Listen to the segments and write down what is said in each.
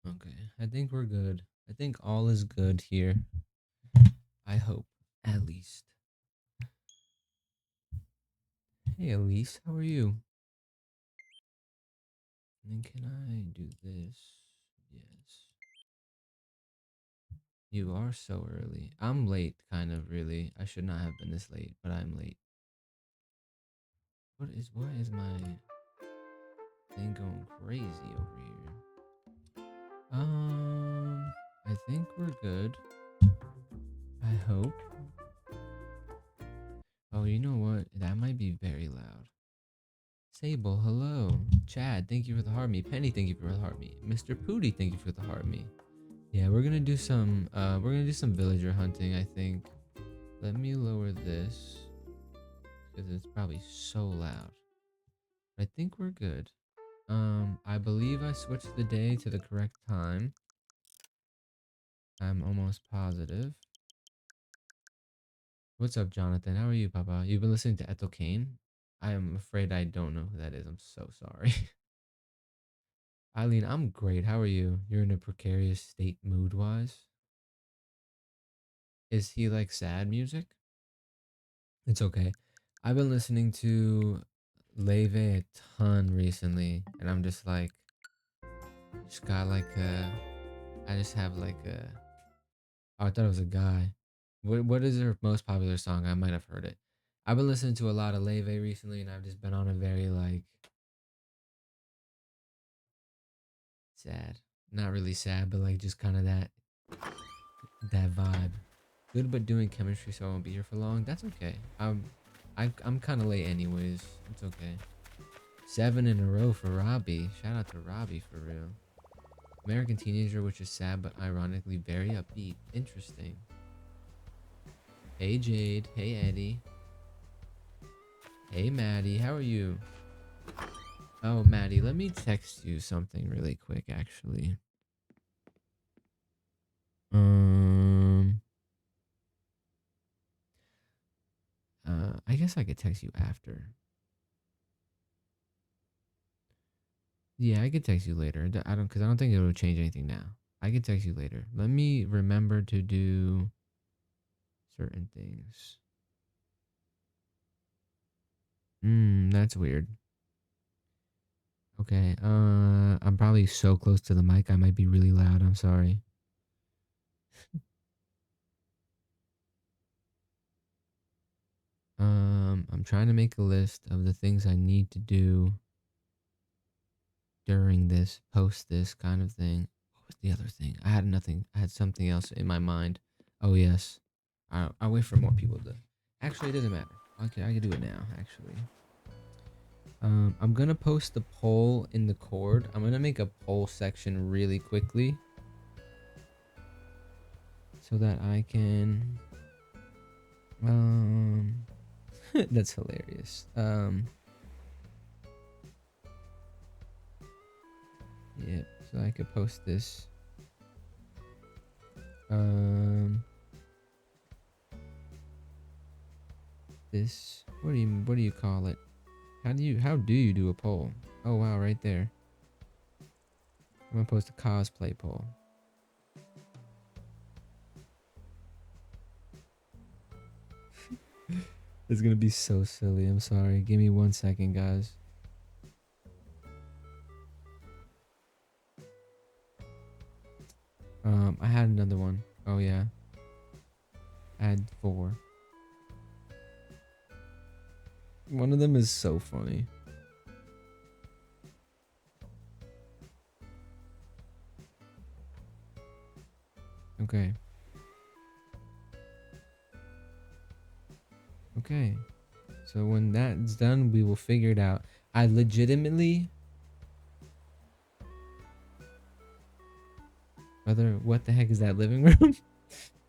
Okay, I think we're good. I think all is good here. I hope, at least. Hey, Elise, how are you? And can I do this? Yes. You are so early. I'm late, kind of, really. I should not have been this late, but I'm late. Why is my thing going crazy over here? I think we're good. I hope. Oh, you know what? That might be very loud. Sable, hello. Chad, thank you for the heart me. Penny, thank you for the heart me. Mr. Pooty, thank you for the heart me. Yeah, we're gonna do some villager hunting, I think. Let me lower this because it's probably so loud. I think we're good. I believe I switched the day to the correct time. I'm almost positive. What's up, Jonathan? How are you, Papa? You've been listening to Ethel Kane? I am afraid I don't know who that is. I'm so sorry. Eileen, I'm great. How are you? You're in a precarious state mood wise? Is he like sad music? It's okay. I've been listening to Leve a ton recently, and I'm just like, just got like I just have like a, oh, I thought it was a guy. What is their most popular song? I might have heard it. I've been listening to a lot of Leve recently, and I've just been on a very like sad, not really sad, but like just kind of that vibe. Good, but doing chemistry, so I won't be here for long. That's okay. I'm kind of late anyways. It's okay. 7 in a row for Robbie. Shout out to Robbie for real. American Teenager, which is sad but ironically very upbeat. Interesting. Hey Jade. Hey Eddie. Hey Maddie. How are you? Oh Maddie, let me text you something really quick. Actually, um, I guess I could text you after. Yeah, I could text you later. Cause I don't think it'll change anything now. I could text you later. Let me remember to do certain things. That's weird. Okay. I'm probably so close to the mic. I might be really loud. I'm sorry. I'm trying to make a list of the things I need to do during this, post this kind of thing. What was the other thing? I had nothing. I had something else in my mind. Oh yes. I'll wait for more people to. Actually, it doesn't matter. Okay, I can do it now. Actually. I'm gonna post the poll in the cord. I'm gonna make a poll section really quickly so that I can. Um, that's hilarious. Yep. So I could post this. Um, this. What do you call it? How do you do a poll? Oh wow, right there. I'm gonna post a cosplay poll. It's gonna be so silly. I'm sorry. Give me 1 second, guys. I had another one. Oh yeah, I had 4. One of them is so funny. Okay. Okay. So when that's done, we will figure it out. I legitimately, what the heck is that living room?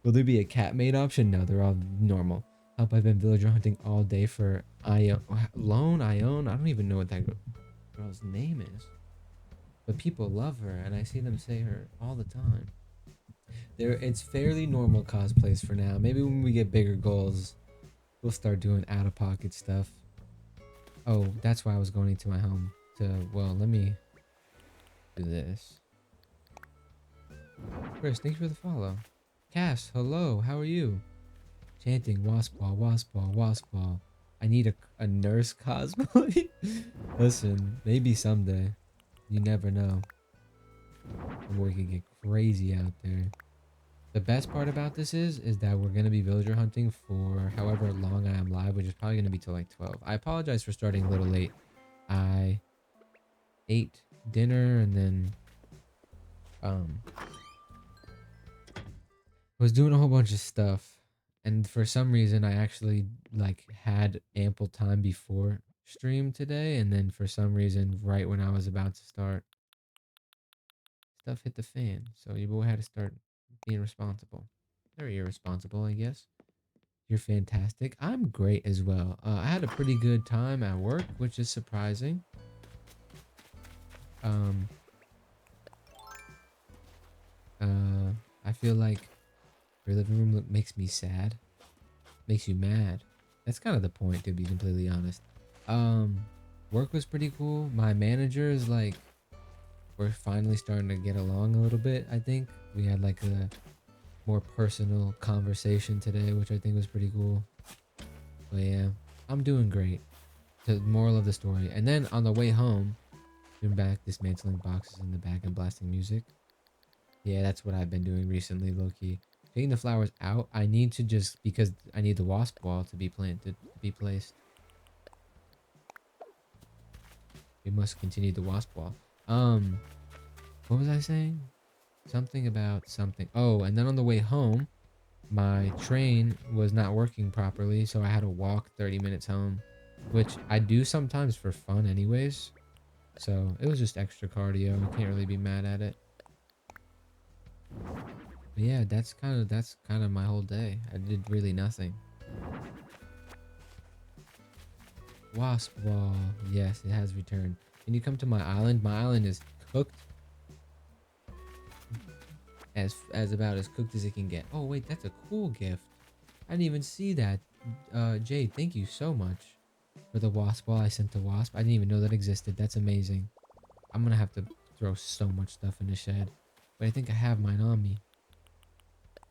Will there be a cat maid option? No, they're all normal. Help, I've been villager hunting all day for Ione. I don't even know what that girl's name is. But people love her, and I see them say her all the time. It's fairly normal cosplays for now. Maybe when we get bigger goals, we'll start doing out of pocket stuff. Oh, that's why I was going into my home. Well, let me do this. Chris, thanks for the follow. Cass, hello, how are you? Chanting wasp ball, wasp ball, wasp ball. I need a nurse cosplay. Listen, maybe someday. You never know. The boy could get crazy out there. The best part about this is that we're gonna be villager hunting for however long I am live, which is probably gonna be till like 12. I apologize for starting a little late. I ate dinner and then um was doing a whole bunch of stuff, and for some reason I actually like had ample time before stream today, and then for some reason right when I was about to start, stuff hit the fan. So your boy had to start being responsible. Very irresponsible, I guess. You're fantastic. I'm great as well. I had a pretty good time at work, which is surprising. Um, I feel like your living room makes me sad. Makes you mad. That's kind of the point, to be completely honest. Um, Work was pretty cool. My manager is like, we're finally starting to get along a little bit. I think we had like a more personal conversation today, which I think was pretty cool. But yeah, I'm doing great. The moral of the story. And then on the way home, been back dismantling boxes in the back and blasting music. Yeah, that's what I've been doing recently, low-key. Taking the flowers out, I need to just, because I need the wasp wall to be planted, to be placed. We must continue the wasp wall. What was I saying? Something about something. Oh, and then on the way home, my train was not working properly, so I had to walk 30 minutes home, which I do sometimes for fun anyways. So it was just extra cardio. I can't really be mad at it. But yeah, that's kind of my whole day. I did really nothing. Wasp wall. Yes, it has returned. Can you come to my island? My island is cooked as about as cooked as it can get. Oh wait, that's a cool gift. I didn't even see that. Jade, thank you so much for the wasp ball I sent to Wasp. I didn't even know that existed. That's amazing. I'm gonna have to throw so much stuff in the shed, but I think I have mine on me.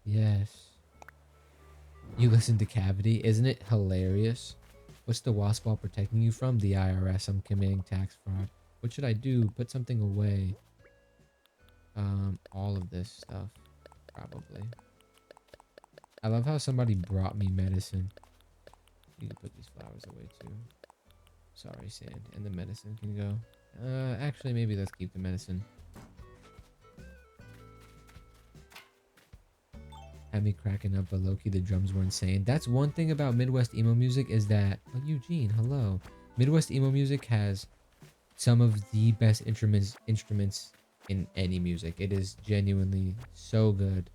Yes. You listen to Cavity, isn't it hilarious? What's the wasp ball protecting you from? The IRS. I'm committing tax fraud. What should I do? Put something away. All of this stuff, probably. I love how somebody brought me medicine. You can put these flowers away too. Sorry, sand. And the medicine can go. Actually, maybe let's keep the medicine. Had me cracking up, but low-key the drums were insane. That's one thing about Midwest emo music is that... Oh, Eugene, hello. Midwest emo music has some of the best instruments in any music. It is genuinely so good.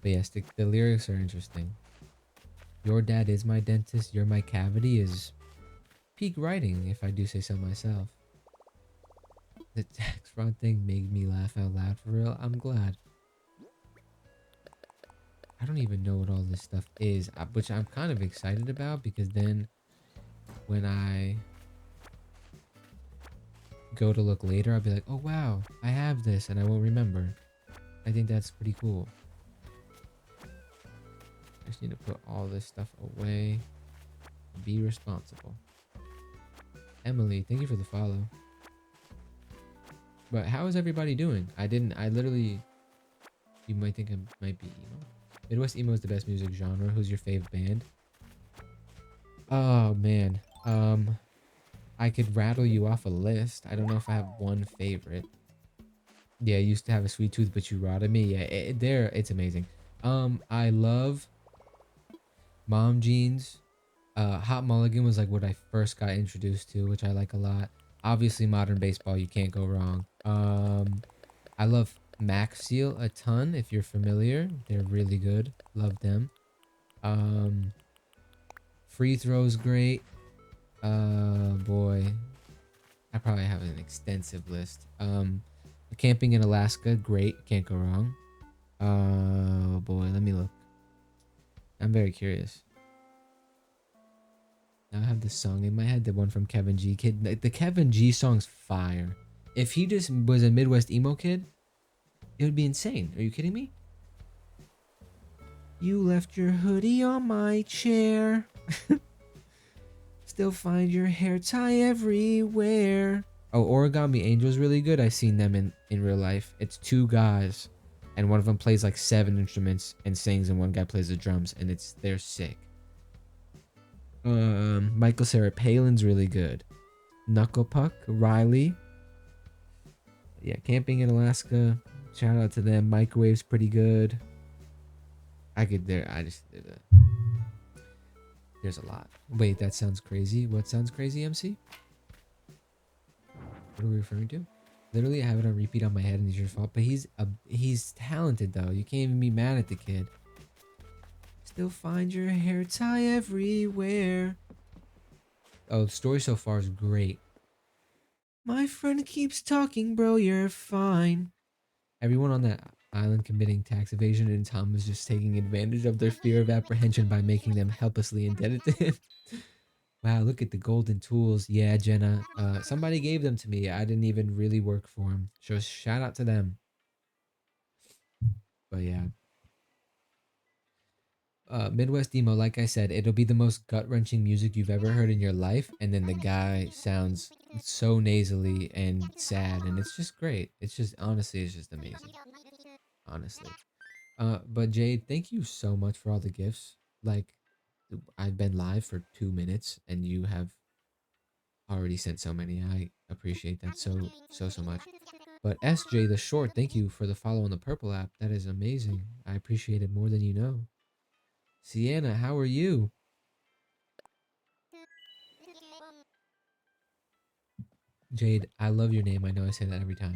But yes, the lyrics are interesting. Your dad is my dentist, you're my cavity is peak writing, if I do say so myself. The tax fraud thing made me laugh out loud for real. I'm glad. I don't even know what all this stuff is, which I'm kind of excited about, because then when I go to look later, I'll be like, oh wow, I have this, and I won't remember. I think that's pretty cool. I just need to put all this stuff away. Be responsible. Emily, thank you for the follow. But how is everybody doing? I literally, you might think I might be emo. Midwest emo is the best music genre. Who's your fave band? Oh man. I could rattle you off a list. I don't know if I have one favorite. Yeah, I used to have a sweet tooth, but you rotted me. Yeah, it's amazing. I love Mom Jeans. Hot Mulligan was like what I first got introduced to, which I like a lot. Obviously, Modern Baseball, you can't go wrong. I love Mac Seal a ton, if you're familiar. They're really good. Love them. Free Throw's great. Boy. I probably have an extensive list. Camping in Alaska, great. Can't go wrong. Oh, boy. Let me look. I'm very curious. Now I have this song in my head, the one from Kevin G. The Kevin G song's fire. If he just was a Midwest emo kid, it would be insane. Are you kidding me? You left your hoodie on my chair. Still find your hair tie everywhere. Oh, Origami Angel's really good. I've seen them in real life. It's two guys, and one of them plays like 7 instruments and sings, and one guy plays the drums, and they're sick. Michael Sarah Palin's really good. Knuckle Puck, Riley. Yeah, Camping in Alaska. Shout out to them. Microwave's pretty good. I just did it. There's a lot. Wait, that sounds crazy. What sounds crazy, MC? What are we referring to? Literally, I have it on repeat on my head, and it's your fault. But he's talented though. You can't even be mad at the kid. Still find your hair tie everywhere. Oh, the story so far is great. My friend keeps talking, bro. You're fine. Everyone on that island committing tax evasion, and Tom is just taking advantage of their fear of apprehension by making them helplessly indebted to him. Wow, look at the golden tools. Yeah, Jenna. Somebody gave them to me. I didn't even really work for them. So shout out to them. But yeah. Midwest emo, like I said, it'll be the most gut-wrenching music you've ever heard in your life, and then the guy sounds so nasally and sad, and it's just great. It's just honestly, it's just amazing. Honestly. But Jade, thank you so much for all the gifts. Like, I've been live for 2 minutes, and you have already sent so many. I appreciate that so much. But SJ the Short, thank you for the follow on the Purple app. That is amazing. I appreciate it more than you know. Sienna, how are you? Jade, I love your name. I know I say that every time.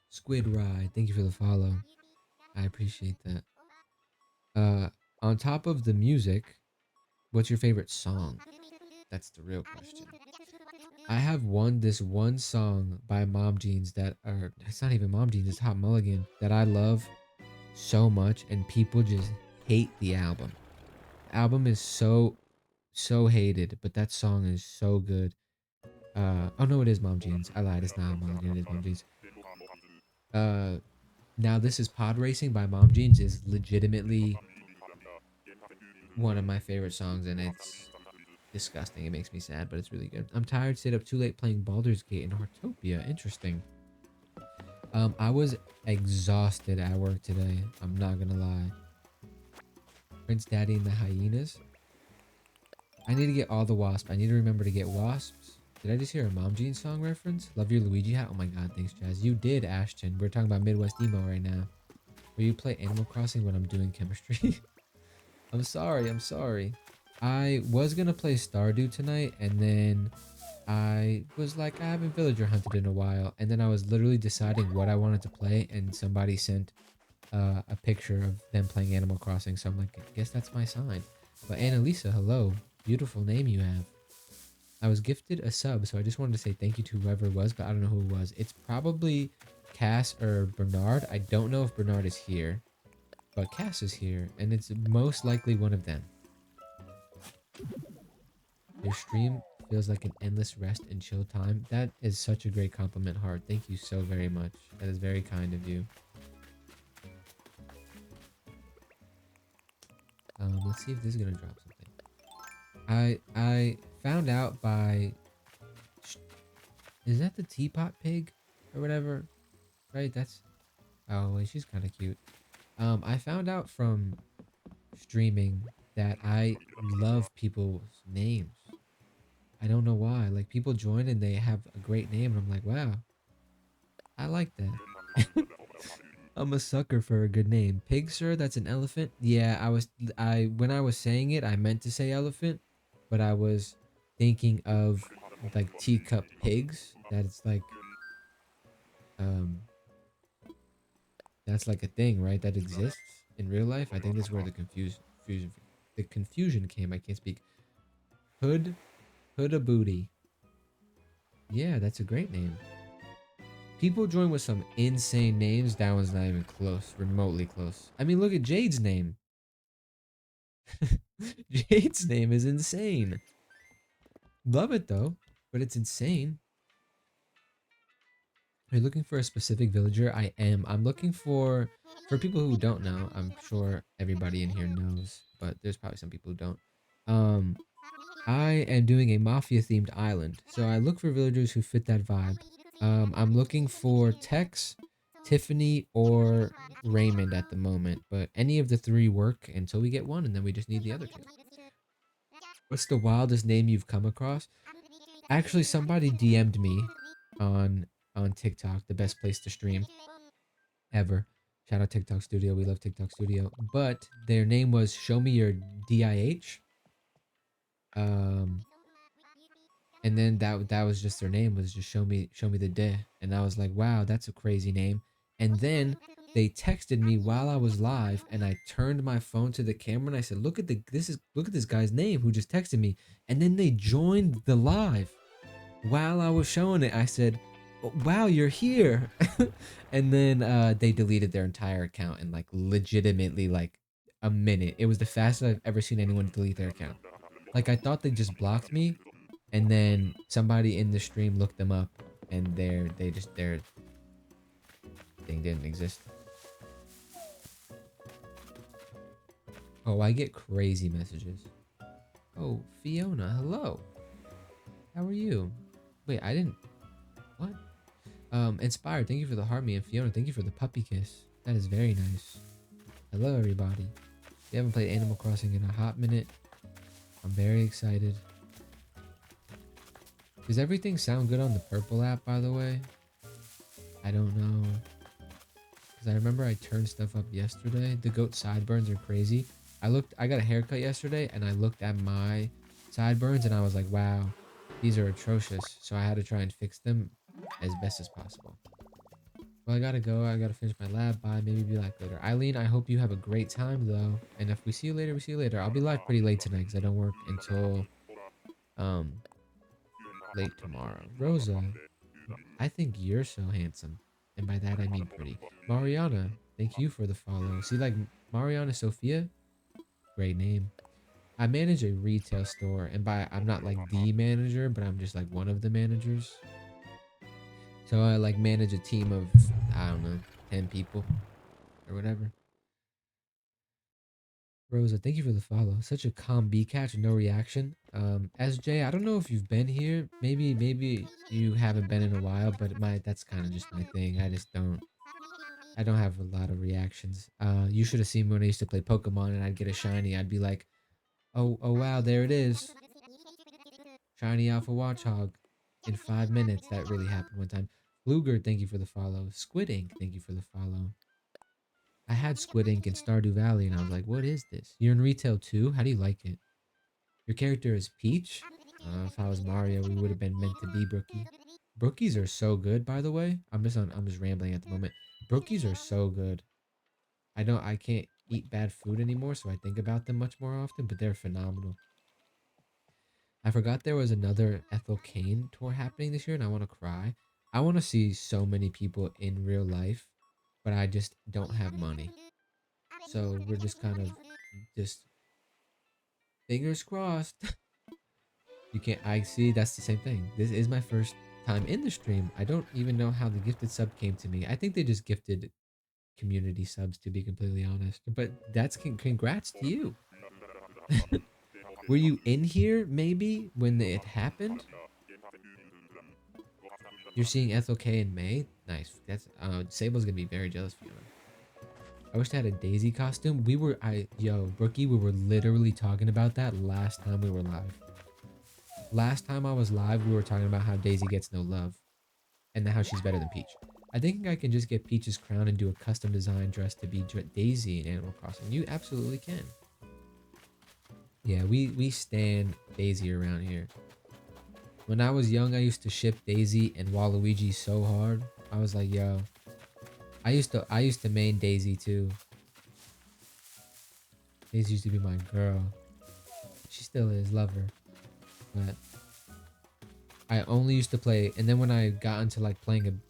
Squid Ride, thank you for the follow. I appreciate that. On top of the music, what's your favorite song? That's the real question. I have this one song by Mom Jeans it's not even Mom Jeans, it's Hot Mulligan, that I love so much, and people just hate the album. The album is so hated, but that song is so good. Oh no, it is Mom Jeans. I lied, it's not Hot Mulligan, it is Mom Jeans. Now This Is Pod Racing by Mom Jeans is legitimately one of my favorite songs, and it's disgusting. It makes me sad, but it's really good. I'm tired, stayed up too late playing Baldur's Gate and Hortopia. Interesting. I was exhausted at work today. I'm not gonna lie. Prince Daddy and the Hyenas. I need to get all the wasps. I need to remember to get wasps. Did I just hear a Mom Jean song reference? Love your Luigi hat. Oh my god, thanks, Jazz. You did, Ashton. We're talking about Midwest emo right now. Will you play Animal Crossing when I'm doing chemistry? I'm sorry. I was gonna play Stardew tonight, and then I was like, I haven't villager hunted in a while, and then I was literally deciding what I wanted to play, and somebody sent a picture of them playing Animal Crossing, so I'm like, I guess that's my sign. But Annalisa, hello. Beautiful name you have. I was gifted a sub, so I just wanted to say thank you to whoever it was, but I don't know who it was. It's probably Cass or Bernard. I don't know if Bernard is here, but Cass is here, and it's most likely one of them. Your stream feels like an endless rest and chill time. That is such a great compliment, Heart. Thank you so very much. That is very kind of you. Let's see if this is gonna drop something. I found out by... Is that the teapot pig? Or whatever? Right, that's... Oh, wait, she's kind of cute. I found out from streaming that I love people's names. I don't know why. Like, people join and they have a great name, and I'm like, wow, I like that. I'm a sucker for a good name. Pig, sir, that's an elephant. Yeah, when I was saying it, I meant to say elephant, but I was thinking of like teacup pigs. That's like, that's like a thing, right? That exists in real life. I think that's where the confusion came. I can't speak. Hood a booty. Yeah, that's a great name. People join with some insane names. That one's not even close, remotely close. I mean, look at Jade's name. Jade's name is insane. Love it though. but it's insane. Are you looking for a specific villager? I am. I'm looking for people who don't know. I'm sure everybody in here knows, but there's probably some people who don't. Um, I am doing a mafia themed island, so I look for villagers who fit that vibe. I'm looking for Tex, Tiffany, or Raymond at the moment, but any of the three work until we get one, and then we just need the other two. What's the wildest name you've come across? Actually, somebody DM'd me on TikTok, the best place to stream ever. Shout out TikTok Studio. We love TikTok Studio. But their name was Show Me Your DIH. Um, and then that was just their name, was just show me the day. And I was like, wow, that's a crazy name. And then they texted me while I was live, and I turned my phone to the camera and I said, look at this guy's name who just texted me. And then they joined the live. While I was showing it, I said, "Oh, wow, you're here." And then they deleted their entire account in like legitimately like a minute. It was the fastest I've ever seen anyone delete their account. Like I thought they just blocked me, and then somebody in the stream looked them up, and their thing didn't exist. Oh, I get crazy messages. Oh, Fiona, hello. How are you? Wait, I didn't. What? Inspired, thank you for the heart me, and Fiona, thank you for the puppy kiss. That is very nice. Hello, everybody. We haven't played Animal Crossing in a hot minute. I'm very excited. Does everything sound good on the purple app, by the way? I don't know. Because I remember I turned stuff up yesterday. The goat sideburns are crazy. I got a haircut yesterday, and I looked at my sideburns, and I was like, wow, these are atrocious. So I had to try and fix them as best as possible. Well, I gotta go. I gotta finish my lab. Bye. Maybe be back later. Eileen, I hope you have a great time, though. And if we see you later, we see you later. I'll be live pretty late tonight because I don't work until late tomorrow. Rosa, I think you're so handsome. And by that, I mean pretty. Mariana, thank you for the follow. See, like, Mariana Sophia? Great name. I manage a retail store. And I'm not, like, the manager, but I'm just, like, one of the managers. So I, like, manage a team of, I don't know, 10 people. Or whatever. Rosa, thank you for the follow. Such a calm B catch, no reaction. SJ, I don't know if you've been here. Maybe you haven't been in a while, but that's kind of just my thing. I don't have a lot of reactions. You should have seen me when I used to play Pokemon and I'd get a shiny. I'd be like, oh wow, there it is. Shiny Alpha Watchog in 5 minutes. That really happened one time. Fluger, thank you for the follow. Squid Ink, thank you for the follow. I had Squid Ink in Stardew Valley and I was like, what is this? You're in retail too? How do you like it? Your character is Peach? If I was Mario, we would have been meant to be Brookie. Brookies are so good, by the way. I'm just rambling at the moment. Brookies are so good. I can't eat bad food anymore, so I think about them much more often, but they're phenomenal. I forgot there was another Ethel Kane tour happening this year, and I want to cry. I want to see so many people in real life, but I just don't have money. So we're just kind of just fingers crossed. You can't. I see. That's the same thing. This is my first time in the stream. I don't even know how the gifted sub came to me. I think they just gifted community subs, to be completely honest. But that's congrats to you. Were you in here maybe when it happened? You're seeing Ethel K in May. Nice. That's Sable's gonna be very jealous for you. I wish I had a Daisy costume. Brookie, we were literally talking about that last time we were live. Last time I was live, we were talking about how Daisy gets no love and how she's better than Peach. I think I can just get Peach's crown and do a custom design dress to be Daisy in Animal Crossing. You absolutely can. Yeah, we stand Daisy around here. When I was young, I used to ship Daisy and Waluigi so hard. I was like, yo. I used to main Daisy too. Daisy used to be my girl. She still is, love her. But I only used to play, and then when I got into like playing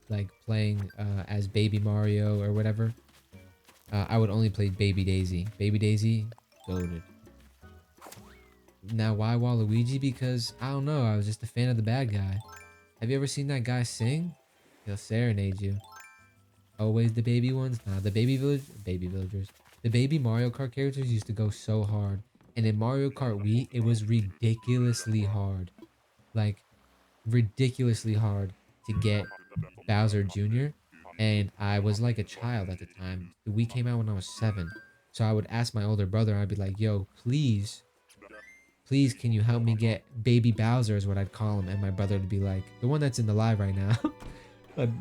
as Baby Mario or whatever, I would only play Baby Daisy. Baby Daisy, goated. Now, why Waluigi? Because I don't know. I was just a fan of the bad guy. Have you ever seen that guy sing? He'll serenade you. Always the baby ones. Nah, the baby villagers. The baby Mario Kart characters used to go so hard. And in Mario Kart Wii, it was ridiculously hard. Like, ridiculously hard to get Bowser Jr. And I was like a child at the time. The Wii came out when I was 7. So I would ask my older brother, I'd be like, yo, please, can you help me get Baby Bowser is what I'd call him. And my brother would be like, the one that's in the live right now.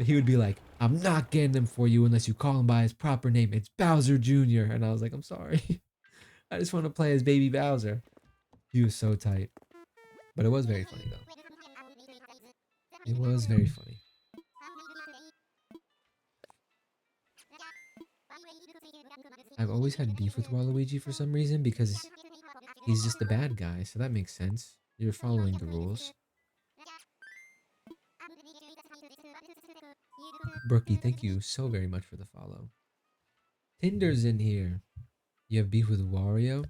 He would be like, I'm not getting him for you unless you call him by his proper name. It's Bowser Jr. And I was like, I'm sorry. I just want to play as Baby Bowser. He was so tight. But it was very funny though. It was very funny. I've always had beef with Waluigi for some reason because he's just the bad guy, so that makes sense. You're following the rules. Brookie, thank you so very much for the follow. Tinder's in here. You have beef with Wario?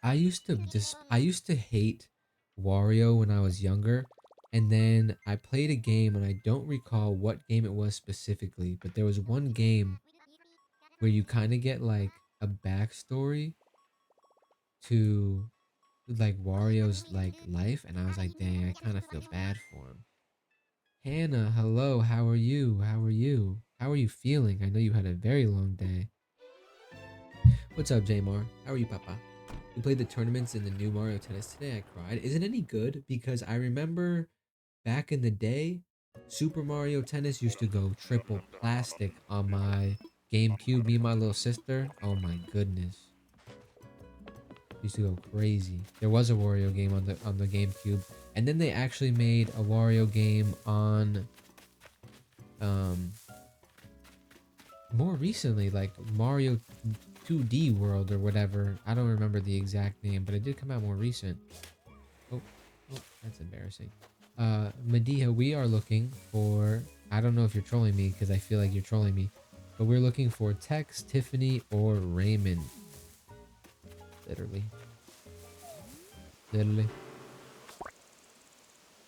I used to hate Wario when I was younger, and then I played a game and I don't recall what game it was specifically, but there was one game where you kind of get like a backstory to like Wario's like life, and I was like, dang, I kind of feel bad for him. Hannah, hello, how are you? How are you? How are you feeling? I know you had a very long day. What's up, Jamar? How are you, Papa? We played the tournaments in the new Mario Tennis today. I cried. Is it any good? Because I remember back in the day, Super Mario Tennis used to go triple plastic on my GameCube. Me and my little sister. Oh my goodness. Used to go crazy. There was a Wario game on the GameCube, and then they actually made a Wario game on more recently, like Mario 2D World or whatever. I don't remember the exact name, but it did come out more recent. Oh, that's embarrassing. Medea, we are looking for, I don't know if you're trolling me because I feel like you're trolling me, but we're looking for Tex, Tiffany, or Raymond. Literally.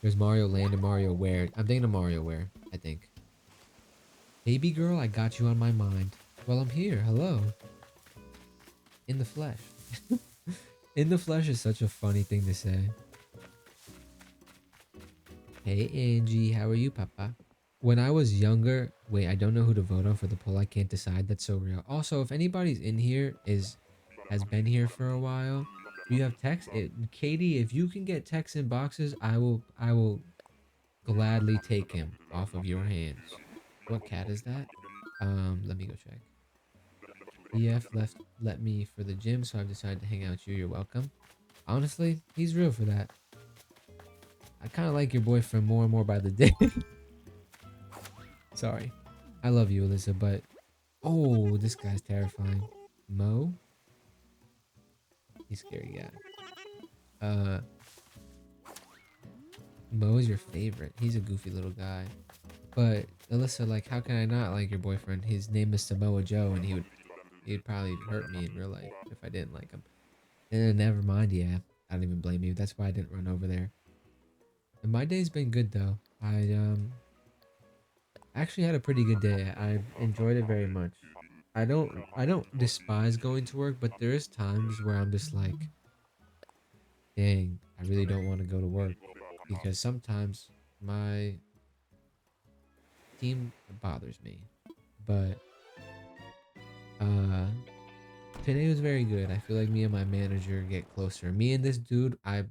There's Mario Land and Mario Where. I'm thinking of Mario Where, I think. Baby girl, I got you on my mind. Well, I'm here. Hello. In the flesh. In the flesh is such a funny thing to say. Hey, Angie. How are you, Papa? When I was younger... Wait, I don't know who to vote on for the poll. I can't decide. That's so real. Also, if anybody's in here has been here for a while, you have text. Katie, if you can get text in boxes, I will gladly take him off of your hands. What cat is that? Let me go check. EF let me for the gym, so I've decided to hang out with you. You're welcome. Honestly, he's real for that. I kind of like your boyfriend more and more by the day. Sorry. I love you, Alyssa, but... Oh, this guy's terrifying. Mo? He's scary guy. Mo is your favorite. He's a goofy little guy. But, Alyssa, like, how can I not like your boyfriend? His name is Samoa Joe, and he'd probably hurt me in real life if I didn't like him. Never mind, yeah. I don't even blame you. That's why I didn't run over there. And my day's been good, though. I actually had a pretty good day. I enjoyed it very much. I don't despise going to work, but there is times where I'm just like, dang, I really don't want to go to work because sometimes my team bothers me. But today was very good. I feel like me and my manager get closer. Me and this dude, I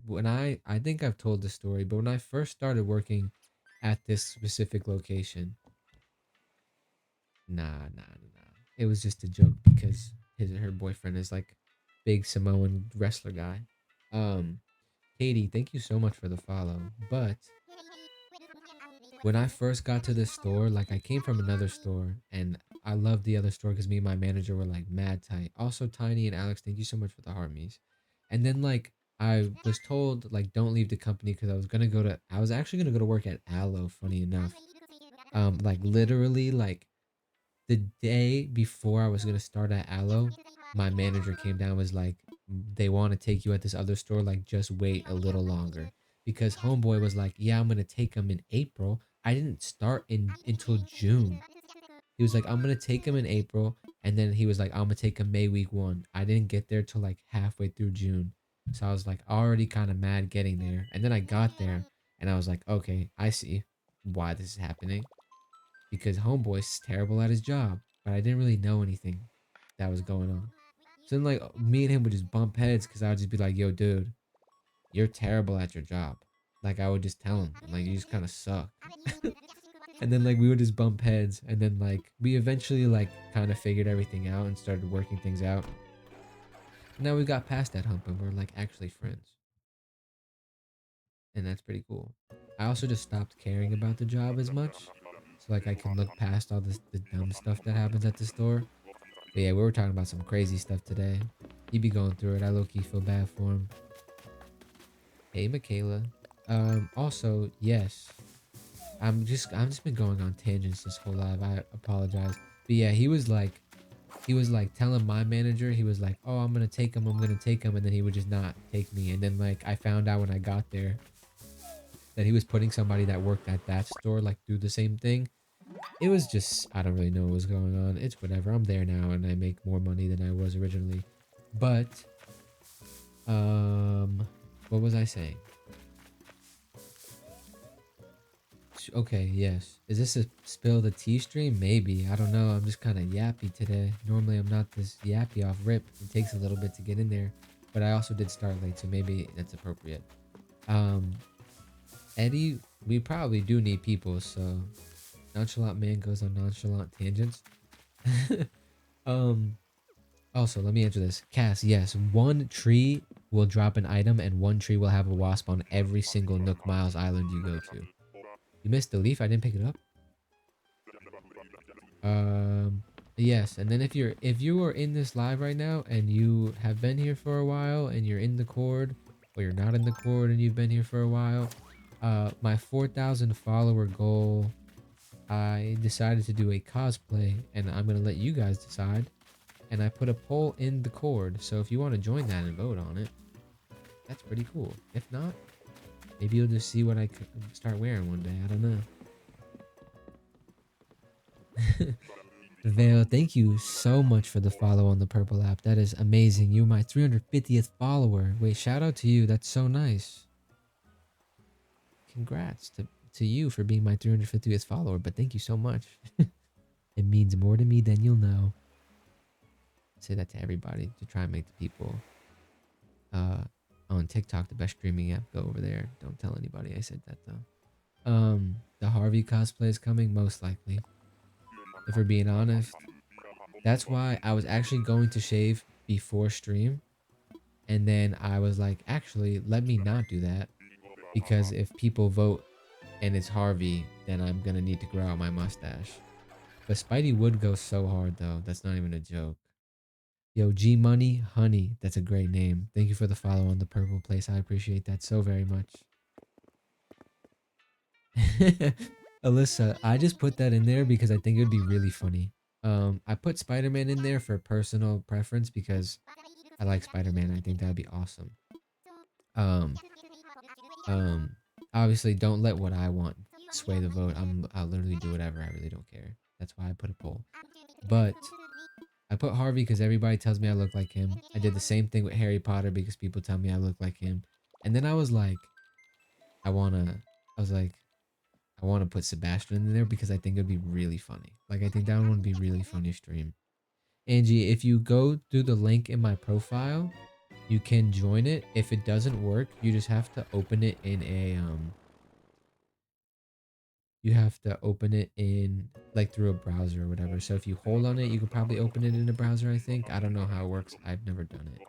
think I've told this story, but when I first started working at this specific location, nah. It was just a joke because her boyfriend is like big Samoan wrestler guy. Katie, thank you so much for the follow. But when I first got to this store, like I came from another store and I loved the other store because me and my manager were like mad tight. Also, Tiny and Alex, thank you so much for the heart me's. And then like I was told like don't leave the company because I was actually gonna go to work at Aloe, funny enough. Like literally like the day before I was gonna start at Aloe, my manager came down and was like, they want to take you at this other store, like just wait a little longer. Because homeboy was like, yeah, I'm gonna take him in April. I didn't start in until June. He was like, I'm gonna take him in April, and then he was like, I'm gonna take him May week 1. I didn't get there till like halfway through June, so I was like already kind of mad getting there. And then I got there, and I was like, okay, I see why this is happening, because homeboy's terrible at his job, but I didn't really know anything that was going on. So then like me and him would just bump heads because I would just be like, yo, dude, you're terrible at your job. Like I would just tell him, like you just kind of suck. And then like we would just bump heads, and then like we eventually like kind of figured everything out and started working things out. And now we got past that hump and we're like actually friends. And that's pretty cool. I also just stopped caring about the job as much. So like I can look past all this the dumb stuff that happens at the store. But yeah, we were talking about some crazy stuff today. He be going through it. I low-key feel bad for him. Hey Michaela. Also, yes. I'm just been going on tangents this whole live. I apologize. But yeah, he was like telling my manager, he was like, oh, I'm gonna take him, and then he would just not take me. And then like I found out when I got there that he was putting somebody that worked at that store like through the same thing. It was just, I don't really know what was going on. It's whatever. I'm there now and I make more money than I was originally. But what was I saying? Okay, yes. Is this a spill the tea stream? Maybe. I don't know. I'm just kind of yappy today. Normally I'm not this yappy off rip. It takes a little bit to get in there. But I also did start late, so maybe that's appropriate. Um, Eddie, we probably do need people, so nonchalant man goes on nonchalant tangents. um, Also, let me answer this. Cass, yes, one tree will drop an item and one tree will have a wasp on every single Nook Miles island you go to. You missed the leaf? I didn't pick it up. Um, yes, and then if you are in this live right now and you have been here for a while and you're in the cord, or you're not in the cord and you've been here for a while, my 4,000 follower goal, I decided to do a cosplay, and I'm gonna let you guys decide. And I put a poll in the cord, so if you want to join that and vote on it, that's pretty cool. If not, maybe you'll just see what I could start wearing one day. I don't know. Vale, thank you so much for the follow on the purple app. That is amazing. You're my 350th follower. Wait, shout out to you. That's so nice. Congrats to you for being my 350th follower, but thank you so much. It means more to me than you'll know. Say that to everybody to try and make the people on TikTok the best streaming app. Go over there. Don't tell anybody I said that though. The Harvey cosplay is coming, most likely. If we're being honest, that's why I was actually going to shave before stream, and then I was like, actually, let me not do that, because if people vote and it's Harvey, then I'm gonna need to grow out my mustache. But Spidey would go so hard though. That's not even a joke. Yo, G Money Honey, that's a great name. Thank you for the follow on the purple place. I appreciate that so very much. Alyssa, I just put that in there because I think it would be really funny. I put Spider-Man in there for personal preference because I like Spider-Man. I think that'd be awesome. Um, um, Obviously, don't let what I want sway the vote. I'll literally do whatever. I really don't care. That's why I put a poll. But I put Harvey because everybody tells me I look like him. I did the same thing with Harry Potter because people tell me I look like him. And then I was like, I was like, I want to put Sebastian in there because I think it'd be really funny. Like, I think that one would be really funny stream. Angie, if you go through the link in my profile, you can join it. If it doesn't work, you just have to open it in a, you have to open it in, like, through a browser or whatever. So if you hold on it, you can probably open it in a browser, I think. I don't know how it works. I've never done it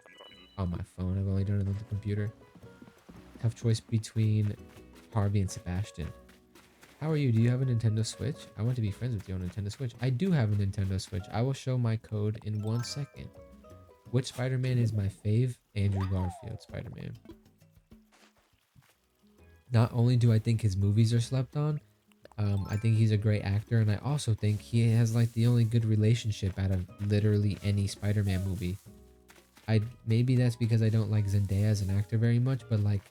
on my phone. I've only done it on the computer. Tough choice between Harvey and Sebastian. How are you? Do you have a Nintendo Switch? I want to be friends with you on Nintendo Switch. I do have a Nintendo Switch. I will show my code in 1 second. Which Spider-Man is my fave? Andrew Garfield Spider-Man. Not only do I think his movies are slept on, I think he's a great actor, and I also think he has like the only good relationship out of literally any Spider-Man movie. maybe that's because I don't like Zendaya as an actor very much, but like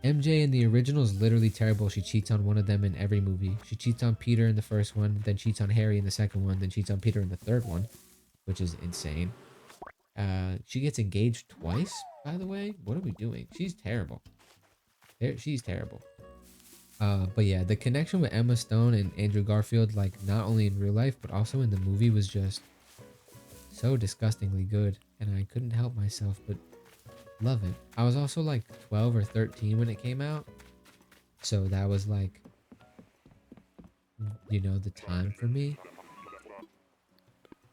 MJ in the original is literally terrible. She cheats on one of them in every movie. She cheats on Peter in the first one, then cheats on Harry in the second one, then cheats on Peter in the third one, which is insane. She gets engaged twice, by the way. What are we doing? She's terrible. She's terrible. But yeah, the connection with Emma Stone and Andrew Garfield, like not only in real life but also in the movie, was just so disgustingly good, and I couldn't help myself but love it. I was also like 12 or 13 when it came out, so that was like, you know, the time for me.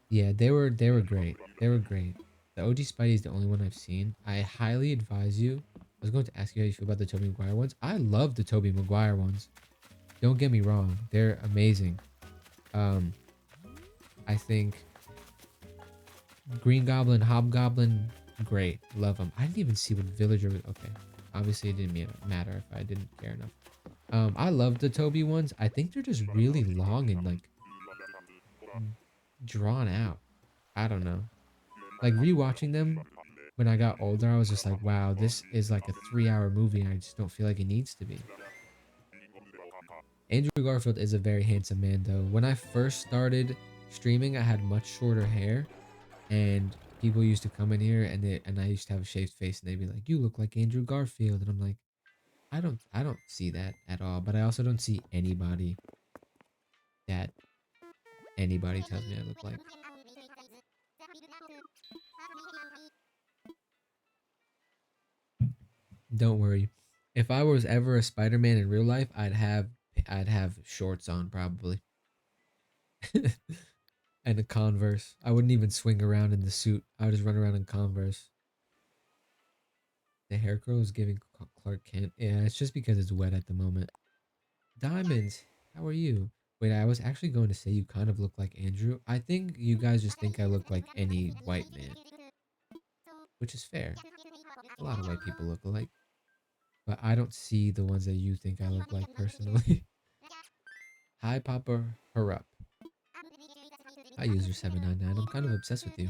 Yeah, they were great. They were great. The OG Spidey is the only one I've seen. I highly advise you. I was going to ask you how you feel about the Tobey Maguire ones. I love the Tobey Maguire ones. Don't get me wrong, they're amazing. Um, I think Green Goblin, Hobgoblin, great, love them. I didn't even see what Villager was. Okay, obviously it didn't matter if I didn't care enough. I love the Toby ones. I think they're just really long and like drawn out. I don't know. Like rewatching them when I got older, I was just like, wow, this is like a 3-hour movie, and I just don't feel like it needs to be. Andrew Garfield is a very handsome man, though. When I first started streaming, I had much shorter hair, and people used to come in here, and I used to have a shaved face, and they'd be like, "You look like Andrew Garfield," and I'm like, I don't see that at all. But I also don't see anybody that anybody tells me I look like. Don't worry. If I was ever a Spider-Man in real life, I'd have shorts on probably. And a Converse. I wouldn't even swing around in the suit. I would just run around in Converse. The hair curl is giving Clark Kent. Yeah, it's just because it's wet at the moment. Diamonds, how are you? Wait, I was actually going to say you kind of look like Andrew. I think you guys just think I look like any white man, which is fair. A lot of white people look alike, but I don't see the ones that you think I look like personally. Hi, Papa, her up. Hi, user799. I'm kind of obsessed with you.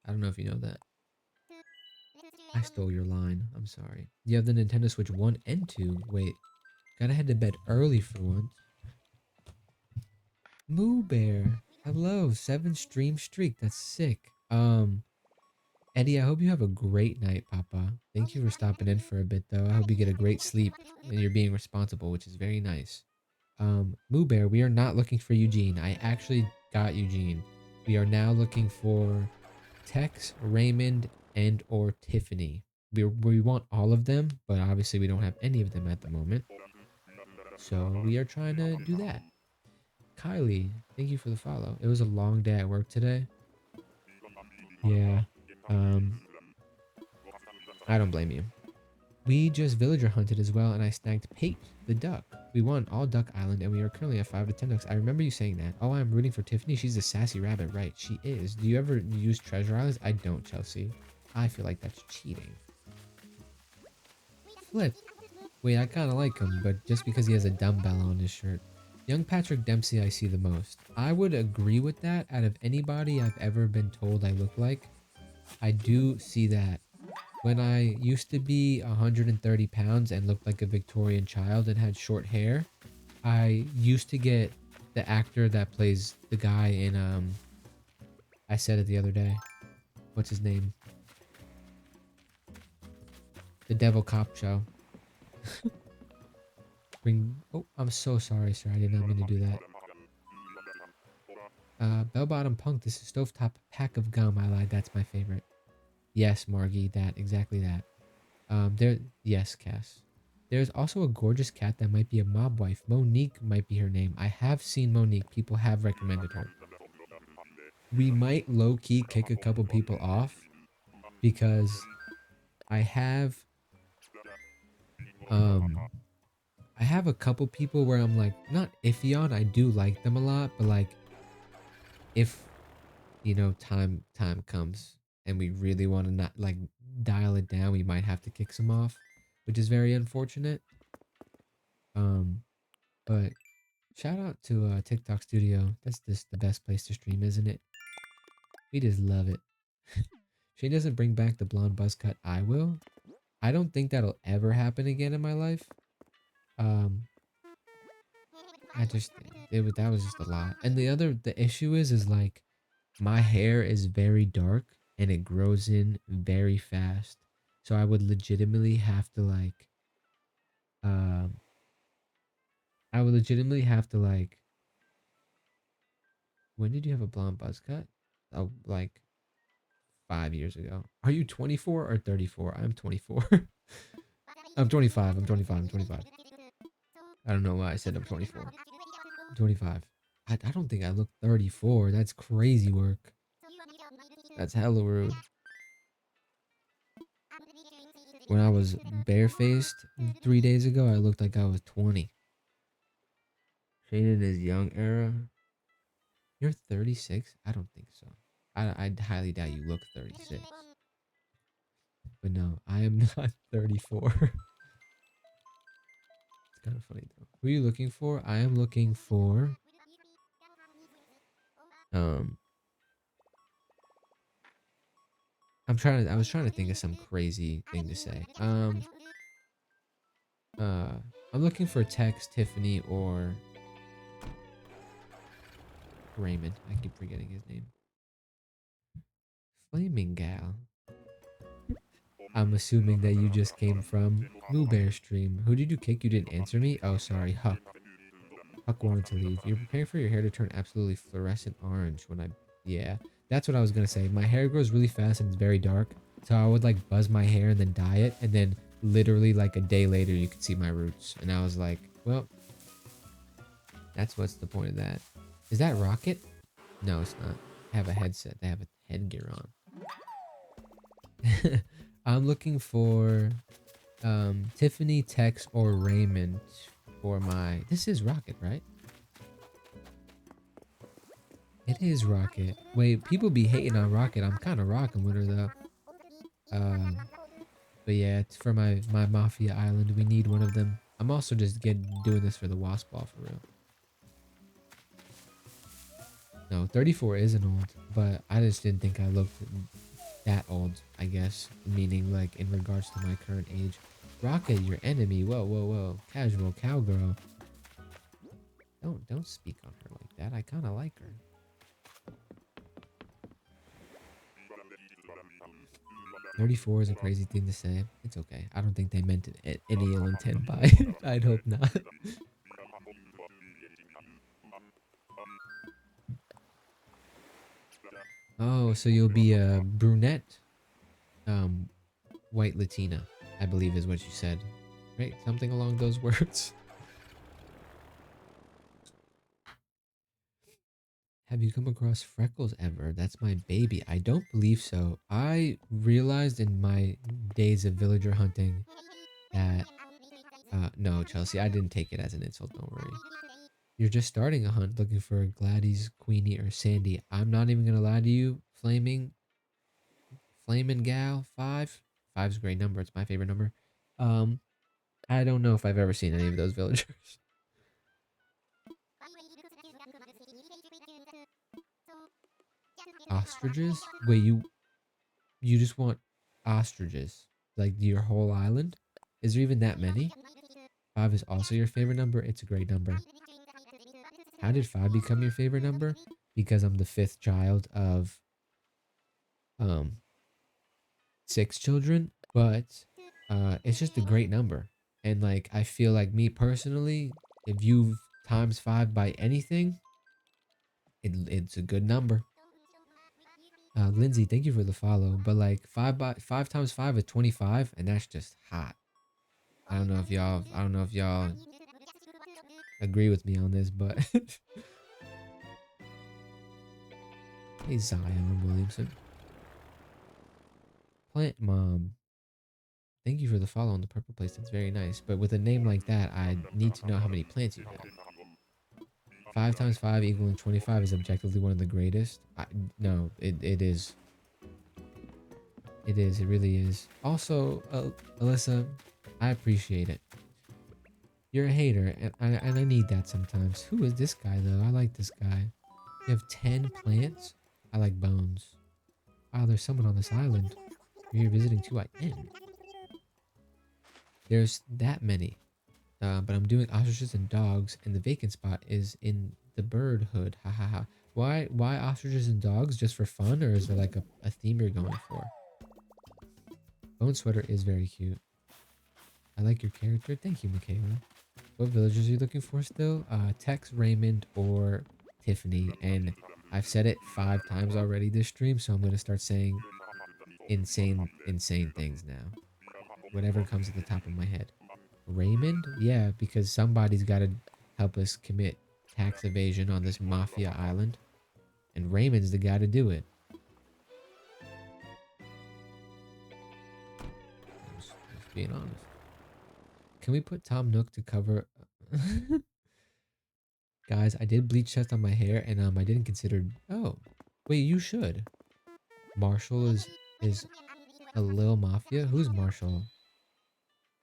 I don't know if you know that. I stole your line. I'm sorry. You have the Nintendo Switch 1 and 2. Wait, gotta head to bed early for once. Moo Bear. Hello, 7 stream streak. That's sick. Eddie, I hope you have a great night, Papa. Thank you for stopping in for a bit, though. I hope you get a great sleep and you're being responsible, which is very nice. Moo Bear, we are not looking for Eugene. I actually got Eugene. We are now looking for Tex, Raymond, and or Tiffany. We want all of them, but obviously we don't have any of them at the moment. So we are trying to do that. Kylie, thank you for the follow. It was a long day at work today. Yeah. Um, I don't blame you. We just villager hunted as well, and I snagged Pate the duck. We won all Duck Island, and we are currently at 5 to 10 ducks. I remember you saying that. Oh, I'm rooting for Tiffany. She's a sassy rabbit, right? She is. Do you ever use treasure islands? I don't, Chelsea. I feel like that's cheating. Flip. Wait, I kind of like him, but just because he has a dumbbell on his shirt. Young Patrick Dempsey I see the most. I would agree with that. Out of anybody I've ever been told I look like, I do see that. When I used to be 130 pounds and looked like a Victorian child and had short hair, I used to get the actor that plays the guy in I said it the other day. What's his name? The Devil Cop Show. Oh, I'm so sorry, sir. I did not mean to do that. Bell Bottom Punk, this is Stovetop Pack of Gum. I lied, that's my favorite. Yes, Margie, exactly that. Yes, Cass. There's also a gorgeous cat that might be a mob wife. Monique might be her name. I have seen Monique. People have recommended her. We might low-key kick a couple people off because I have um I have a couple people where I'm like not iffy on. I do like them a lot, but like if you know time comes and we really want to not like dial it down, we might have to kick some off, which is very unfortunate. But shout out to TikTok Studio. That's just the best place to stream, isn't it? We just love it. She doesn't bring back the blonde buzz cut, I will. I don't think that'll ever happen again in my life. Um, I just that was just a lot. And the issue is like my hair is very dark and it grows in very fast. So I would legitimately have to like um I would legitimately have to like when did you have a blonde buzz cut? Oh, like 5 years ago. Are you 24 or 34? I'm 24. I'm 25. I'm 25. I'm 25. I don't know why I said I'm 24. I'm 25. I don't think I look 34. That's crazy work. That's hella rude. When I was barefaced 3 days ago, I looked like I was 20. Shaded is young era. You're 36? I don't think so. I highly doubt you look 36. But no, I am not 34. It's kind of funny though. Who are you looking for? I am looking for um I was trying to think of some crazy thing to say. I'm looking for Tex, Tiffany, or Raymond. I keep forgetting his name. Flaming Gal. I'm assuming that you just came from Blue Bear stream. Who did you kick? You didn't answer me? Oh, sorry, Huck. Huck wanted to leave. You're preparing for your hair to turn absolutely fluorescent orange when I... Yeah, that's what I was going to say. My hair grows really fast and it's very dark. So I would like buzz my hair and then dye it. And then literally like a day later, you could see my roots. And I was like, well, that's what's the point of that. Is that Rocket? No, it's not. They have a headset. They have a headgear on. I'm looking for Tiffany, Tex, or Raymond for my... This is Rocket, right? It is Rocket. Wait, people be hating on Rocket. I'm kind of rocking with her, though. But yeah, it's for my Mafia Island. We need one of them. I'm also just doing this for the Wasp Ball, for real. No, 34 isn't old, but I just didn't think I looked that old, I guess. Meaning, like, in regards to my current age. Rocket, your enemy. Whoa, whoa, whoa. Casual cowgirl. Don't speak on her like that. I kind of like her. "34 is a crazy thing to say. It's okay. I don't think they meant it any ill intent by it. I'd hope not. Oh, so you'll be a brunette, white Latina, I believe is what you said. Right? Something along those words. Have you come across Freckles ever? That's my baby. I don't believe so. I realized in my days of villager hunting that... no, Chelsea, I didn't take it as an insult, don't worry. You're just starting a hunt looking for a Gladys, Queenie, or Sandy. I'm not even gonna lie to you. Flaming Gal, 5. 5's a great number. It's my favorite number. I don't know if I've ever seen any of those villagers. Ostriches? Wait, you just want ostriches? Like your whole island? Is there even that many? 5 is also your favorite number? It's a great number. How did 5 become your favorite number? Because I'm the 5th child of 6 children, but it's just a great number. And like I feel like me personally, if you times 5 by anything, it's a good number. Lindsay, thank you for the follow. But like 5 times 5 is 25, and that's just hot. I don't know if y'all agree with me on this, but hey Zion Williamson. Plant Mom. Thank you for the follow on the purple place. That's very nice. But with a name like that, I need to know how many plants you have. 5 times 5 equaling 25 is objectively one of the greatest. No, it is. It is. It really is. Also, Alyssa, I appreciate it. You're a hater, and I need that sometimes. Who is this guy, though? I like this guy. You have 10 plants? I like bones. Wow, there's someone on this island. You're here visiting too. I am. There's that many. But I'm doing ostriches and dogs, and the vacant spot is in the bird hood. Ha ha ha. Why ostriches and dogs? Just for fun, or is there like a theme you're going for? Bone sweater is very cute. I like your character. Thank you, Michaela. What villagers are you looking for still? Tex, Raymond, or Tiffany. And I've said it 5 times already this stream, so I'm gonna start saying insane things now. Whatever comes at the top of my head. Raymond? Yeah, because somebody's got to help us commit tax evasion on this mafia island. And Raymond's the guy to do it. Just being honest. Can we put Tom Nook to cover... Guys, I did bleach test on my hair, and I didn't consider... Oh, wait, you should. Marshall is a Lil Mafia? Who's Marshall?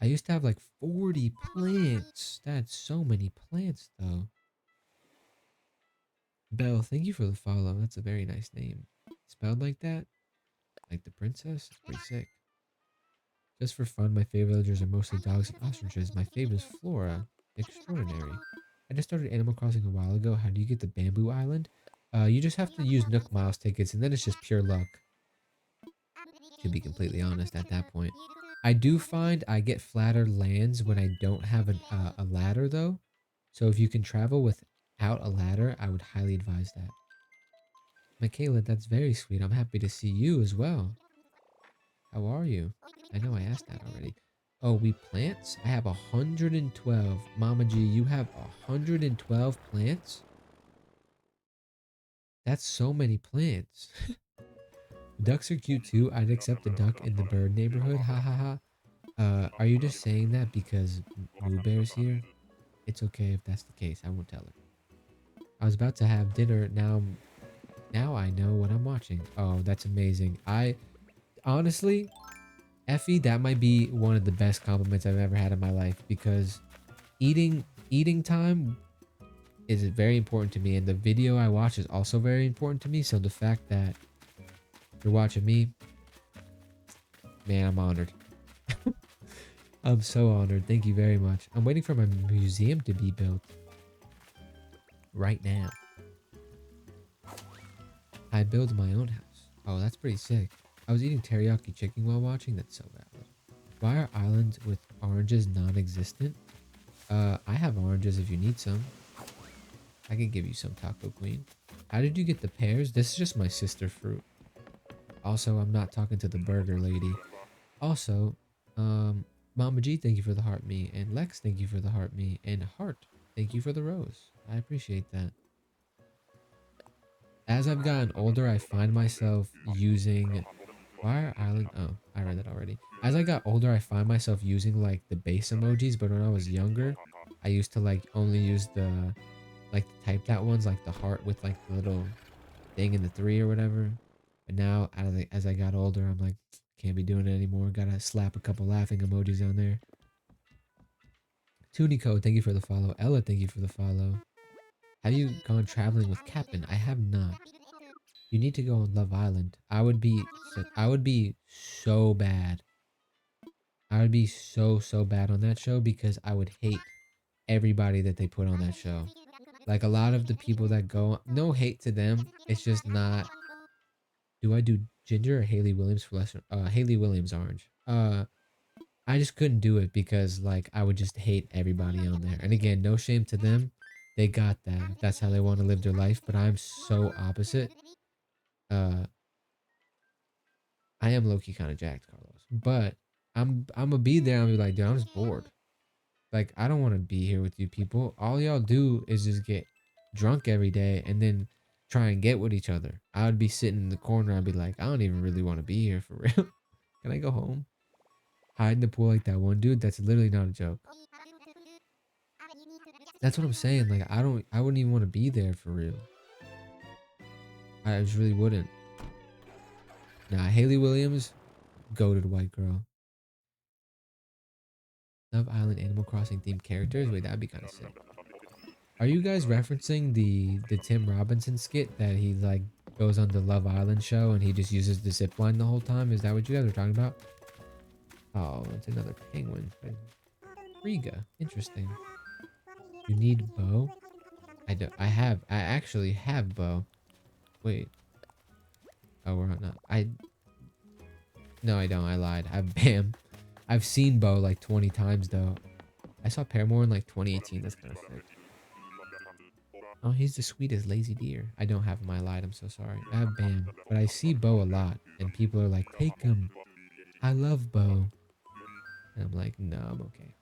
I used to have like 40 plants. That's so many plants, though. Belle, thank you for the follow. That's a very nice name. Spelled like that? Like the princess? It's pretty sick. Just for fun, my favorite villagers are mostly dogs and ostriches. My favorite is Flora. Extraordinary. I just started Animal Crossing a while ago. How do you get the Bamboo Island? You just have to use Nook Miles tickets, and then it's just pure luck. To be completely honest, at that point. I do find I get flatter lands when I don't have a ladder, though. So if you can travel without a ladder, I would highly advise that. Michaela, that's very sweet. I'm happy to see you as well. How are you? I know I asked that already. Oh, we plants? I have 112. Mama G, you have 112 plants? That's so many plants. Ducks are cute too. I'd accept a duck in the bird neighborhood. Ha ha ha. Are you just saying that because Moo Bear's here? It's okay if that's the case. I won't tell her. I was about to have dinner. Now I know what I'm watching. Oh, that's amazing. I honestly, Effie, that might be one of the best compliments I've ever had in my life, because eating time is very important to me, and the video I watch is also very important to me. So the fact that you're watching me, man, I'm honored. I'm so honored. Thank you very much. I'm waiting for my museum to be built right now. I build my own house. Oh, that's pretty sick. I was eating teriyaki chicken while watching. That's so valid. Why are islands with oranges non-existent? I have oranges if you need some. I can give you some, Taco Queen. How did you get the pears? This is just my sister fruit. Also, I'm not talking to the burger lady. Also, Mama G, thank you for the heart me. And Lex, thank you for the heart me. And Heart, thank you for the rose. I appreciate that. As I've gotten older, I find myself using... Why are island... Oh, I read that already. As I got older, I find myself using like the base emojis, but when I was younger, I used to like only use the like the typed out ones, like the heart with like the little thing in the 3 or whatever. But now, as I got older, I'm like, can't be doing it anymore. Gotta slap a couple laughing emojis on there. Tunico, thank you for the follow. Ella, thank you for the follow. Have you gone traveling with Captain? I have not. You need to go on Love Island. I would be so bad. I would be so bad on that show, because I would hate everybody that they put on that show. Like a lot of the people that go, no hate to them. It's just not. Do I do ginger or Haley Williams for lesser? Haley Williams orange. I just couldn't do it, because like I would just hate everybody on there. And again, no shame to them. They got that. That's how they want to live their life. But I'm so opposite. Uh, I am low-key kind of jacked, Carlos. But I'm gonna be there and be like, dude, I'm just bored. Like, I don't want to be here with you people. All y'all do is just get drunk every day and then try and get with each other. I would be sitting in the corner. I'd be like, I don't even really want to be here for real. Can I go home? Hide in the pool like that one dude? That's literally not a joke. That's what I'm saying. Like, I wouldn't even want to be there for real. I just really wouldn't. Nah, Haley Williams, goated white girl. Love Island Animal Crossing themed characters? Wait, that'd be kind of sick. Are you guys referencing the Tim Robinson skit that he like goes on the Love Island show and he just uses the zip line the whole time. Is that what you guys are talking about? Oh, it's another penguin. Riga. Interesting. You need bow? I do. I actually have bow. Wait. Oh, we're not. No, I don't. I lied. Bam. I've seen bow like 20 times though. I saw Paramore in like 2018. That's kind of sick. Oh, he's the sweetest lazy deer. I don't have him. I lied. I'm so sorry. I have Bam, but I see Bo a lot, and people are like, "Take him." I love Bo, and I'm like, "No, I'm okay."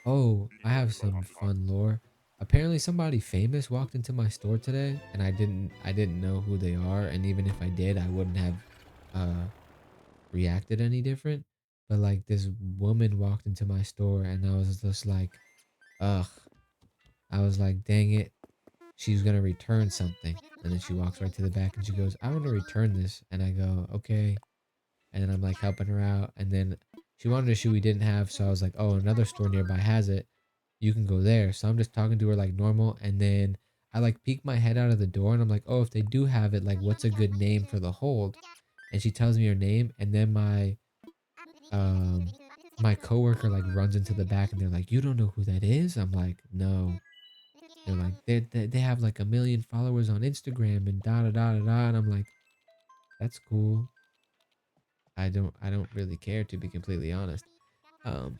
Oh, I have some fun lore. Apparently, somebody famous walked into my store today, and I didn't know who they are, and even if I did, I wouldn't have uh reacted any different. But like this woman walked into my store, and I was just like, ugh. I was like, dang it. She's gonna return something. And then she walks right to the back and she goes, I want to return this. And I go, okay. And then I'm like helping her out. And then she wanted a shoe we didn't have. So I was like, oh, another store nearby has it. You can go there. So I'm just talking to her like normal. And then I like peek my head out of the door and I'm like, oh, if they do have it, like what's a good name for the hold? And she tells me her name. And then um my coworker like runs into the back and they're like, you don't know who that is? I'm like, no. They're like they have like 1 million followers on Instagram and da da da da da. And I'm like, that's cool. I don't really care, to be completely honest. Um,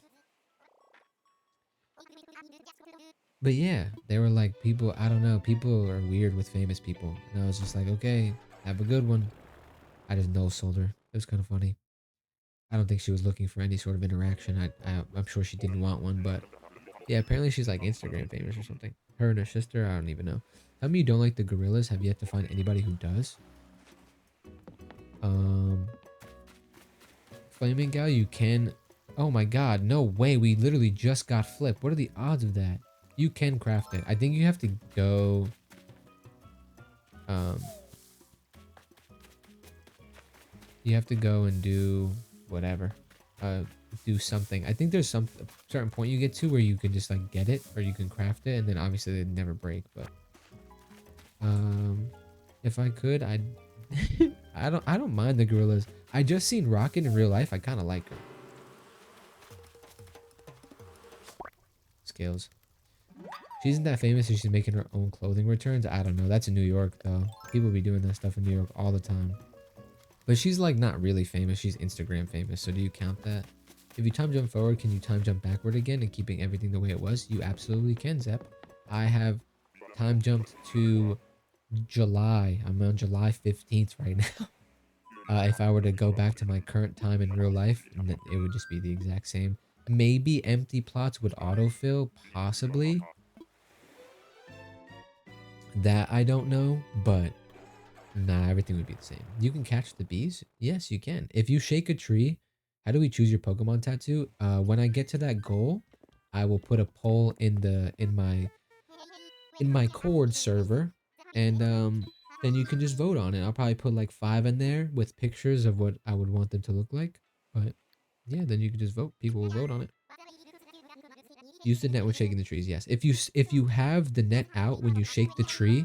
but yeah, they were like, people. I don't know. People are weird with famous people, and I was just like, okay, have a good one. I just no sold her. It was kind of funny. I don't think she was looking for any sort of interaction. I'm sure she didn't want one, but yeah, apparently she's like Instagram famous or something. Her and her sister, I don't even know. Tell me you don't like the gorillas. Have yet to find anybody who does. Um, Flaming Gal, you can. Oh my god, no way. We literally just got flipped. What are the odds of that? You can craft it. I think you have to go. Um, you have to go and do whatever. Do something. I think there's some certain point you get to where you can just like get it or you can craft it, and then obviously they never break. But if I could, I'd. I don't mind the gorillas. I just seen Rocket in real life. I kind of like her. Scales. She isn't that famous, so she's making her own clothing returns. I don't know. That's in New York though. People be doing that stuff in New York all the time. But she's like not really famous. She's Instagram famous. So do you count that? If you time jump forward, can you time jump backward again and keeping everything the way it was? You absolutely can, Zep. I have time jumped to July. I'm on July 15th right now. If I were to go back to my current time in real life, it would just be the exact same. Maybe empty plots would autofill, possibly. That I don't know, but nah, everything would be the same. You can catch the bees? Yes, you can. If you shake a tree, how do we choose your Pokemon tattoo? When I get to that goal, I will put a poll in my Cord server, and then you can just vote on it. I'll probably put like 5 in there with pictures of what I would want them to look like. But yeah, then you can just vote. People will vote on it. Use the net when shaking the trees. Yes. If you have the net out when you shake the tree,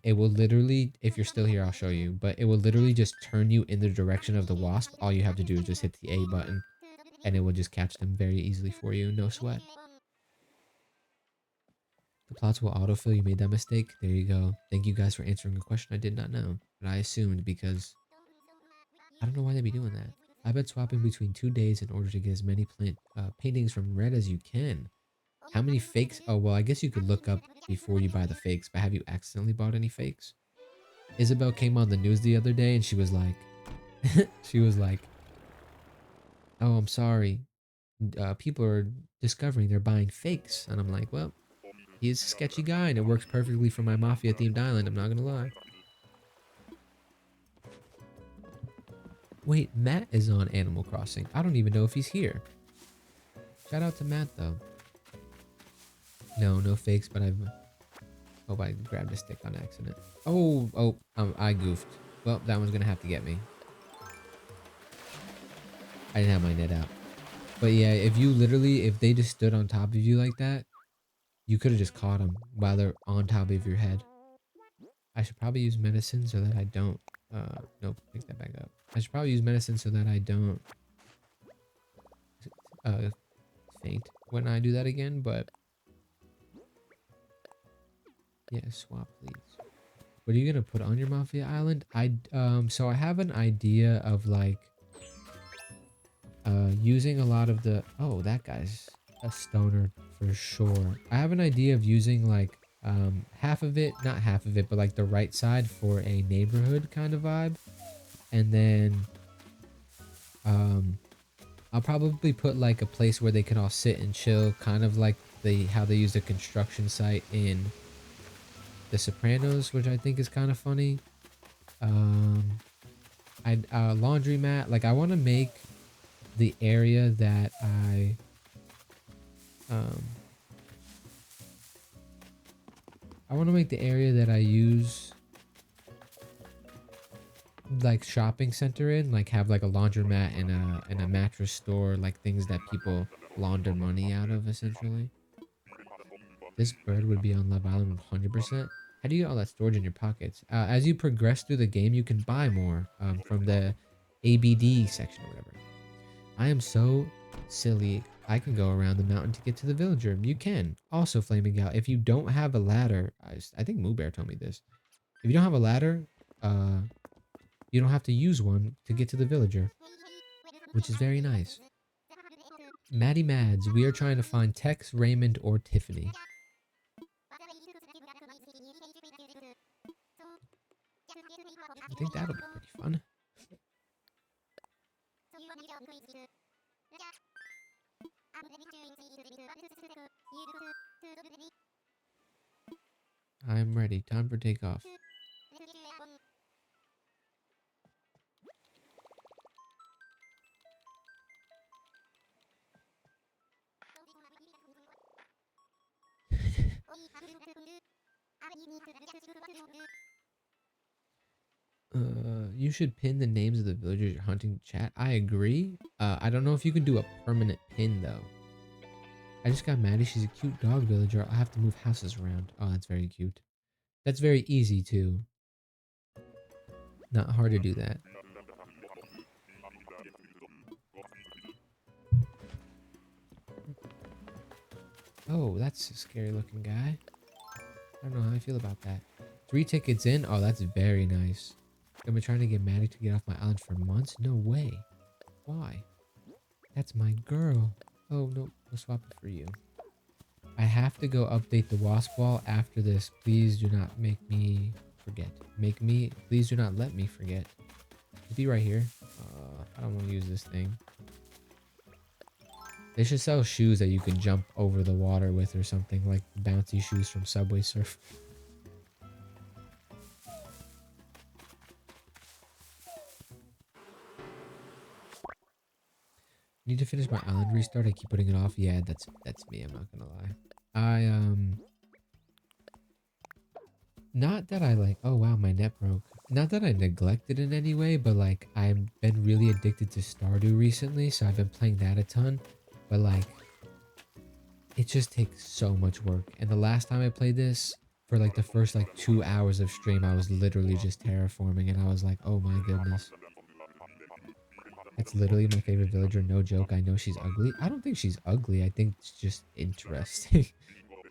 it will literally, if you're still here, I'll show you, but it will literally just turn you in the direction of the wasp. All you have to do is just hit the A button and it will just catch them very easily for you. No sweat. The plots will autofill. You made that mistake. There you go. Thank you guys for answering a question I did not know, but I assumed because I don't know why they'd be doing that. I've been swapping between 2 days in order to get as many paintings from red as you can. How many fakes? Oh, well, I guess you could look up before you buy the fakes, but have you accidentally bought any fakes? Isabel came on the news the other day and she was like, she was like, oh, I'm sorry. People are discovering they're buying fakes. And I'm like, well, he's a sketchy guy and it works perfectly for my mafia themed island. I'm not going to lie. Wait, Matt is on Animal Crossing. I don't even know if he's here. Shout out to Matt though. No fakes, but I hope I grabbed a stick on accident. I goofed. Well, that one's gonna have to get me. I didn't have my net out. But yeah, if they just stood on top of you like that, you could have just caught them while they're on top of your head. I should probably use medicine so that I don't. Nope, pick that back up. I should probably use medicine so that I don't uh faint when I do that again. But yeah, swap please. What are you gonna put on your Mafia Island? So I have an idea of like using a lot of the. Oh, that guy's a stoner for sure. I have an idea of using like half of it, not half of it, but like the right side for a neighborhood kind of vibe, and then um I'll probably put like a place where they can all sit and chill, kind of like how they use the construction site in The Sopranos, which I think is kind of funny. Um, I laundromat. Like I want to make the area that um I want to make the area that I use like shopping center in, like have like a laundromat and a mattress store, like things that people launder money out of essentially. This bird would be on Love Island 100%. How do you get all that storage in your pockets? As you progress through the game, you can buy more from the ABD section or whatever. I am so silly. I can go around the mountain to get to the villager. You can. Also, Flaming Gal, if you don't have a ladder, I think Moo Bear told me this. If you don't have a ladder, you don't have to use one to get to the villager, which is very nice. Maddie Mads, we are trying to find Tex, Raymond, or Tiffany. I think that'll be pretty fun. I'm ready. Time for takeoff. You should pin the names of the villagers you're hunting to chat. I agree. I don't know if you can do a permanent pin though. I just got Maddie. She's a cute dog villager. I'll have to move houses around. Oh, that's very cute. That's very easy too. Not hard to do that. Oh, that's a scary looking guy. I don't know how I feel about that. 3 tickets in? Oh, that's very nice. I've been trying to get Maddie to get off my island for months? No way. Why? That's my girl. Oh, no. We'll swap it for you. I have to go update the wasp wall after this. Please do not make me forget. Please do not let me forget. It'll be right here. I don't want to use this thing. They should sell shoes that you can jump over the water with or something, like bouncy shoes from Subway Surf. Need to finish my island restart. I keep putting it off. Yeah, that's me. I'm not gonna lie. Not that I like. Oh wow, my net broke. Not that I neglected in any way, but like I've been really addicted to Stardew recently, so I've been playing that a ton. But like, it just takes so much work. And the last time I played this, for like the first like 2 hours of stream, I was literally just terraforming, and I was like, oh my goodness. It's literally my favorite villager, no joke. I know she's ugly. I don't think she's ugly. I think it's just interesting.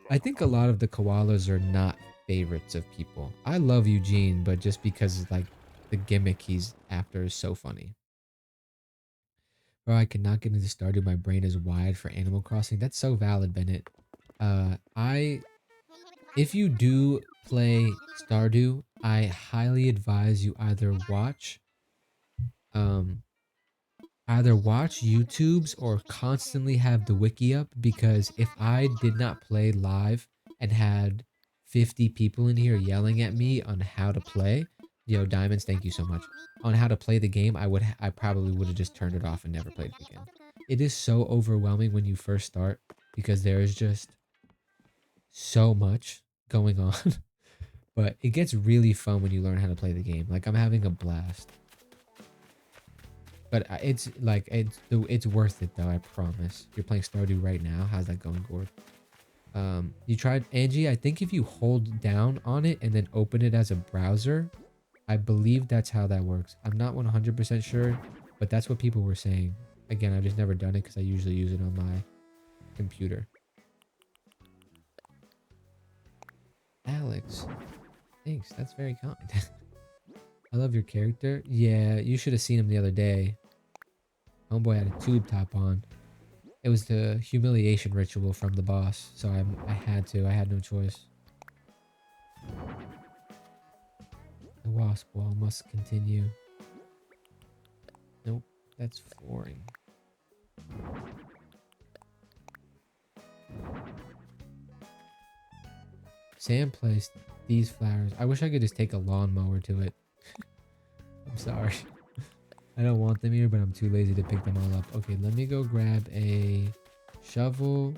I think a lot of the koalas are not favorites of people. I love Eugene, but just because like the gimmick he's after is so funny. Bro, I cannot get into Stardew. My brain is wide for Animal Crossing. That's so valid, Bennett. If you do play Stardew, I highly advise you either watch YouTubes or constantly have the wiki up, because if I did not play live and had 50 people in here yelling at me on how to play, yo, Diamonds, thank you so much, on how to play the game, I probably would have just turned it off and never played it again. It is so overwhelming when you first start because there is just so much going on. But it gets really fun when you learn how to play the game. Like, I'm having a blast. But it's like it's worth it though, I promise. You're playing Stardew right now. How's that going, Gord? You tried Angie? I think if you hold down on it and then open it as a browser, I believe that's how that works. I'm not 100% sure, but that's what people were saying. Again, I've just never done it because I usually use it on my computer. Alex, thanks. That's very kind. I love your character. Yeah, you should have seen him the other day. Homeboy had a tube top on. It was the humiliation ritual from the boss, so I had to. I had no choice. The wasp wall must continue. Nope, that's flooring. Sam placed these flowers. I wish I could just take a lawnmower to it. I'm sorry. I don't want them here, but I'm too lazy to pick them all up. Okay, let me go grab a shovel.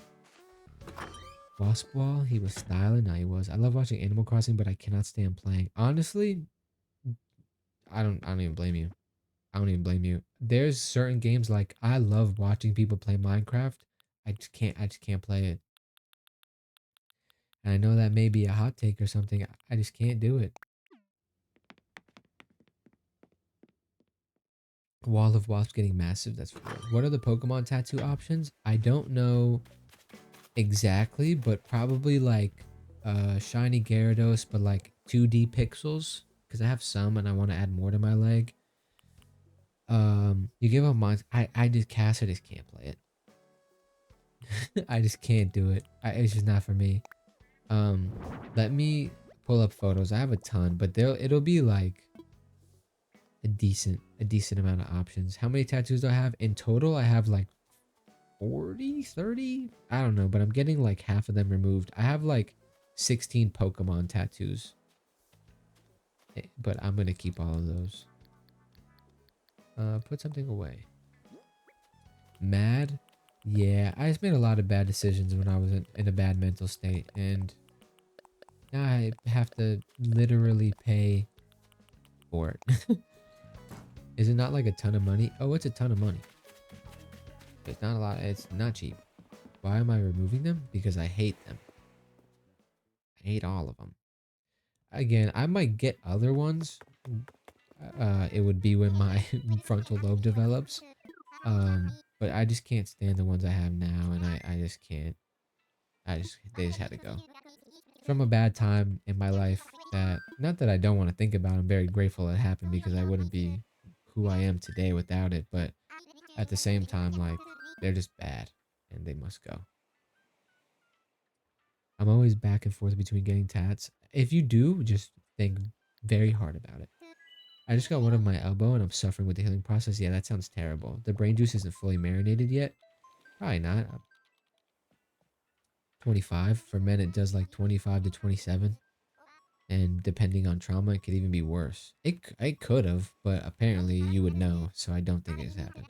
Wasp wall. He was styling. Nah, he was. I love watching Animal Crossing, but I cannot stand playing. Honestly, I don't even blame you. I don't even blame you. There's certain games like I love watching people play Minecraft. I just can't play it. And I know that may be a hot take or something. I just can't do it. Wall of Wasps getting massive. That's weird. What are the Pokemon tattoo options? I don't know exactly, but probably like shiny Gyarados, but like 2D pixels. Because I have some and I want to add more to my leg. You give up mines. I just cast. I just can't play it. I just can't do it. It's just not for me. Let me pull up photos. I have a ton, but it'll be like a decent amount of options. How many tattoos do I have in total? I have like 40, 30. I don't know, but I'm getting like half of them removed. I have like 16 Pokemon tattoos, but I'm gonna keep all of those. Put something away. Mad. Yeah, I just made a lot of bad decisions when I was in a bad mental state, and now I have to literally pay for it. Is it not like a ton of money? Oh, it's a ton of money. It's not a lot. It's not cheap. Why am I removing them? Because I hate them. I hate all of them. Again, I might get other ones. It would be when my frontal lobe develops. But I just can't stand the ones I have now, and I just can't. They just had to go. From a bad time in my life that, not that I don't want to think about, I'm very grateful it happened because I wouldn't be who I am today without it, but at the same time, like, they're just bad and they must go. I'm always back and forth between getting tats. If you do, just think very hard about it. I just got one on my elbow and I'm suffering with the healing process. Yeah, that sounds terrible. The brain juice isn't fully marinated yet. Probably not. 25. For men, it does like 25 to 27. And depending on trauma, it could even be worse. It could have, but apparently you would know, so I don't think it's happened.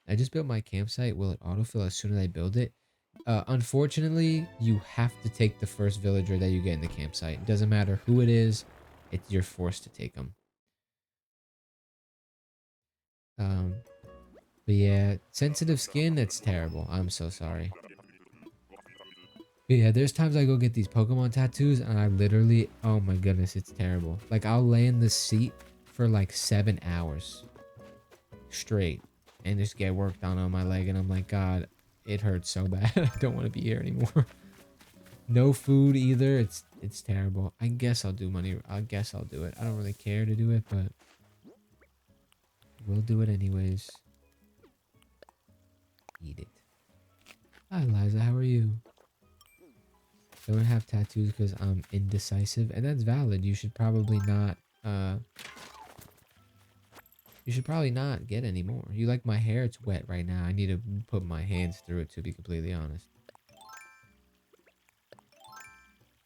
I just built my campsite. Will it autofill as soon as I build it? Unfortunately, you have to take the first villager that you get in the campsite. It doesn't matter who it is. You're forced to take them. But yeah, sensitive skin, that's terrible. I'm so sorry. But yeah, there's times I go get these Pokemon tattoos and I literally, oh my goodness, it's terrible. Like, I'll lay in the seat for like 7 hours straight and just get worked on my leg, and I'm like, God, it hurts so bad. I don't want to be here anymore. No food either. It's terrible. I guess I'll do money. I guess I'll do it. I don't really care to do it, but we'll do it anyways. Eat it. Hi, Liza. How are you? Don't have tattoos because I'm indecisive, and that's valid. You should probably not get any more. You like my hair? It's wet right now. I need to put my hands through it, to be completely honest.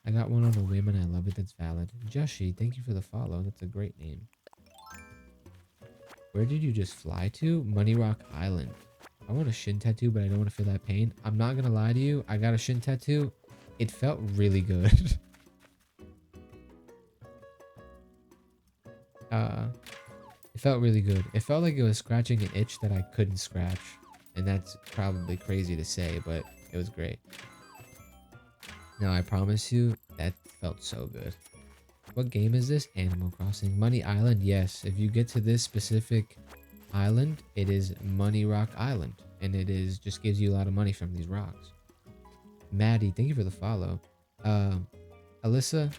I got one on a whim and I love it. That's valid. Joshi, thank you for the follow. That's a great name. Where did you just fly to? Money Rock Island. I want a shin tattoo, but I don't want to feel that pain. I'm not gonna lie to you. I got a shin tattoo. It felt really good. It felt really good. It felt like it was scratching an itch that I couldn't scratch. And that's probably crazy to say, but it was great. Now I promise you, that felt so good. What game is this? Animal Crossing. Money Island? Yes. If you get to this specific island, it is Money Rock Island. And it is just gives you a lot of money from these rocks. Maddie, thank you for the follow. Alyssa,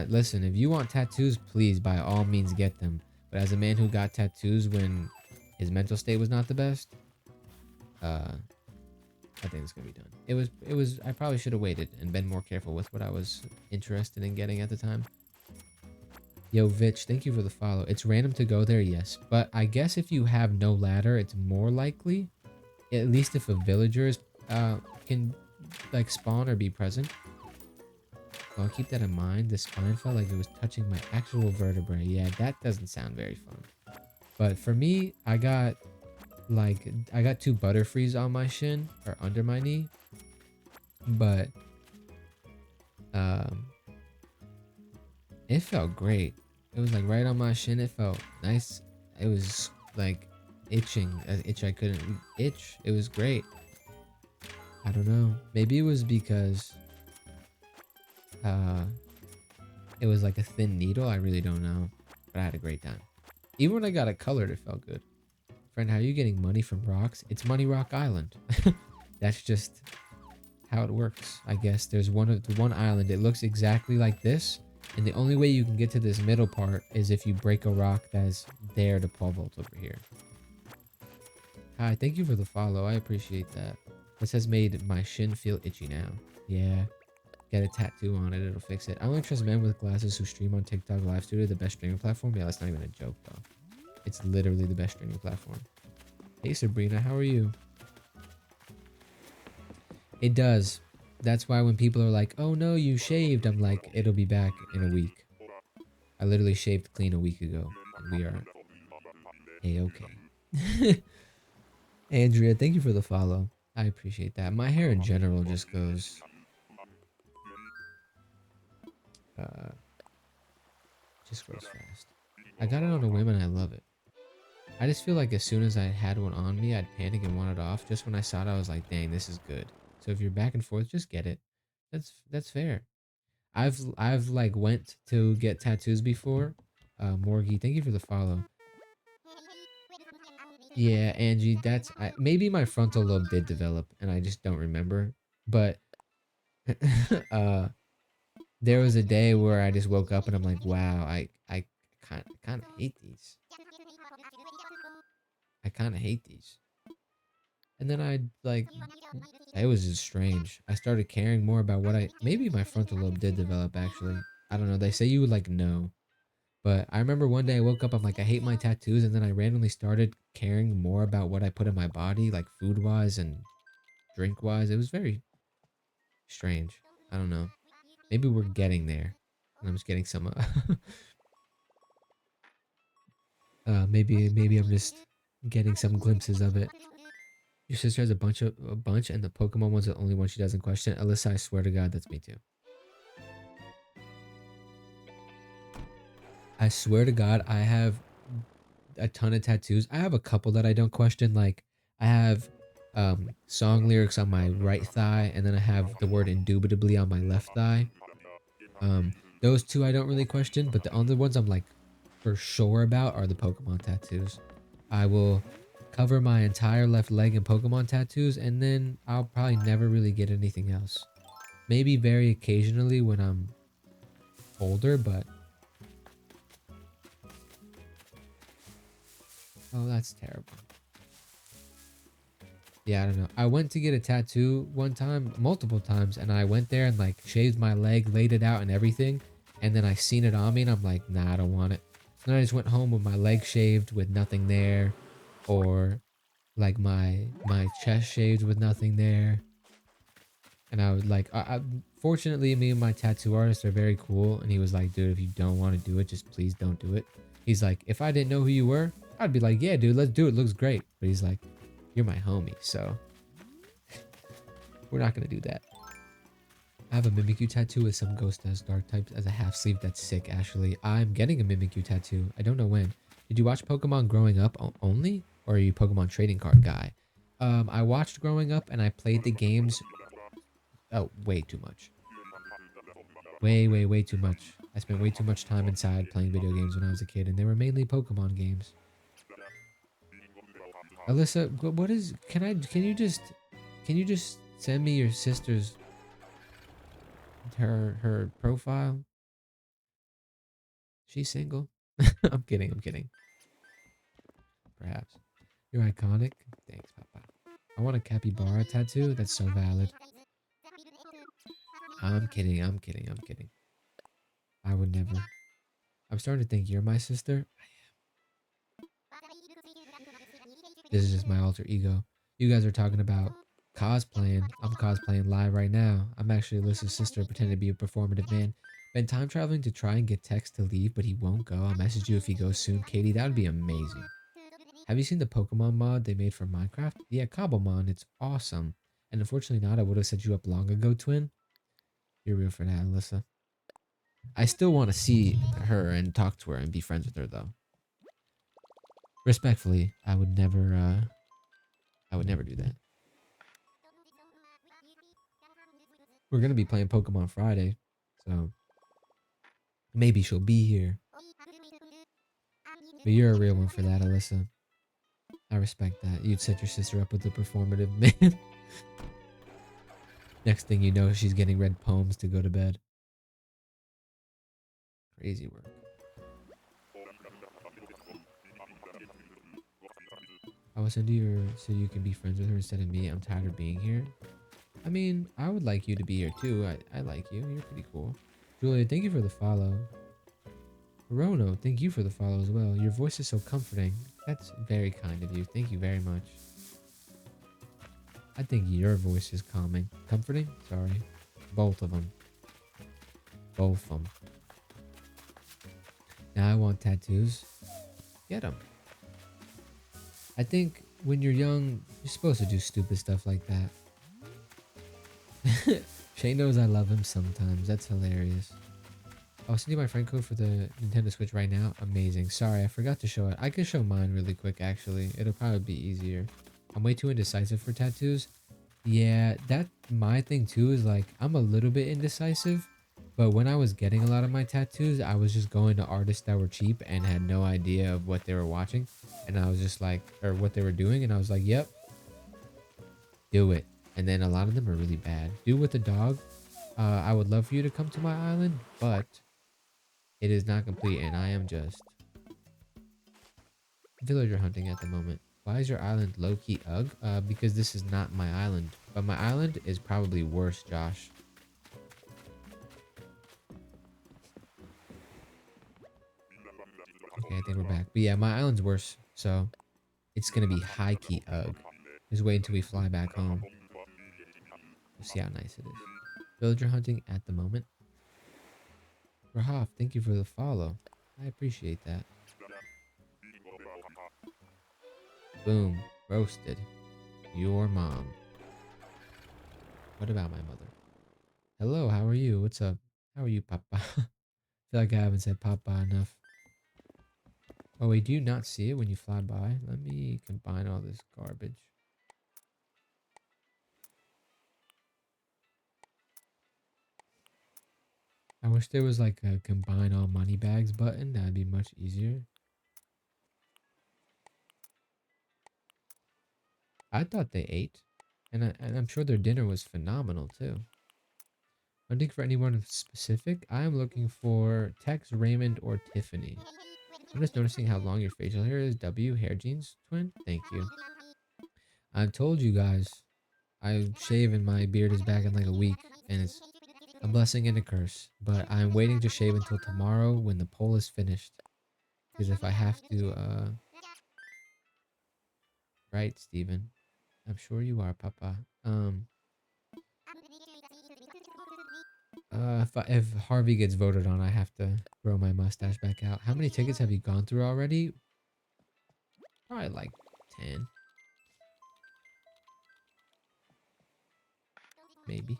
listen, if you want tattoos, please by all means get them. But as a man who got tattoos when his mental state was not the best, uh, I think it's gonna be done. I probably should have waited and been more careful with what I was interested in getting at the time. Yo, Vitch, thank you for the follow. It's random to go there, yes. But I guess if you have no ladder, it's more likely. At least if a villager can like spawn or be present. I'll keep that in mind. The spine felt like it was touching my actual vertebrae. Yeah, that doesn't sound very fun. But for me, I got two butterfrees on my shin or under my knee. But um it felt great. It was like right on my shin. It felt nice. It was like itching, an itch I couldn't itch. It was great. I don't know. Maybe it was because uh it was like a thin needle. I really don't know. But I had a great time. Even when I got it colored, it felt good. Friend, how are you getting money from rocks? It's Money Rock Island. That's just how it works, I guess. There's one island. It looks exactly like this. And the only way you can get to this middle part is if you break a rock that's there to pole vault over here. Hi, thank you for the follow. I appreciate that. This has made my shin feel itchy now. Yeah. Get a tattoo on it. It'll fix it. I only trust men with glasses who stream on TikTok Live Studio, the best streaming platform. Yeah, that's not even a joke, though. It's literally the best streaming platform. Hey, Sabrina, how are you? It does. That's why when people are like, oh no, you shaved, I'm like, it'll be back in a week. I literally shaved clean a week ago, and we are A-okay. Andrea, thank you for the follow. I appreciate that. My hair in general just goes... just grows fast. I got it on a whim and I love it. I just feel like as soon as I had one on me, I'd panic and want it off. Just when I saw it, I was like, dang, this is good. So if you're back and forth, just get it. That's fair. I've like went to get tattoos before. Morgie, thank you for the follow. Yeah, Angie, maybe my frontal lobe did develop and I just don't remember. But there was a day where I just woke up and I'm like, wow, I kind of hate these. I kind of hate these. And then it was just strange. I started caring more about maybe my frontal lobe did develop actually. I don't know. They say you would like know. But I remember one day I woke up, I'm like, I hate my tattoos. And then I randomly started caring more about what I put in my body, like food wise and drink wise. It was very strange. I don't know. Maybe we're getting there. And I'm just getting some, maybe I'm just getting some glimpses of it. Your sister has a bunch, and the Pokemon one's the only one she doesn't question. Alyssa, I swear to God, that's me too. I swear to God, I have a ton of tattoos. I have a couple that I don't question. Like, I have song lyrics on my right thigh, and then I have the word indubitably on my left thigh. Those two I don't really question, but the other ones I'm like for sure about are the Pokemon tattoos. I will cover my entire left leg in Pokemon tattoos, and then I'll probably never really get anything else. Maybe very occasionally when I'm older, but... Oh, that's terrible. Yeah, I don't know. I went to get a tattoo one time, multiple times, and I went there and like shaved my leg, laid it out and everything. And then I seen it on me and I'm like, nah, I don't want it. And then I just went home with my leg shaved with nothing there. Or like my chest shaved with nothing there. And I was like, fortunately, me and my tattoo artist are very cool. And he was like, dude, if you don't want to do it, just please don't do it. He's like, if I didn't know who you were, I'd be like, yeah, dude, let's do it. It looks great. But he's like, you're my homie, so we're not gonna do that. I have a Mimikyu tattoo with some Ghost as dark types as a half sleeve. That's sick, actually. I'm getting a Mimikyu tattoo. I don't know when. Did you watch Pokemon growing up only? Or are you a Pokemon trading card guy? I watched growing up and I played the games Oh, way too much. Way too much. I spent way too much time inside playing video games when I was a kid, and they were mainly Pokemon games. Alyssa, what is? Can you just send me your sister's her profile? She's single. I'm kidding. I'm kidding. Perhaps. You're iconic. Thanks, Papa. I want a capybara tattoo. That's so valid. I'm kidding. I'm kidding. I'm kidding. I would never. I'm starting to think you're my sister. This is just my alter ego. You guys are talking about cosplaying. I'm cosplaying live right now. I'm actually Alyssa's sister pretending to be a performative man. Been time traveling to try and get Tex to leave, but he won't go. I'll message you if he goes soon. Katie, that would be amazing. Have you seen the Pokemon mod they made for Minecraft? Yeah, Cobblemon. It's awesome. And unfortunately not. I would have set you up long ago, twin. You're real for that, Alyssa. I still want to see her and talk to her and be friends with her, though. Respectfully, I would never do that. We're gonna be playing Pokemon Friday, so maybe she'll be here. But you're a real one for that, Alyssa. I respect that. You'd set your sister up with a performative man. Next thing you know, she's getting read poems to go to bed. Crazy work. I will send you her so you can be friends with her instead of me. I'm tired of being here. I mean, I would like you to be here too. I like you. You're pretty cool. Julia, thank you for the follow. Rono, thank you for the follow as well. Your voice is so comforting. That's very kind of you. Thank you very much. I think your voice is calming. Comforting? Sorry. Both of them. Both of them. Now I want tattoos. Get them. I think when you're young, you're supposed to do stupid stuff like that. Shay knows I love him sometimes. That's hilarious. I'll send you my friend code for the Nintendo Switch right now. Amazing. Sorry, I forgot to show it. I can show mine really quick, actually. It'll probably be easier. I'm way too indecisive for tattoos. Yeah, that's my thing too, is like, I'm a little bit indecisive. But when I was getting a lot of my tattoos, I was just going to artists that were cheap and had no idea of what they were watching. And I was just like, or what they were doing. And I was like, yep, do it. And then a lot of them are really bad. Do with the dog. I would love for you to come to my island, but it is not complete, and I am just villager hunting at the moment. Why is your island low-key ugh? Because this is not my island. But my island is probably worse, Josh. Okay, I think we're back. But yeah, my island's worse, so it's gonna be high-key ugh. Just wait until we fly back home. We'll see how nice it is. Villager hunting at the moment. Rahaf, thank you for the follow. I appreciate that. Boom. Roasted. Your mom. What about my mother? Hello, how are you? What's up? How are you, Papa? I feel like I haven't said Papa enough. Oh, wait, do you not see it when you fly by? Let me combine all this garbage. I wish there was like a combine all money bags button. That'd be much easier. I thought they ate. And I'm sure their dinner was phenomenal too. Hunting for anyone specific? I am looking for Tex, Raymond, or Tiffany. I'm just noticing how long your facial hair is. W, hair jeans, twin? Thank you. I've told you guys, I shave and my beard is back in like a week. And it's a blessing and a curse. But I'm waiting to shave until tomorrow when the poll is finished. Because if I have to, right, Steven? I'm sure you are, Papa. If Harvey gets voted on, I have to grow my mustache back out. How many tickets have you gone through already? Probably like 10. Maybe.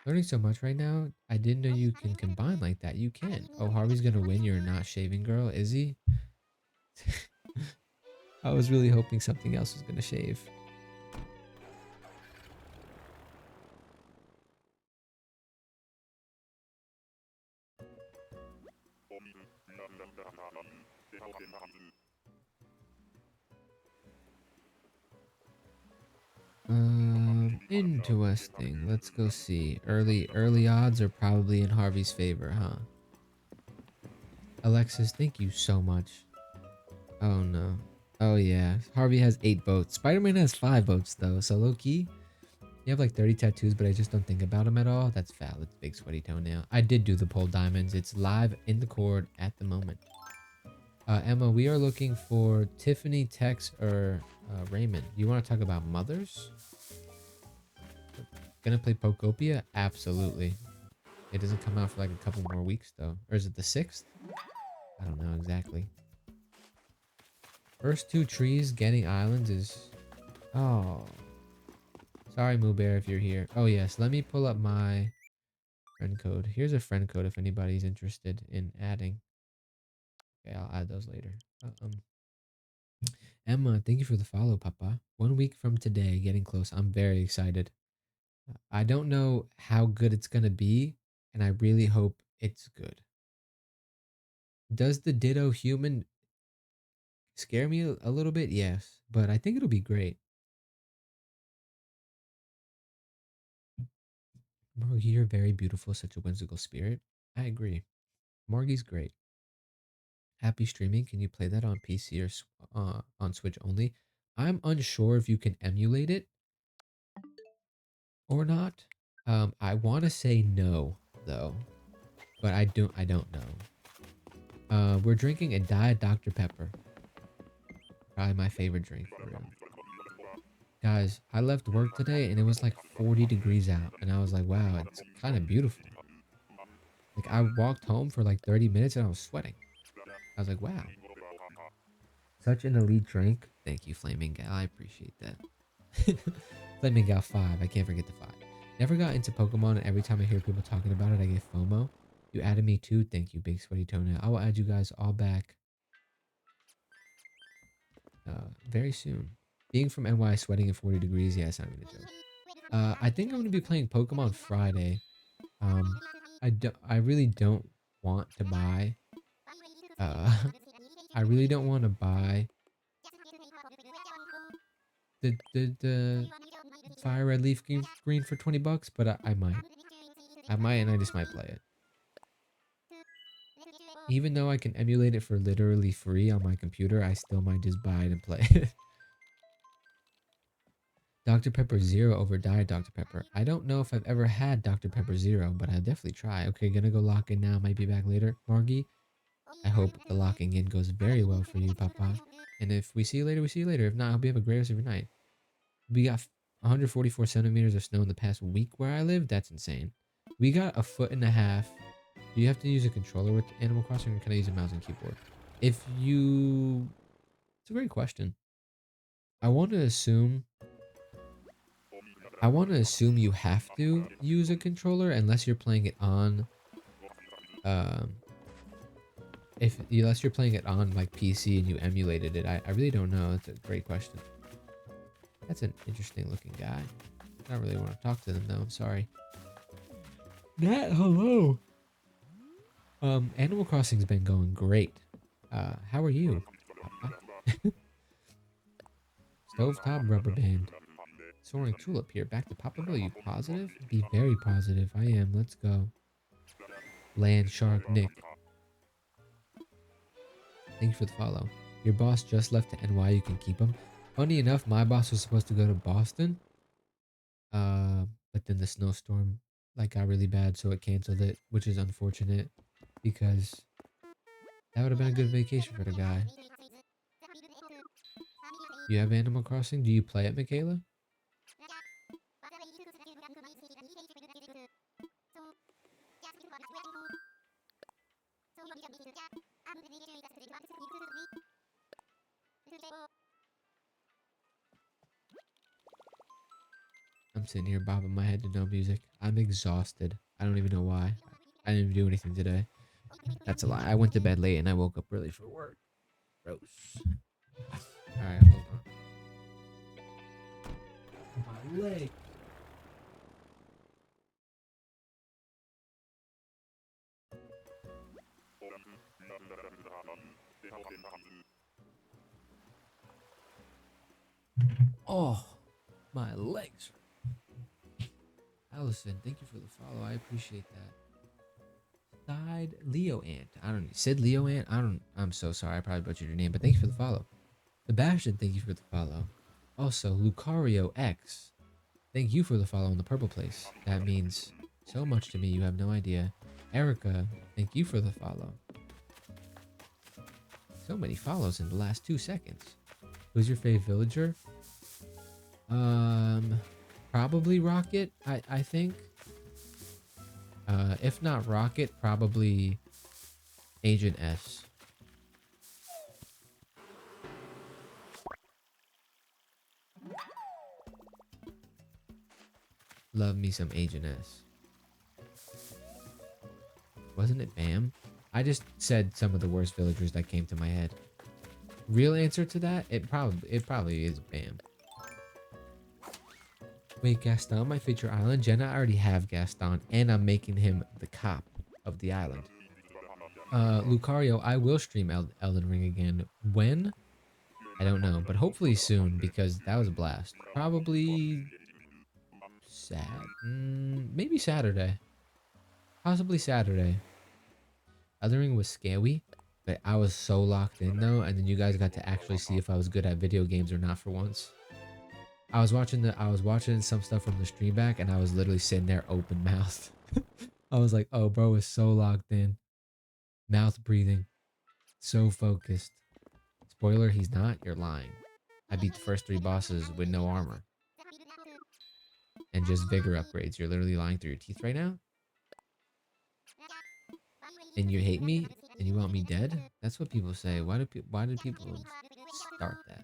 Learning so much right now. I didn't know you can combine like that. You can. Oh, Harvey's gonna win. You're not shaving girl, is he? I was really hoping something else was gonna shave. Interesting. Let's go see. Early odds are probably in Harvey's favor, huh? Alexis, thank you so much. Oh no. Oh yeah. Harvey has 8 votes. Spider-Man has 5 votes though. So low key, you have like 30 tattoos, but I just don't think about them at all. That's valid. Big sweaty toenail. I did do the poll diamonds. It's live in the cord at the moment. Emma, we are looking for Tiffany, Tex, or Raymond. You want to talk about mothers? Gonna play Pokopia? Absolutely. It doesn't come out for like a couple more weeks though. Or is it the 6th? I don't know exactly. First 2 trees getting islands is... Oh. Sorry, Moo Bear, if you're here. Oh yes, let me pull up my friend code. Here's a friend code if anybody's interested in adding. Okay, I'll add those later. Emma, thank you for the follow, Papa. 1 week from today, getting close. I'm very excited. I don't know how good it's gonna be, and I really hope it's good. Does the Ditto human scare me a little bit? Yes, but I think it'll be great. Margie, you're very beautiful, such a whimsical spirit. I agree. Margie's great. Happy streaming. Can you play that on PC or on Switch only? I'm unsure if you can emulate it or not. I want to say no though, but I don't know. We're drinking a Diet Dr. Pepper. Probably my favorite drink for real. Guys, I left work today and it was like 40 degrees out, and I was like, wow, it's kind of beautiful. Like I walked home for like 30 minutes and I was sweating. I was like, wow. Such an elite drink. Thank you, Flaming Gal. I appreciate that. Flaming Gal 5. I can't forget the 5. Never got into Pokemon, and every time I hear people talking about it, I get FOMO. You added me too. Thank you, Big Sweaty Toenail. I will add you guys all back very soon. Being from NY, sweating at 40 degrees. Yeah, it's not even a joke. I think I'm going to be playing Pokemon Friday. I really don't want to buy. Uh, I really don't want to buy the fire red leaf green for 20 bucks, but I might. I might, and I just might play it. Even though I can emulate it for literally free on my computer, I still might just buy it and play it. Dr. Pepper Zero over Diet Dr. Pepper. I don't know if I've ever had Dr. Pepper Zero, but I'll definitely try. Okay, gonna go lock in now. Might be back later. Margie, I hope the locking in goes very well for you, Papa. And if we see you later, we see you later. If not, I hope you have a great rest of your night. We got 144 centimeters of snow in the past week where I live. That's insane. We got 1.5 feet. Do you have to use a controller with Animal Crossing, or can I use a mouse and keyboard? If you... It's a great question. I want to assume you have to use a controller unless you're playing it on um unless you're playing it on like PC and you emulated it. I really don't know. It's a great question. That's an interesting looking guy. I don't really want to talk to them though. I'm sorry. Nat, hello. Animal Crossing's been going great. How are you, Papa? Stovetop rubber band. Soaring tulip here. Back to Popperville. You positive? Be very positive. I am. Let's go. Land Shark Nick. Thank you for the follow. Your boss just left to NY. You can keep him. Funny enough, my boss was supposed to go to Boston. But then the snowstorm got really bad, so it canceled it, which is unfortunate because that would have been a good vacation for the guy. You have Animal Crossing? Do you play it, Michaela? I'm sitting here bobbing my head to no music. I'm exhausted. I don't even know why. I didn't even do anything today. That's a lie. I went to bed late and I woke up early for work. Gross. Alright, hold on. My leg. Oh, my legs. Allison, thank you for the follow. I appreciate that. Side Leo Ant. I don't Sid Leo Ant. I'm so sorry. I probably butchered your name, but thank you for the follow. Sebastian, thank you for the follow. Also, Lucario X. Thank you for the follow in the purple place. That means so much to me. You have no idea. Erica, thank you for the follow. So many follows in the last 2 seconds. Who's your favorite villager? Probably Rocket, I think. If not Rocket, probably Agent S. Love me some Agent S. Wasn't it Bam? I just said some of the worst villagers that came to my head. Real answer to that? It probably is Bam. Wait, Gaston, my feature island? Jenna, I already have Gaston, and I'm making him the cop of the island. Lucario, I will stream Elden Ring again. When? I don't know, but hopefully soon, because that was a blast. Probably maybe Saturday. Possibly Saturday. Elden Ring was scary, but I was so locked in though, and then you guys got to actually see if I was good at video games or not for once. I was watching some stuff from the stream back, and I was literally sitting there open mouthed. I was like, oh, bro is so locked in. Mouth breathing. So focused. Spoiler, he's not. You're lying. I beat the first 3 bosses with no armor. And just vigor upgrades. You're literally lying through your teeth right now? And you hate me? And you want me dead? That's what people say. Why do people start that?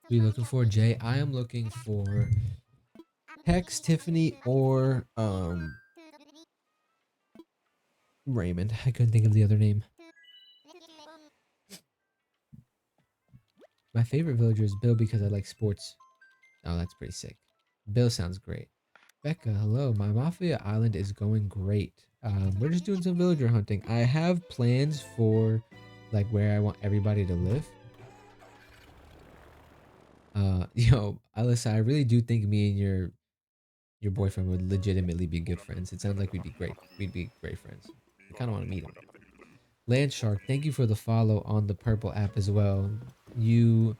What are you looking for, Jay? I am looking for Hex, Tiffany, or Raymond. I couldn't think of the other name. My favorite villager is Bill because I like sports. Oh, that's pretty sick. Bill sounds great. Becca, hello. My Mafia Island is going great. We're just doing some villager hunting. I have plans for like where I want everybody to live. Yo, Alyssa, I really do think me and your boyfriend would legitimately be good friends. It sounds like we'd be great. We'd be great friends. I kind of want to meet him. Landshark, thank you for the follow on the purple app as well. You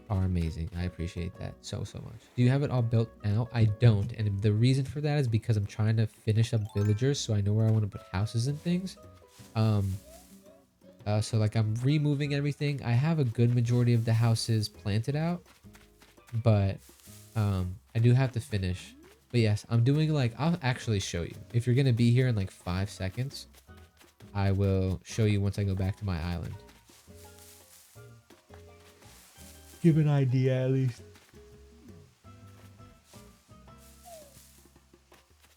are amazing. I appreciate that so much. Do you have it all built now? I don't, and the reason for that is because I'm trying to finish up villagers so I know where I want to put houses and things. So like I'm removing everything. I have a good majority of the houses planted out, but I do have to finish. But yes, I'm doing like, I'll actually show you. If you're gonna be here in like 5 seconds, I will show you once I go back to my island. Give an idea at least.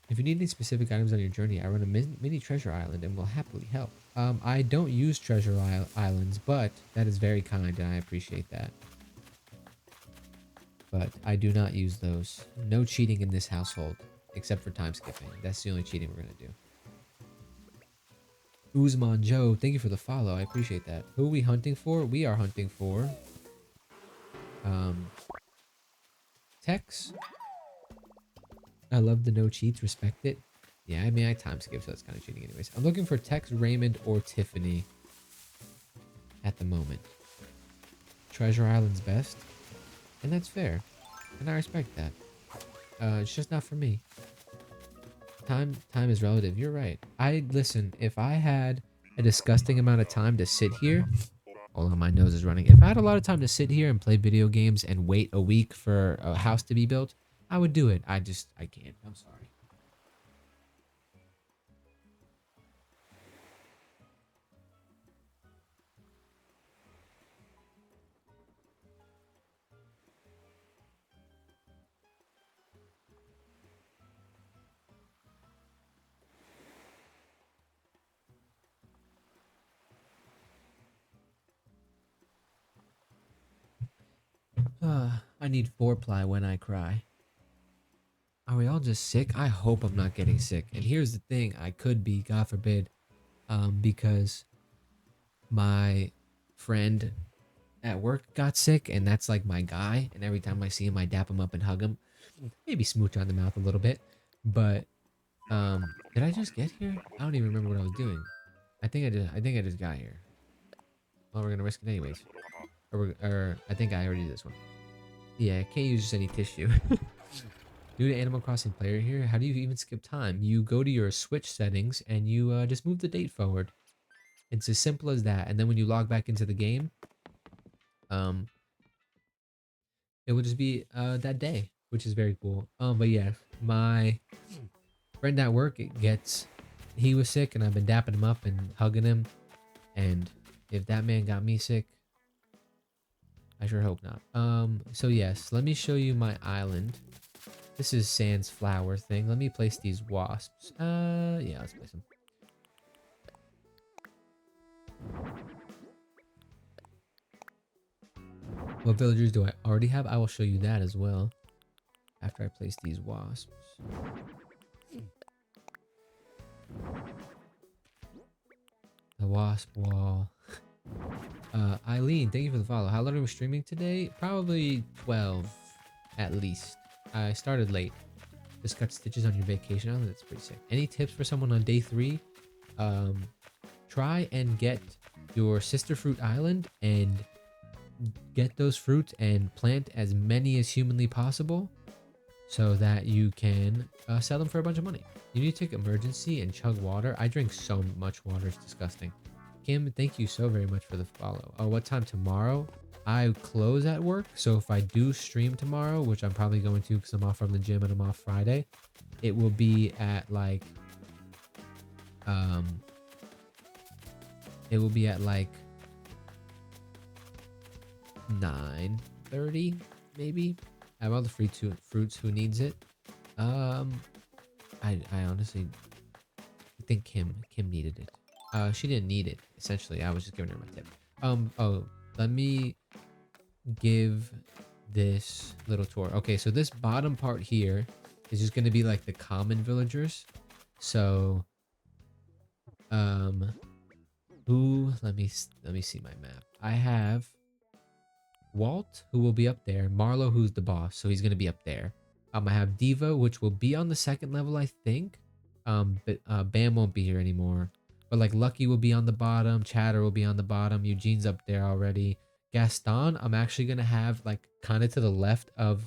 If you need any specific items on your journey, I run a mini treasure island and will happily help. I don't use treasure islands, but that is very kind and I appreciate that. But I do not use those. No cheating in this household, except for time skipping. That's the only cheating we're going to do. Uzman Joe, thank you for the follow. I appreciate that. Who are we hunting for? We are hunting for Tex. I love the no cheats, respect it. Yeah, I mean I time skip, so that's kind of cheating anyways. I'm looking for Tex, Raymond, or Tiffany at the moment. Treasure Island's best, and that's fair, and I respect that. It's just not for me. Time is relative. You're right. Listen, if I had a disgusting amount of time to sit here, hold on, my nose is running. If I had a lot of time to sit here and play video games and wait a week for a house to be built, I would do it. I can't. I'm sorry. I need foreplay when I cry. Are we all just sick? I hope I'm not getting sick. And here's the thing, I could be, God forbid. because my friend at work got sick, and that's like my guy. And every time I see him, I dap him up and hug him, maybe smooch on the mouth a little bit. But did I just get here? I don't even remember what I was doing. I think I did. I think I just got here. Well, we're gonna risk it anyways. Or I think I already did this one. Yeah, I can't use just any tissue. New to Animal Crossing player here. How do you even skip time? You go to your Switch settings and you just move the date forward. It's as simple as that. And then when you log back into the game, um, it will just be that day, which is very cool. But yeah, my friend at work he was sick, and I've been dapping him up and hugging him. And if that man got me sick, I sure hope not. So yes, let me show you my island. This is Sans flower thing. Let me place these wasps. Yeah, let's place them. What villagers do I already have? I will show you that as well after I place these wasps. The wasp wall. Eileen, thank you for the follow. How long are we streaming today? Probably 12 at least. I started late. Just cut stitches on your vacation island. That's pretty sick. Any tips for someone on day 3? Try and get your sister fruit island and get those fruits and plant as many as humanly possible so that you can sell them for a bunch of money. You need to take emergency and chug water. I drink so much water, it's disgusting. Kim, thank you so very much for the follow. Oh, what time tomorrow? I close at work, so if I do stream tomorrow, which I'm probably going to because I'm off from the gym and I'm off Friday, it will be at like 9:30 maybe. I have all the free fruits. Who needs it? I honestly think Kim needed it. She didn't need it. Essentially, I was just giving her my tip. Oh, let me give this little tour. Okay, so this bottom part here is just gonna be like the common villagers. So, let me see my map. I have Walt, who will be up there. Marlo, who's the boss, so he's gonna be up there. I have Diva, which will be on the 2nd level, I think. But Bam won't be here anymore. But like Lucky will be on the bottom, Chatter will be on the bottom, Eugene's up there already. Gaston, I'm actually gonna have like kind of to the left of,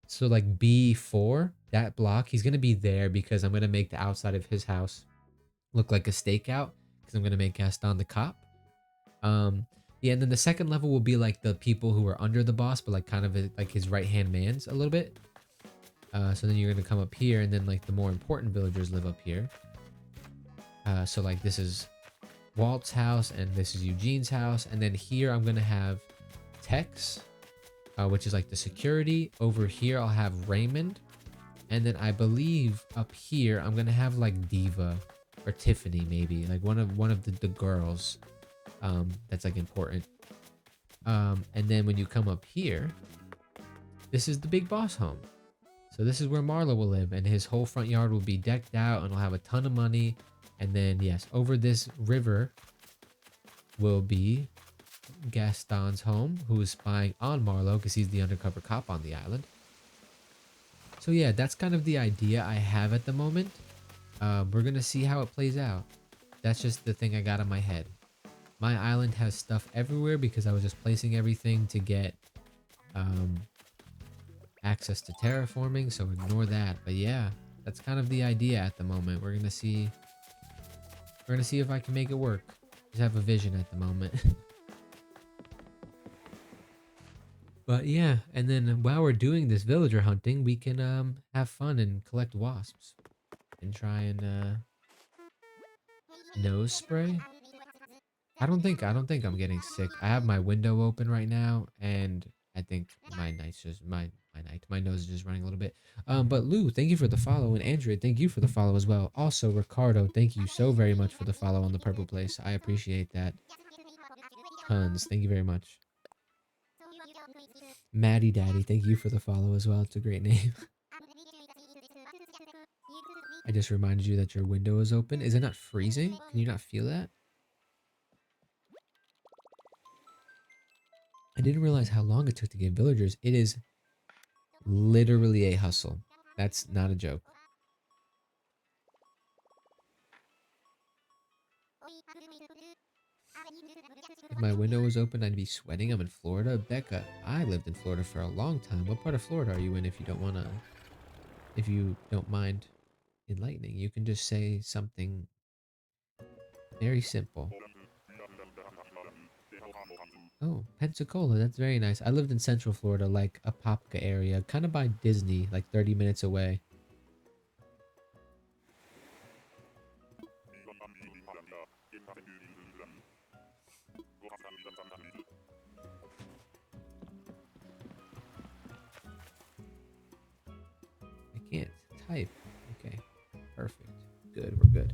so like B4, that block. He's gonna be there because I'm gonna make the outside of his house look like a stakeout because I'm gonna make Gaston the cop. Yeah, and then the 2nd level will be like the people who are under the boss, but like kind of like his right hand man's a little bit. So then you're gonna come up here, and then like the more important villagers live up here. So like this is Walt's house, and this is Eugene's house, and then here I'm gonna have Tex, which is like the security. Over here I'll have Raymond, and then I believe up here I'm gonna have like Diva or Tiffany, maybe like one of the girls. That's like important. And then when you come up here, this is the big boss home. So this is where Marlo will live, and his whole front yard will be decked out, and he'll have a ton of money. And then yes, over this river will be Gaston's home, who is spying on Marlo because he's the undercover cop on the island. So yeah, that's kind of the idea I have at the moment. We're gonna see how it plays out. That's just the thing I got in my head. My island has stuff everywhere because I was just placing everything to get access to terraforming, so ignore that. But yeah, that's kind of the idea at the moment. We're gonna see if I can make it work. Just have a vision at the moment. But yeah, and then while we're doing this villager hunting, we can have fun and collect wasps and try and nose spray. I don't think I'm getting sick. I have my window open right now, and I think my nose is just running a little bit. But Lou, thank you for the follow, and Andrea, thank you for the follow as well. Also, Ricardo, thank you so very much for the follow on the purple place. I appreciate that tons. Thank you very much. Maddie Daddy, thank you for the follow as well. It's a great name. I just reminded you that your window is open. Is it not freezing? Can you not feel that? I didn't realize how long it took to get villagers. It is literally a hustle. That's not a joke. If my window was open, I'd be sweating. I'm in Florida. Becca, I lived in Florida for a long time. What part of Florida are you in if you don't want to, if you don't mind enlightening? You can just say something very simple. Oh, Pensacola. That's very nice. I lived in Central Florida, like Apopka area, kind of by Disney, like 30 minutes away. I can't type. Okay, perfect. Good, we're good.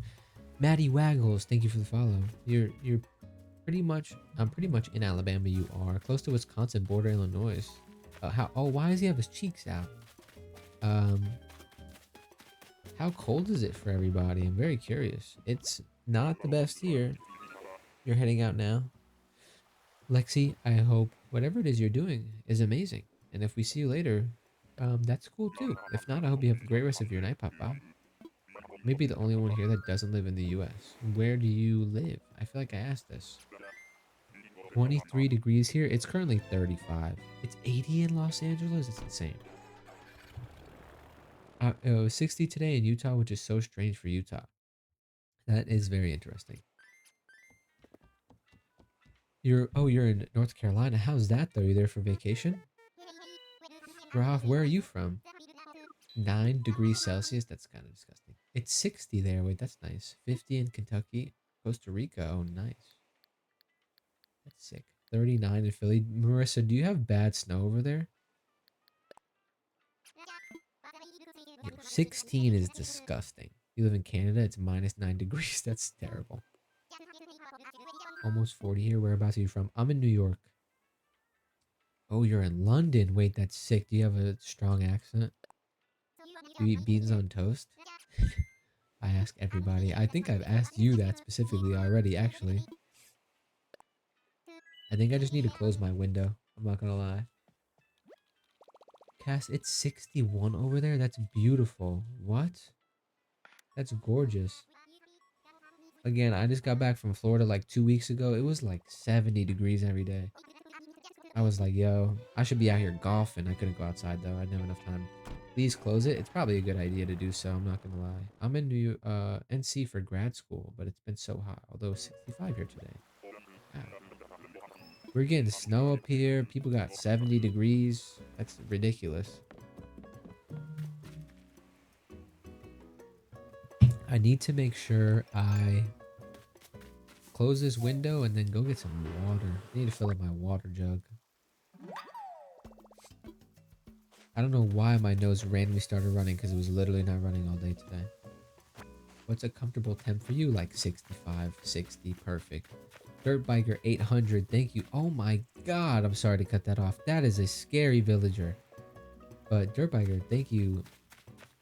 Maddie Waggles, thank you for the follow. You're pretty much, I'm pretty much in Alabama. You are close to Wisconsin, border Illinois. How? Oh, why does he have his cheeks out? Um, how cold is it for everybody? I'm very curious. It's not the best here. You're heading out now, Lexi. I hope whatever it is you're doing is amazing. And if we see you later, that's cool too. If not, I hope you have a great rest of your night, Papa. Maybe the only one here that doesn't live in the U.S. Where do you live? I feel like I asked this. 23 degrees here. It's currently 35. It's 80 in Los Angeles. It's insane. It was 60 today in Utah, which is so strange for Utah. That is very interesting. You're in North Carolina. How's that though? You there for vacation? Ralph, where are you from? 9 degrees Celsius. That's kind of disgusting. It's 60 there. Wait, that's nice. 50 in Kentucky. Costa Rica. Oh, nice. That's sick. 39 in Philly. Marissa, do you have bad snow over there? Yo, 16 is disgusting. You live in Canada, it's minus 9 degrees. That's terrible. Almost 40 here. Whereabouts are you from? I'm in New York. Oh, you're in London. Wait, that's sick. Do you have a strong accent? Do you eat beans on toast? I ask everybody. I think I've asked you that specifically already, actually. I think I just need to close my window. I'm not gonna lie. Cass, it's 61 over there? That's beautiful. What? That's gorgeous. Again, I just got back from Florida like 2 weeks ago. It was like 70 degrees every day. I was like, yo, I should be out here golfing. I couldn't go outside though. I didn't have enough time. Please close it. It's probably a good idea to do so. I'm not gonna lie. I'm in NC for grad school, but it's been so hot. Although it's 65 here today. Wow. We're getting snow up here. People got 70 degrees. That's ridiculous. I need to make sure I close this window and then go get some water. I need to fill up my water jug. I don't know why my nose randomly started running because it was literally not running all day today. What's a comfortable temp for you? Like 65, 60, perfect. Dirt Biker 800, thank you. Oh my god, I'm sorry to cut that off. That is a scary villager. But Dirt Biker, thank you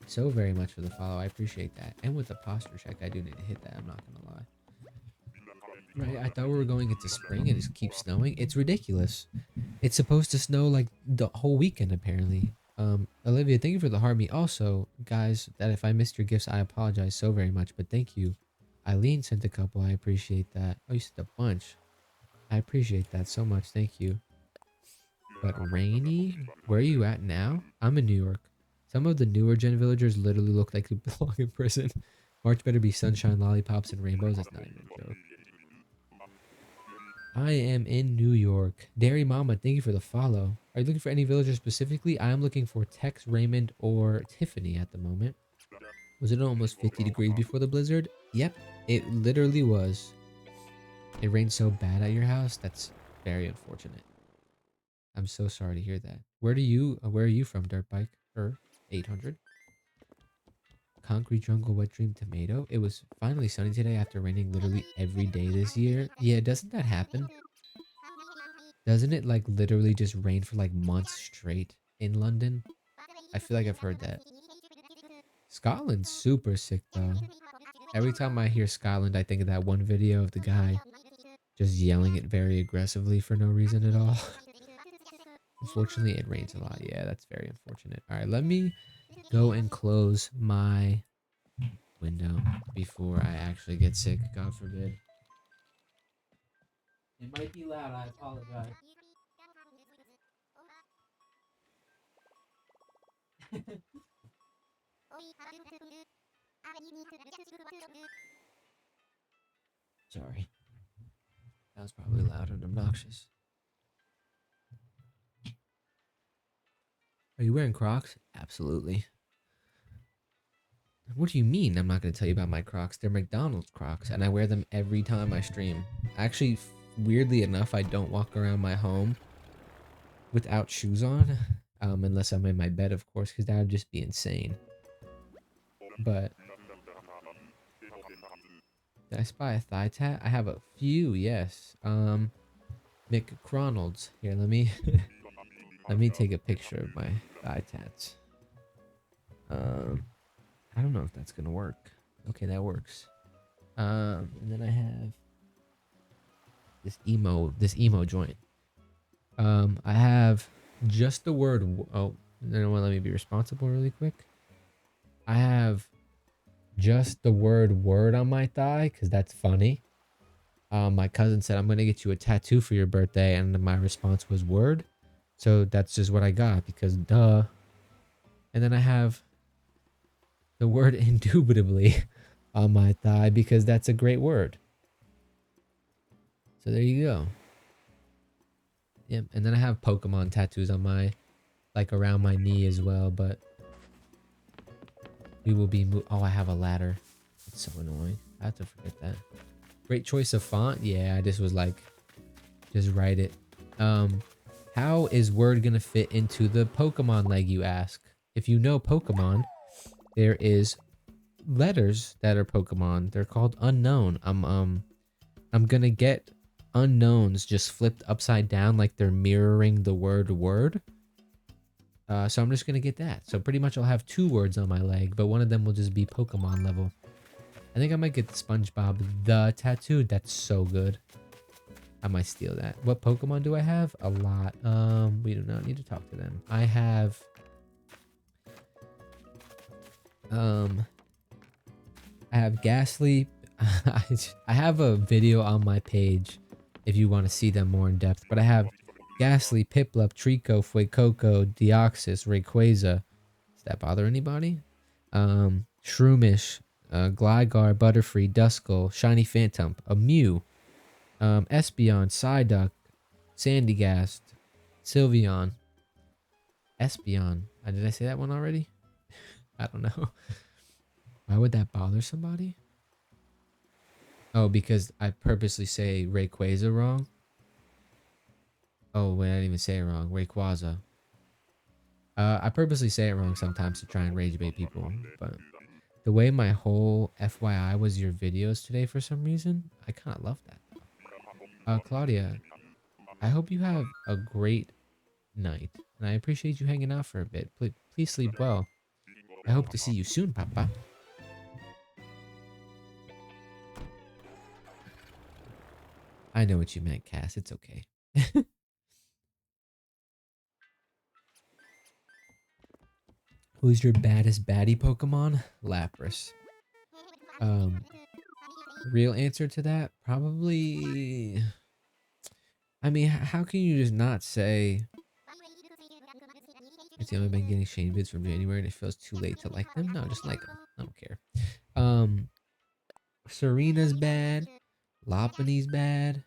so very much for the follow. I appreciate that. And with the posture check, I do need to hit that. I'm not gonna lie. Right, I thought we were going into spring and it keeps snowing. It's ridiculous. It's supposed to snow like the whole weekend apparently. Olivia, thank you for the heart me. Also, guys, that if I missed your gifts, I apologize so very much. But thank you. Eileen sent a couple. I appreciate that. Oh, you sent a bunch. I appreciate that so much. Thank you. But Rainy, where are you at now? I'm in New York. Some of the newer gen villagers literally look like they belong in prison. March better be sunshine, lollipops, and rainbows. That's not even a joke. I am in New York. Dairy Mama, thank you for the follow. Are you looking for any villagers specifically? I am looking for Tex, Raymond, or Tiffany at the moment. Was it almost 50 degrees before the blizzard? Yep, it literally was. It rained so bad at your house. That's very unfortunate. I'm so sorry to hear that. Where are you from, Dirtbike? 800. Concrete Jungle Wet Dream Tomato. It was finally sunny today after raining literally every day this year. Yeah, doesn't that happen? Doesn't it like literally just rain for like months straight in London? I feel like I've heard that. Scotland's super sick though. Every time I hear Scotland, I think of that one video of the guy just yelling it very aggressively for no reason at all. Unfortunately, it rains a lot. Yeah, that's very unfortunate. All right, let me go and close my window before I actually get sick. God forbid. It might be loud. I apologize. Sorry. That was probably loud and obnoxious. Are you wearing Crocs? Absolutely. What do you mean I'm not going to tell you about my Crocs? They're McDonald's Crocs, and I wear them every time I stream. Actually, weirdly enough, I don't walk around my home without shoes on, unless I'm in my bed, of course, because that would just be insane. But did I spy a thigh tat? I have a few, yes. McCronald's. Here, let me let me take a picture of my thigh tats. I don't know if that's gonna work. Okay, that works. And then I have this emo joint. I have just the word. Oh, you know what? Let me be responsible really quick. I have just the word "word" on my thigh because that's funny. My cousin said I'm gonna get you a tattoo for your birthday, and my response was "word." So that's just what I got because duh. And then I have the word indubitably on my thigh because that's a great word. So there you go. Yep. And then I have Pokemon tattoos on my, like around my knee as well, but we will be oh, I have a ladder. It's so annoying. I have to forget that. Great choice of font. Yeah, I just was like, just write it. How is word gonna fit into the Pokemon leg, you ask? If you know Pokemon, there is letters that are Pokemon. They're called unknown. I'm gonna get unknowns just flipped upside down like they're mirroring the word word. So I'm just gonna get that. So pretty much I'll have 2 words on my leg, but one of them will just be Pokemon level. I think I might get the SpongeBob the tattoo. That's so good. I might steal that. What Pokemon do I have? A lot. We do not need to talk to them. I have Ghastly. I have a video on my page if you want to see them more in depth, but I have Ghastly, Piplup, Trico, Fuecoco, Deoxys, Rayquaza. Does that bother anybody? Shroomish, Gligar, Butterfree, Duskull, Shiny Phantom, a Mew, Espeon, Psyduck, Sandygast, Sylveon, Espeon. Did I say that one already? I don't know. Why would that bother somebody? Oh, because I purposely say Rayquaza wrong? Oh, wait, I didn't even say it wrong. Rayquaza. I purposely say it wrong sometimes to try and rage bait people, but the way my whole FYI was your videos today for some reason, I kind of love that. Claudia, I hope you have a great night, and I appreciate you hanging out for a bit. Please sleep well. I hope to see you soon, Papa. I know what you meant, Cass. It's okay. Who's your baddest baddie Pokemon? Lapras. Real answer to that? Probably... I mean, how can you just not say... I've been getting Shane vids from January and it feels too late to like them? No, just like them. I don't care. Serena's bad. Lopunny's bad.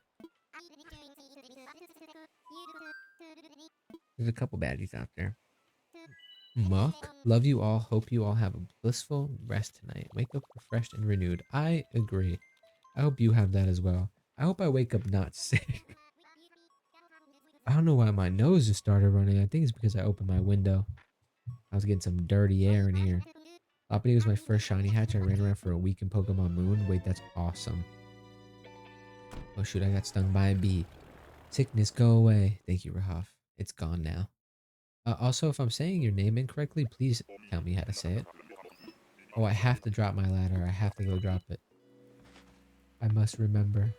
There's a couple baddies out there. Muck, love you all. Hope you all have a blissful rest tonight. Wake up refreshed and renewed. I agree. I hope you have that as well. I hope I wake up not sick. I don't know why my nose just started running. I think it's because I opened my window. I was getting some dirty air in here. Lopunny was my first shiny hatch. I ran around for a week in Pokemon Moon. Wait, that's awesome. Oh shoot, I got stung by a bee. Sickness, go away. Thank you, Rahaf. It's gone now. Also, if I'm saying your name incorrectly, please tell me how to say it. Oh, I have to drop my ladder. I have to go drop it. I must remember.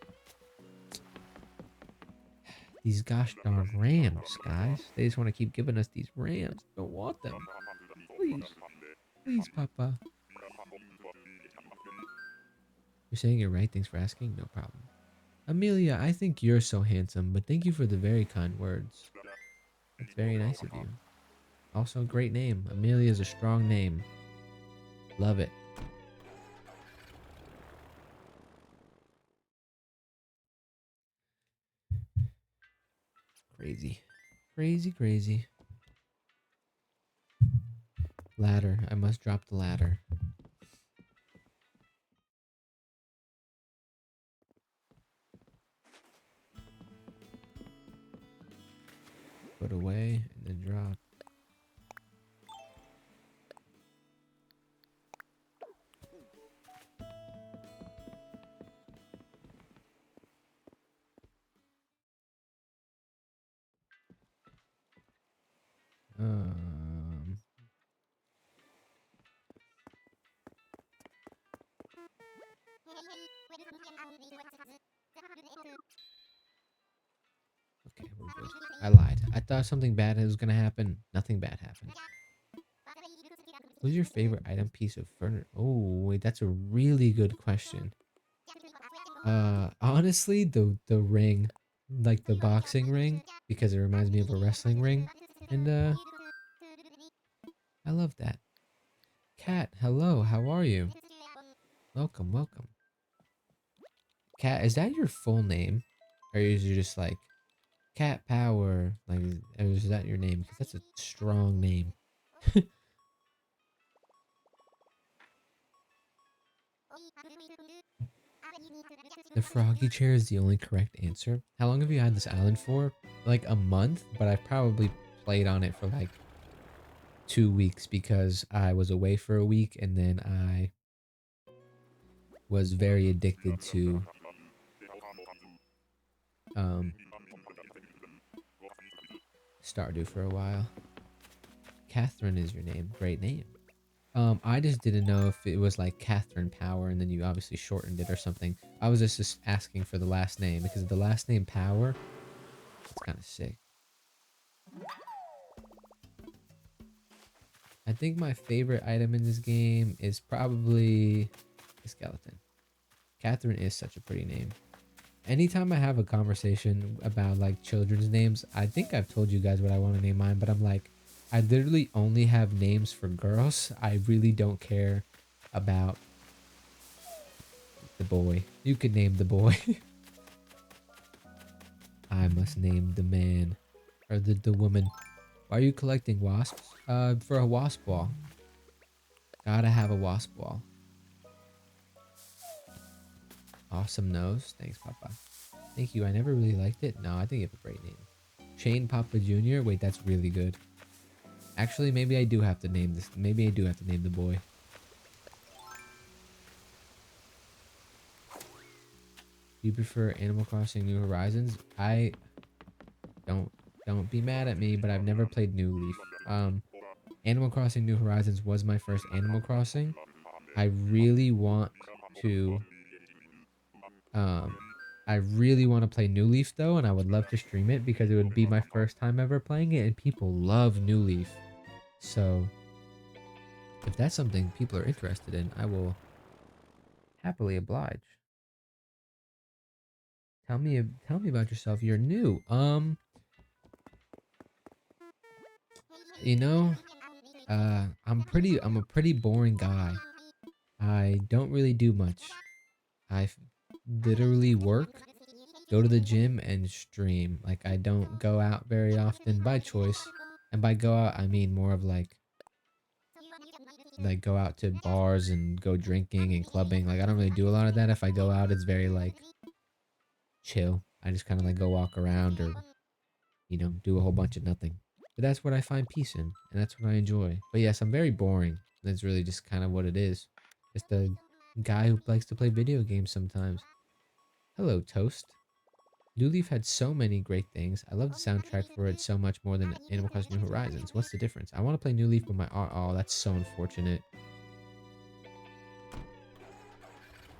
These gosh darn rams, guys. They just want to keep giving us these rams. Don't want them. Please. Please, Papa. You're saying it right. Thanks for asking. No problem. Amelia, I think you're so handsome, but thank you for the very kind words. That's very nice of you. Also, a great name. Amelia is a strong name. Love it. Crazy. Crazy, crazy. Ladder. I must drop the ladder. Put away and then drop. Um. Okay, we're good. I lied. I thought something bad was gonna happen. Nothing bad happened. What's your favorite item piece of furniture? Oh, wait, that's a really good question. Honestly, the ring, like the boxing ring, because it reminds me of a wrestling ring, and I love that. Cat, hello, how are you? Welcome, welcome. Cat, is that your full name, or is you just like Cat Power? Like, is that your name? Because that's a strong name. The froggy chair is the only correct answer. How long have you had this island for? Like a month, but I've probably played on it for like 2 weeks because I was away for a week and then I was very addicted to um Stardew for a while. Catherine is your name. Great name. I just didn't know if it was like Catherine Power and then you obviously shortened it or something. I was just asking for the last name because the last name Power, it's kind of sick. I think my favorite item in this game is probably the skeleton. Catherine is such a pretty name. Anytime I have a conversation about like children's names, I think I've told you guys what I want to name mine, but I'm like, I literally only have names for girls. I really don't care about the boy. You could name the boy. I must name the man or the woman. Why are you collecting wasps? For a wasp ball. Gotta have a wasp ball. Awesome nose. Thanks, Papa. Thank you. I never really liked it. No, I think you have a great name. Shane Papa Jr. Wait, that's really good. Actually, maybe I do have to name this. Maybe I do have to name the boy. Do you prefer Animal Crossing New Horizons? I don't be mad at me, but I've never played New Leaf. Animal Crossing New Horizons was my first Animal Crossing. I really want to um I really want to play New Leaf though, and I would love to stream it because it would be my first time ever playing it and people love New Leaf. So if that's something people are interested in, I will happily oblige. Tell me about yourself. You're new. You know, I'm a pretty boring guy. I don't really do much. I literally work, go to the gym, and stream. Like, I don't go out very often by choice. And by go out, I mean more of like go out to bars and go drinking and clubbing. Like, I don't really do a lot of that. If I go out, it's very like chill. I just kind of like go walk around or, do a whole bunch of nothing. But that's what I find peace in, and that's what I enjoy. But yes, I'm very boring. That's really just kind of what it is. Just a guy who likes to play video games sometimes. Hello, Toast. New Leaf had so many great things. I love the soundtrack for it so much more than Animal Crossing New Horizons. What's the difference? I want to play New Leaf, but my oh, that's so unfortunate.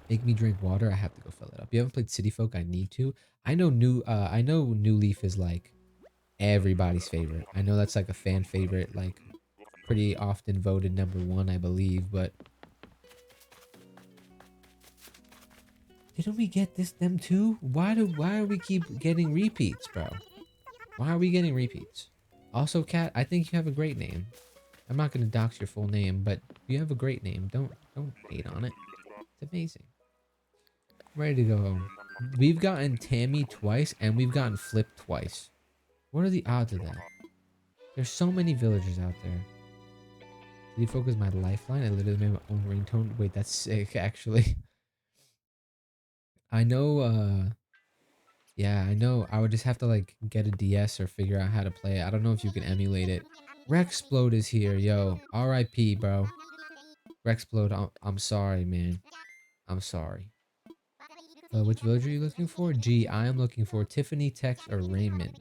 Make me drink water. I have to go fill it up. You haven't played City Folk? I need to. I know New Leaf is like everybody's favorite. I know that's like a fan favorite, like pretty often voted #1, I believe. But didn't we get them too? Why are we keep getting repeats, bro? Why are we getting repeats? Also, Cat, I think you have a great name. I'm not gonna dox your full name, but you have a great name. Don't hate on it. It's amazing. I'm ready to go home. We've gotten Tammy twice and we've gotten Flip twice. What are the odds of that? There's so many villagers out there. Did you focus my lifeline? I literally made my own ringtone. Wait, that's sick, actually. I know, yeah, I know. I would just have to, like, get a DS or figure out how to play it. I don't know if you can emulate it. Rexplode is here, yo. RIP, bro. Rexplode, I'm sorry, man. I'm sorry. Which village are you looking for? Gee, I am looking for Tiffany, Tex, or Raymond.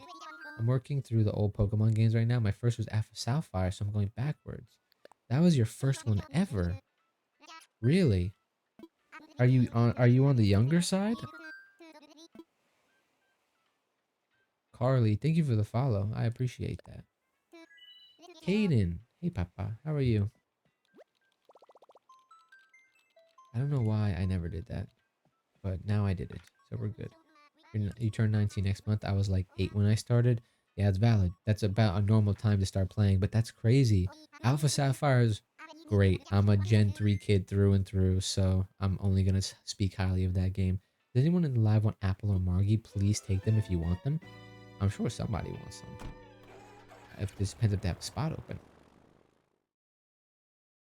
I'm working through the old Pokemon games right now. My first was Alpha Sapphire, so I'm going backwards. That was your first one ever? Really? Are you on the younger side? Carly, thank you for the follow. I appreciate that. Kaden. Hey Papa, how are you? I don't know why I never did that, but now I did it. So we're good. You turn 19 next month. I was like 8 when I started. Yeah, it's valid. That's about a normal time to start playing, but that's crazy. Alpha Sapphire is great. I'm a Gen 3 kid through and through, so I'm only going to speak highly of that game. Does anyone in the live want Apple or Margie? Please take them if you want them. I'm sure somebody wants them. If this depends if they have a spot open.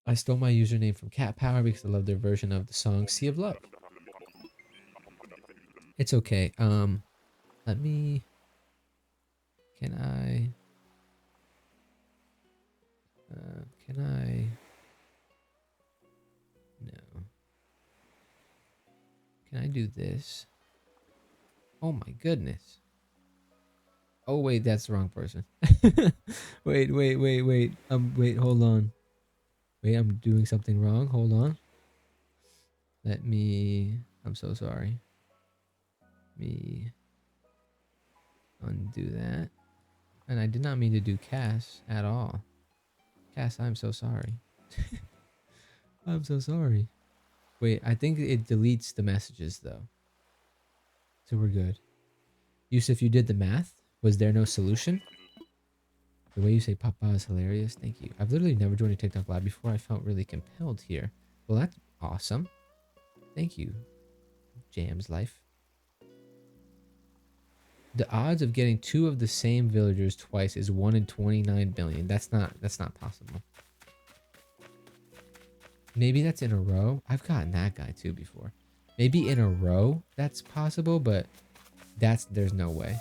I stole my username from Cat Power because I love their version of the song Sea of Love. It's okay. Let me... Can I... Can I... No. Can I do this? Oh my goodness. Oh wait, that's the wrong person. Wait. Wait, hold on. Wait, I'm doing something wrong. Hold on. Let me... I'm so sorry. Me undo that. And I did not mean to do Cass at all. Cass, I'm so sorry. I'm so sorry. Wait, I think it deletes the messages though. So we're good. Yusuf, you did the math? Was there no solution? The way you say Papa is hilarious. Thank you. I've literally never joined a TikTok live before. I felt really compelled here. Well, that's awesome. Thank you, Jam's Life. The odds of getting 2 of the same villagers twice is 1 in 29 billion. That's not possible. Maybe that's in a row. I've gotten that guy too before. Maybe in a row that's possible, but there's no way.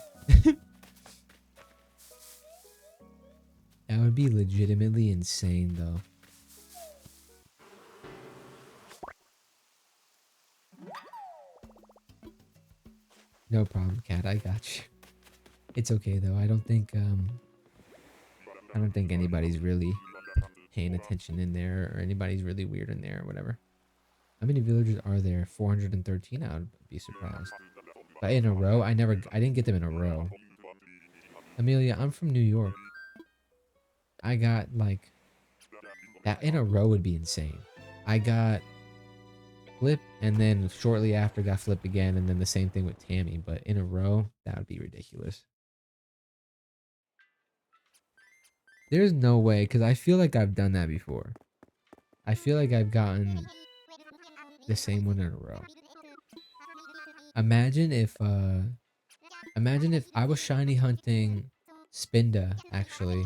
That would be legitimately insane though. No problem, Cat. I got you. It's okay though. I don't think anybody's really paying attention in there, or anybody's really weird in there or whatever. How many villagers are there? 413. I would be surprised. But in a row, I didn't get them in a row. Amelia, I'm from New York. I got like that in a row would be insane. I got Flip, and then shortly after got Flip again, and then the same thing with Tammy. But in a row, that would be ridiculous. There's no way, because I feel like I've done that before. I feel like I've gotten the same one in a row. Imagine if I was shiny hunting Spinda actually,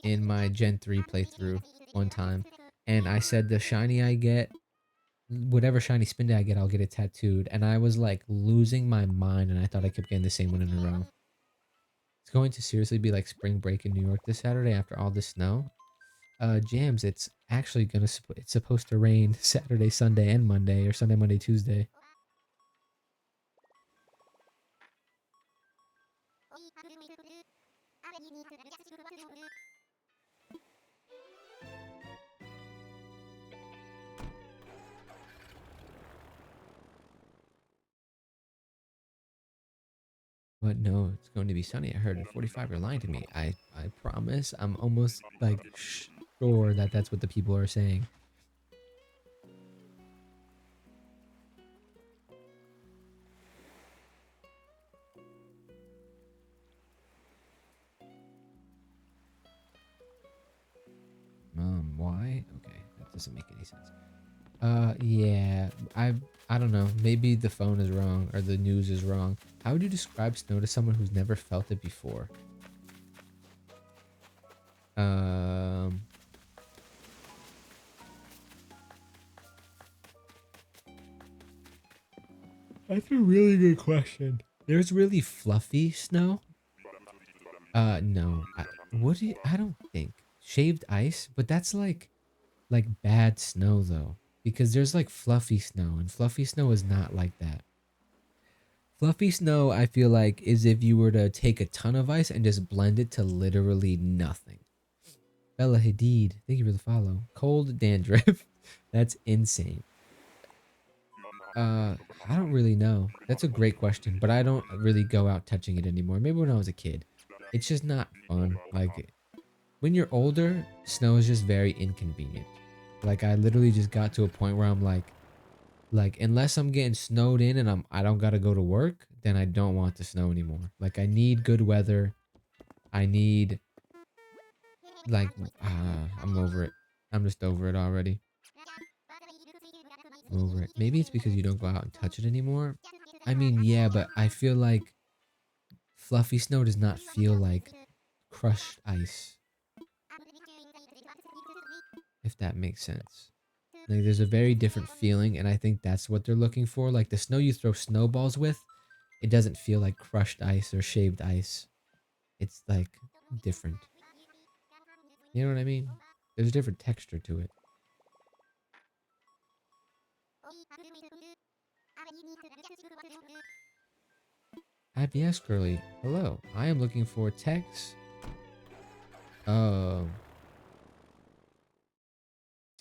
in my Gen 3 playthrough one time, and I said the shiny I get, whatever shiny Spinda I get, I'll get it tattooed, and I was like losing my mind, and I thought I kept getting the same one in a row. It's going to seriously be like spring break in New York this Saturday after all this snow. Jams, it's actually it's supposed to rain Saturday, Sunday, and Monday, or Sunday, Monday, Tuesday. But no, it's going to be sunny. I heard at 45 you're lying to me. I promise. I'm almost like sure that that's what the people are saying. Why? Okay, that doesn't make any sense. Yeah, I don't know. Maybe the phone is wrong or the news is wrong. How would you describe snow to someone who's never felt it before? Um, that's a really good question. There's really fluffy snow. No. What do you, I don't think shaved ice, but that's like bad snow though, because there's like fluffy snow, and fluffy snow is not like that. Fluffy snow, I feel like, is if you were to take a ton of ice and just blend it to literally nothing. Bella Hadid, thank you for the follow. Cold dandruff, that's insane. Uh, I don't really know. That's a great question, but I don't really go out touching it anymore. Maybe when I was a kid. It's just not fun. Like when you're older, snow is just very inconvenient. Like I literally just got to a point where I'm like unless I'm getting snowed in and I don't gotta go to work, then I don't want the snow anymore. Like I need good weather. I need like I'm over it. I'm just over it already. I'm over it. Maybe it's because you don't go out and touch it anymore. I mean, yeah, but I feel like fluffy snow does not feel like crushed ice, if that makes sense. Like there's a very different feeling, and I think that's what they're looking for. Like the snow you throw snowballs with, it doesn't feel like crushed ice or shaved ice. It's like different. You know what I mean? There's a different texture to it. IBS Curly, hello. I am looking for text. Oh,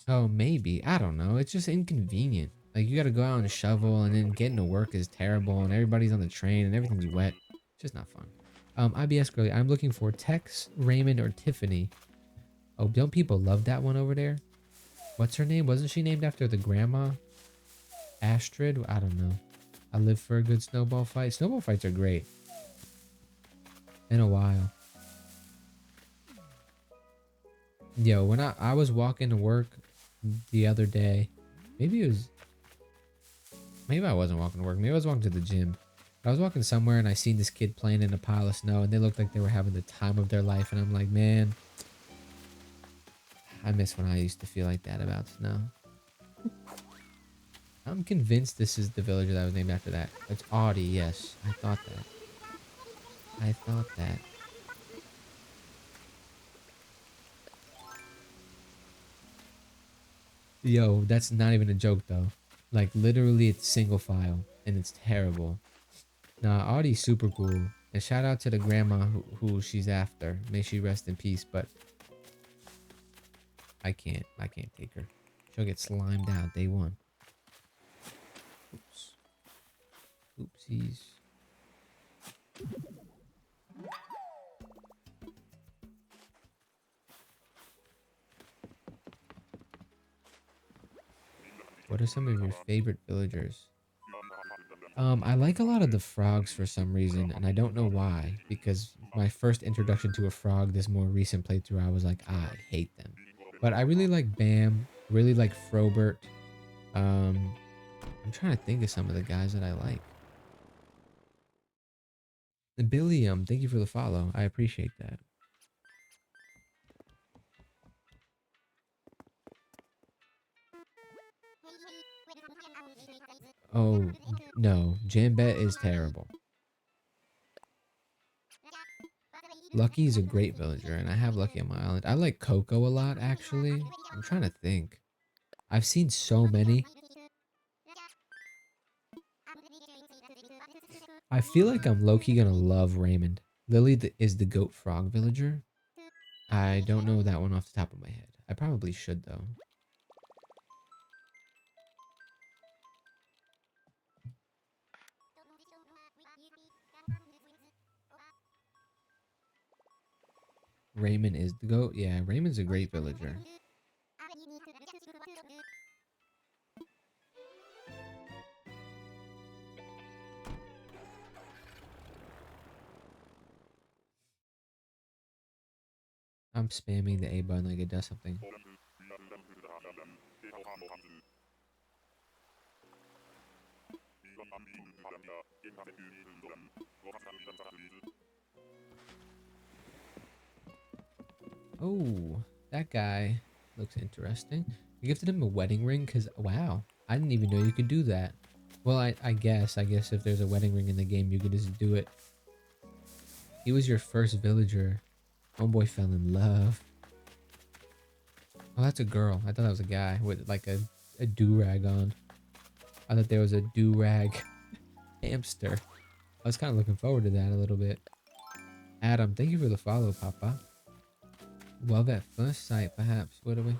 oh, maybe. I don't know. It's just inconvenient. Like you got to go out and shovel, and then getting to work is terrible, and everybody's on the train, and everything's wet. It's just not fun. IBS Girly, I'm looking for Tex, Raymond, or Tiffany. Oh, don't people love that one over there? What's her name? Wasn't she named after the grandma? Astrid? I don't know. I live for a good snowball fight. Snowball fights are great. In a while. Yo, when I was walking to work the other day, maybe it was, maybe I wasn't walking to work. Maybe I was walking to the gym. I was walking somewhere and I seen this kid playing in a pile of snow, and they looked like they were having the time of their life. And I'm like, man, I miss when I used to feel like that about snow. I'm convinced this is the villager that was named after that. It's Audie, yes. I thought that. I thought that. Yo, that's not even a joke though. Like literally it's single file and it's terrible. Nah, Audie's super cool. And shout out to the grandma who she's after. May she rest in peace, but I can't take her. She'll get slimed out day one. Oops. Oopsies. What are some of your favorite villagers? I like a lot of the frogs for some reason, and I don't know why. Because my first introduction to a frog, this more recent playthrough, I was like, I hate them. But I really like Bam, really like Frobert. Um, I'm trying to think of some of the guys that I like. Billy, thank you for the follow. I appreciate that. Oh, no. Jambet is terrible. Lucky is a great villager, and I have Lucky on my island. I like Coco a lot, actually. I'm trying to think. I've seen so many. I feel like I'm low-key gonna love Raymond. Lily is the goat frog villager. I don't know that one off the top of my head. I probably should, though. Raymond is the goat. Yeah, Raymond's a great villager. I'm spamming the A button like it does something. Oh, that guy looks interesting. You gifted him a wedding ring because, wow, I didn't even know you could do that. Well, I guess if there's a wedding ring in the game, you could just do it. He was your first villager. Homeboy fell in love. Oh, that's a girl. I thought that was a guy with like a do-rag on. I thought there was a do-rag hamster. I was kind of looking forward to that a little bit. Adam, thank you for the follow, Papa. Love at first sight, perhaps. What are we?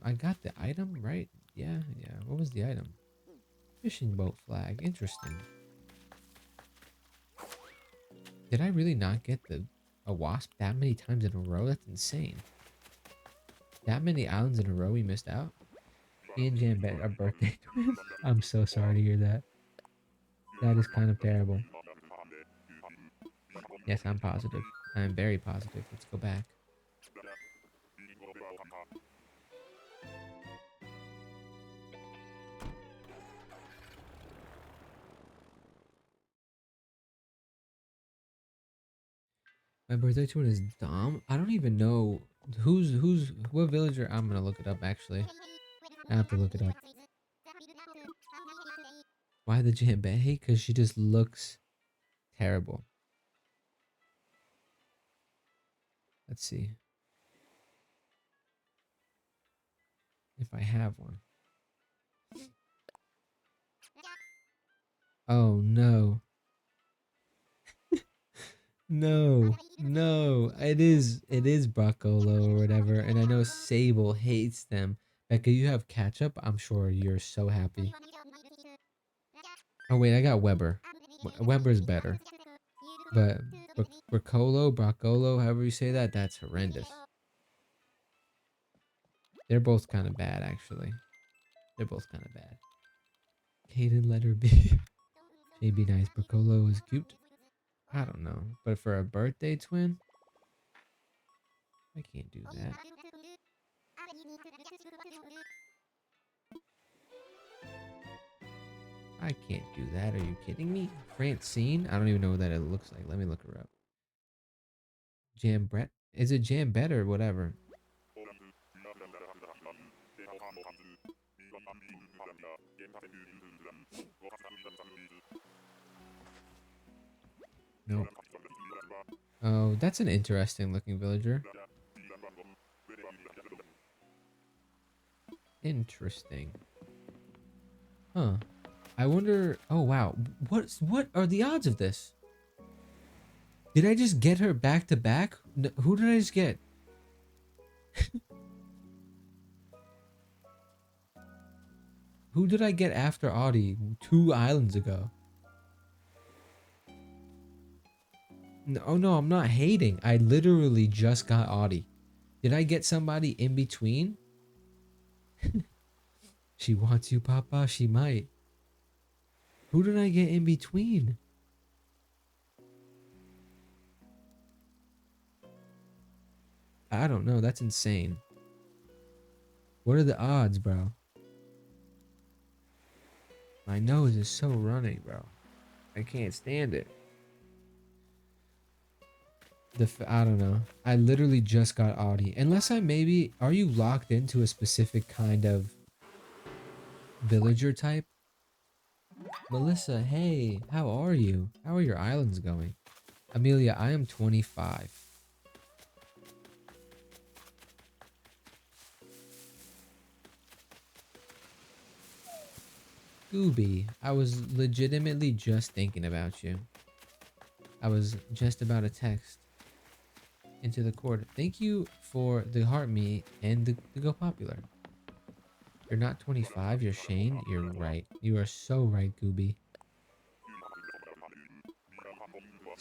I got the item, right? Yeah. What was the item? Fishing boat flag. Interesting. Did I really not get a wasp that many times in a row? That's insane. That many islands in a row we missed out? Me and Jan bet our birthday twins. I'm so sorry to hear that. That is kind of terrible. Yes, I'm positive. I'm very positive. Let's go back. My birthday twin is Dom. I don't even know what villager. I'm gonna look it up actually. I have to look it up. Why the Jambe? Because she just looks terrible. Let's see if I have one. Oh no. No. It is Broccolo or whatever. And I know Sable hates them. Becca, you have ketchup? I'm sure you're so happy. Oh wait, I got Weber. Weber's better. But Broccolo, however you say that, that's horrendous. They're both kind of bad, actually. They're both kind of bad. Caden, let her be. She'd be nice. Broccolo is cute. I don't know. But for a birthday twin? I can't do that. I can't do that. Are you kidding me? Francine? I don't even know what that it looks like. Let me look her up. Jambret? Is it Jambet or whatever? No. Oh, that's an interesting looking villager. Interesting. Huh. I wonder. Oh wow. What are the odds of this? Did I just get her back to back? Who did I just get? Who did I get after Audie 2 islands ago? No, oh no, I'm not hating. I literally just got Audie. Did I get somebody in between? She wants you, Papa. She might. Who did I get in between? I don't know. That's insane. What are the odds, bro? My nose is so running, bro. I can't stand it. I don't know. I literally just got Audie. Unless I maybe... Are you locked into a specific kind of villager type? Melissa, hey, how are you? How are your islands going? Amelia, I am 25. Gooby, I was legitimately just thinking about you. I was just about to text into the cord. Thank you for the heart me and the go popular. You're not 25, you're Shane. You're right. You are so right, Gooby.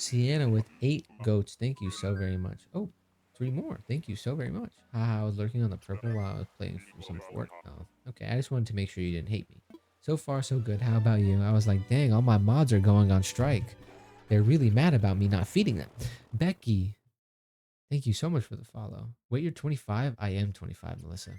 Sienna with 8 goats. Thank you so very much. Oh, 3 more. Thank you so very much. Haha, I was lurking on the purple while I was playing some fort. Oh, okay. I just wanted to make sure you didn't hate me. So far, so good. How about you? I was like, dang, all my mods are going on strike. They're really mad about me not feeding them. Becky, thank you so much for the follow. Wait, you're 25? I am 25, Melissa.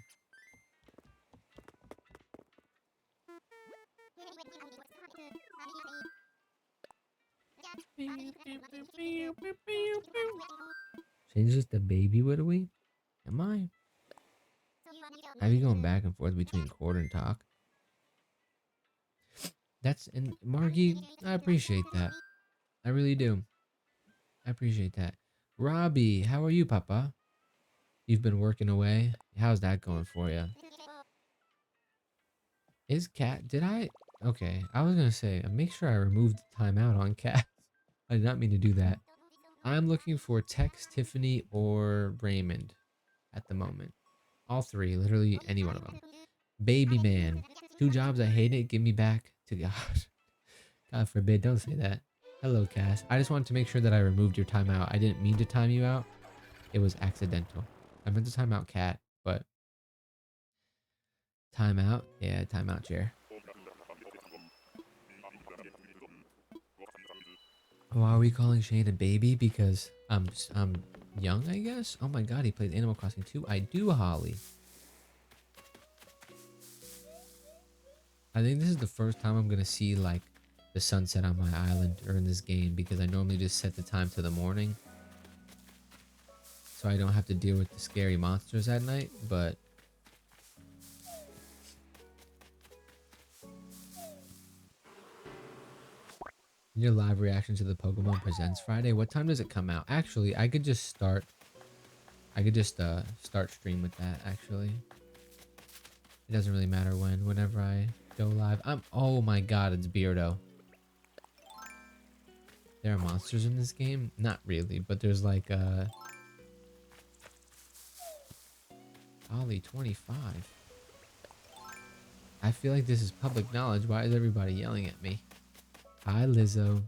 Change this to baby, what are we? Am I? Have you going back and forth between court and talk? That's, and Margie, I appreciate that. I really do. I appreciate that. Robbie, how are you, Papa? You've been working away. How's that going for you? Is cat, did I? Okay, I was gonna say, make sure I removed the timeout on cats. I did not mean to do that. I'm looking for Tex, Tiffany, or Raymond at the moment. All three, literally any one of them. Baby man, 2 jobs, I hate it. Give me back to God. God forbid, don't say that. Hello, Cass. I just wanted to make sure that I removed your timeout. I didn't mean to time you out. It was accidental. I meant to time out Cat, but timeout? Yeah, timeout chair. Why are we calling Shane a baby? Because I'm young, I guess? Oh my god, he plays Animal Crossing too. I do, Holly. I think this is the first time I'm gonna see like the sunset on my island or in this game, because I normally just set the time to the morning so I don't have to deal with the scary monsters at night. But your live reaction to the Pokemon Presents Friday, what time does it come out? Actually, I could just start start stream with that. Actually, it doesn't really matter whenever I go live. Oh my god, it's Beardo. There are monsters in this game? Not really, but there's like Ollie 25. I feel like this is public knowledge. Why is everybody yelling at me? Hi, Lizzo.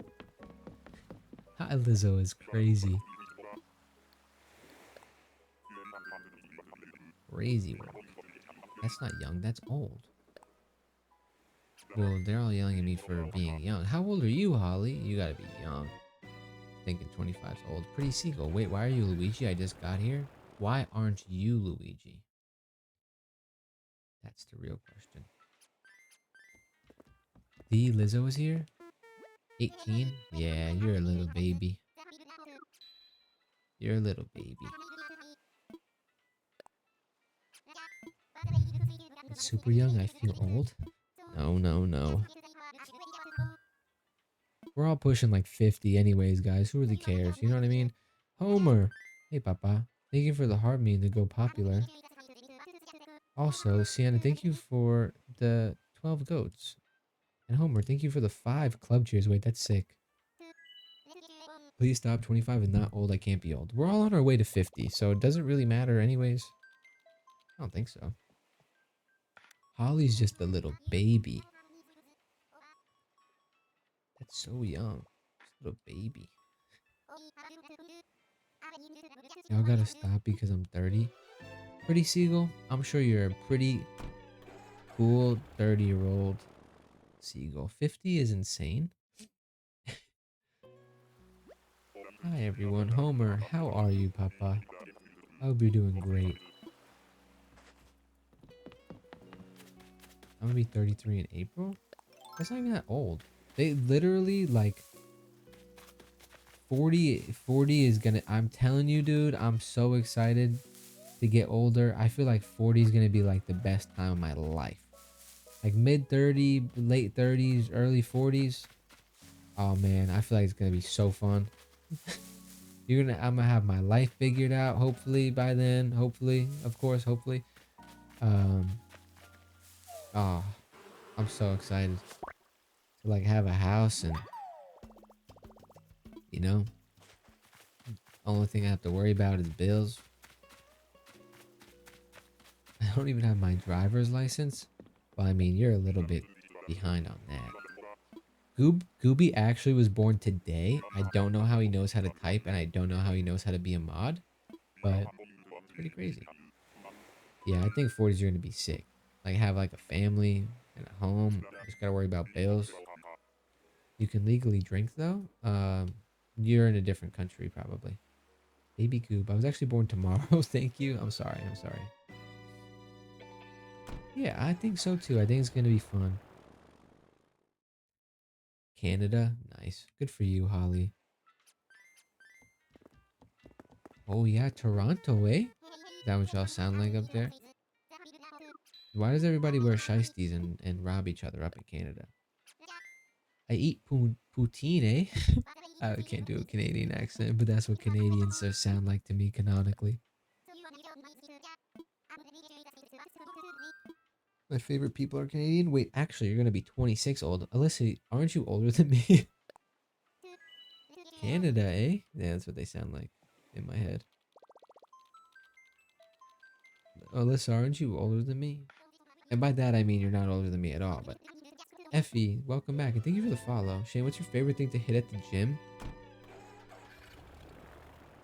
Hi, Lizzo is crazy. Crazy work. That's not young, that's old. Well, they're all yelling at me for being young. How old are you, Holly? You gotta be young. Thinking 25's old. Pretty Seagull. Wait, why are you Luigi? I just got here. Why aren't you Luigi? That's the real question. The Lizzo is here? 18? Yeah, you're a little baby. You're a little baby. It's super young, I feel old. No, no, no. We're all pushing like 50 anyways, guys. Who really cares? You know what I mean? Homer. Hey, Papa. Thank you for the heart meme to go popular. Also, Sienna, thank you for the 12 goats. And Homer, thank you for the 5 club cheers. Wait, that's sick. Please stop. 25 is not old. I can't be old. We're all on our way to 50, so it doesn't really matter anyways. I don't think so. Holly's just a little baby. That's so young. Just a little baby. Y'all gotta stop because I'm 30. Pretty Seagull, I'm sure you're a pretty cool 30-year-old Seagull. 50 is insane. Hi everyone. Homer, how are you, Papa? I hope you're doing great. I'm gonna be 33 in April? That's not even that old. They literally like 40 is gonna, I'm telling you, dude, I'm so excited to get older. I feel like 40 is gonna be like the best time of my life. Like mid 30, late 30s, early 40s. Oh man, I feel like it's gonna be so fun. I'm gonna have my life figured out, hopefully by then. Hopefully, of course, hopefully. Um oh, I'm so excited to like have a house, and you know, only thing I have to worry about is bills. I don't even have my driver's license. Well, I mean, you're a little bit behind on that. Gooby actually was born today. I don't know how he knows how to type, and I don't know how he knows how to be a mod, but it's pretty crazy. Yeah, I think 40s are gonna be sick. Like have like a family and a home. Just gotta worry about bills. You can legally drink though. You're in a different country probably. Baby Goob. I was actually born tomorrow. Thank you. I'm sorry. I'm sorry. Yeah, I think so too. I think it's gonna be fun. Canada, nice. Good for you, Holly. Oh yeah, Toronto, eh? Is that what y'all sound like up there? Why does everybody wear shiesties and rob each other up in Canada? I eat poutine, eh? I can't do a Canadian accent, but that's what Canadians sound like to me canonically. My favorite people are Canadian. Wait, actually, you're gonna be 26 old. Alyssa, aren't you older than me? Canada, eh? Yeah, that's what they sound like in my head. Alyssa, aren't you older than me? And by that I mean you're not older than me at all, but Effie, welcome back and thank you for the follow. Shane, what's your favorite thing to hit at the gym?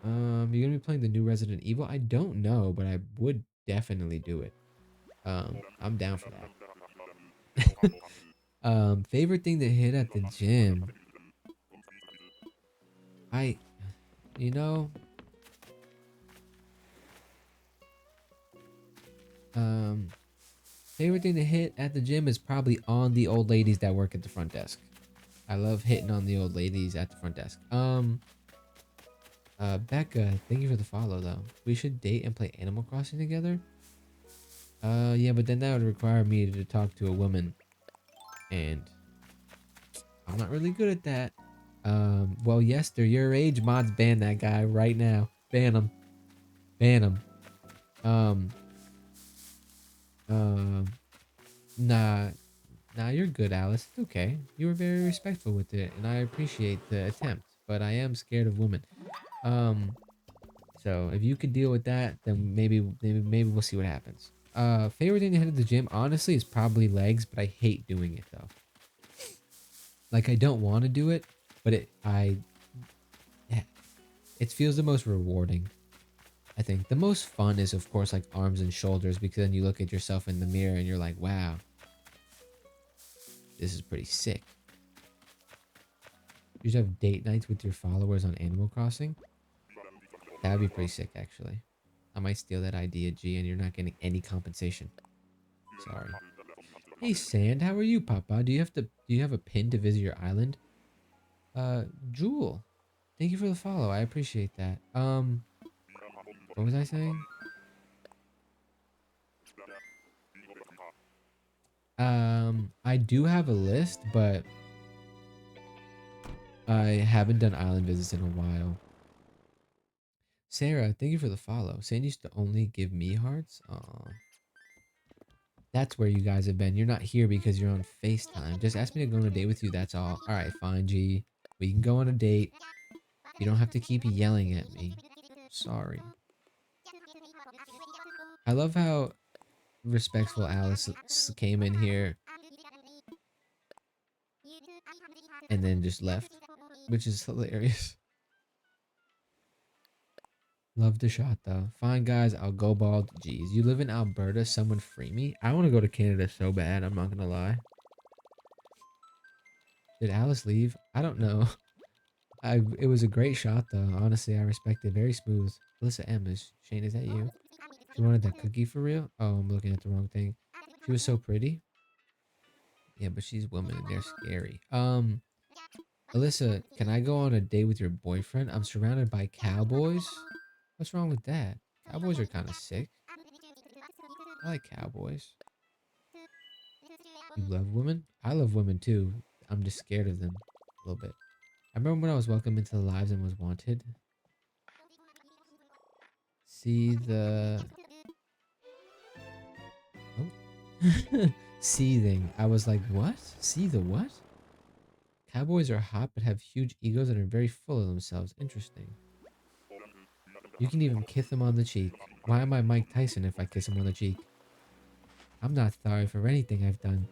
You're gonna be playing the new Resident Evil? I don't know, but I would definitely do it. I'm down for that. Favorite thing to hit at the gym? I, you know, um, favorite thing to hit at the gym is probably on the old ladies that work at the front desk. I love hitting on the old ladies at the front desk. Becca, thank you for the follow though. We should date and play Animal Crossing together. Yeah, but then that would require me to talk to a woman, and I'm not really good at that. Well, yes, they're your age. Mods, ban that guy right now. Ban him. Ban him. Um, um, nah, nah, you're good, Alice. It's okay. You were very respectful with it, and I appreciate the attempt. But I am scared of women. Um, so if you could deal with that, then maybe we'll see what happens. Favorite thing to hit at the gym, honestly, is probably legs, but I hate doing it though. Like I don't want to do it, but it feels the most rewarding. I think the most fun is of course like arms and shoulders because then you look at yourself in the mirror and you're like, wow, this is pretty sick. You should have date nights with your followers on Animal Crossing. That would be pretty sick actually. I might steal that idea, G, and you're not getting any compensation. Sorry. Hey Sand, how are you, Papa? Do you have a pin to visit your island? Jewel. Thank you for the follow. I appreciate that. What was I saying? I do have a list, but I haven't done island visits in a while. Sarah, thank you for the follow. Sand used to only give me hearts. Aw. That's where you guys have been. You're not here because you're on FaceTime. Just ask me to go on a date with you, that's all. Alright, fine, G. We can go on a date. You don't have to keep yelling at me. Sorry. I love how respectful Alice came in here and then just left, which is hilarious. Love the shot though. Fine guys, I'll go bald. Jeez, you live in Alberta, someone free me? I want to go to Canada so bad, I'm not gonna lie. Did Alice leave? I don't know. It was a great shot though. Honestly, I respect it. Very smooth. Alyssa M, Shane, is that you? She wanted that cookie for real? Oh, I'm looking at the wrong thing. She was so pretty. Yeah, but she's woman and they're scary. Alyssa, can I go on a date with your boyfriend? I'm surrounded by cowboys. What's wrong with that? Cowboys are kind of sick. I like cowboys. You love women? I love women too. I'm just scared of them a little bit. I remember when I was welcomed into the lives and was wanted. See the... Oh. Seething. I was like, what? See the what? Cowboys are hot but have huge egos and are very full of themselves. Interesting. You can even kiss them on the cheek. Why am I Mike Tyson if I kiss him on the cheek? I'm not sorry for anything I've done.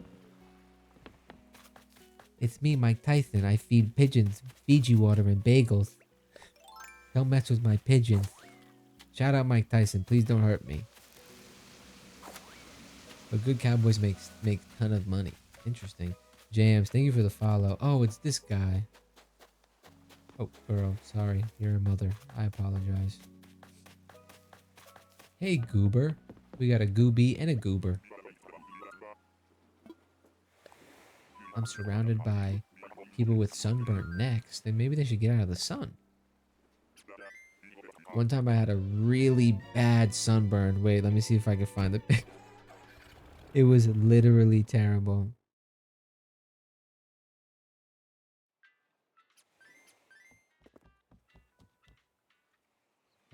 It's me, Mike Tyson. I feed pigeons Fiji water and bagels. Don't mess with my pigeons. Shout out Mike Tyson. Please don't hurt me. But good cowboys make ton of money. Interesting. Jams, thank you for the follow. Oh, it's this guy. Oh, girl, sorry. You're a mother. I apologize. Hey, Goober. We got a Gooby and a Goober. I'm surrounded by people with sunburnt necks. Then maybe they should get out of the sun. One time I had a really bad sunburn. Wait, let me see if I can find the pic. It was literally terrible.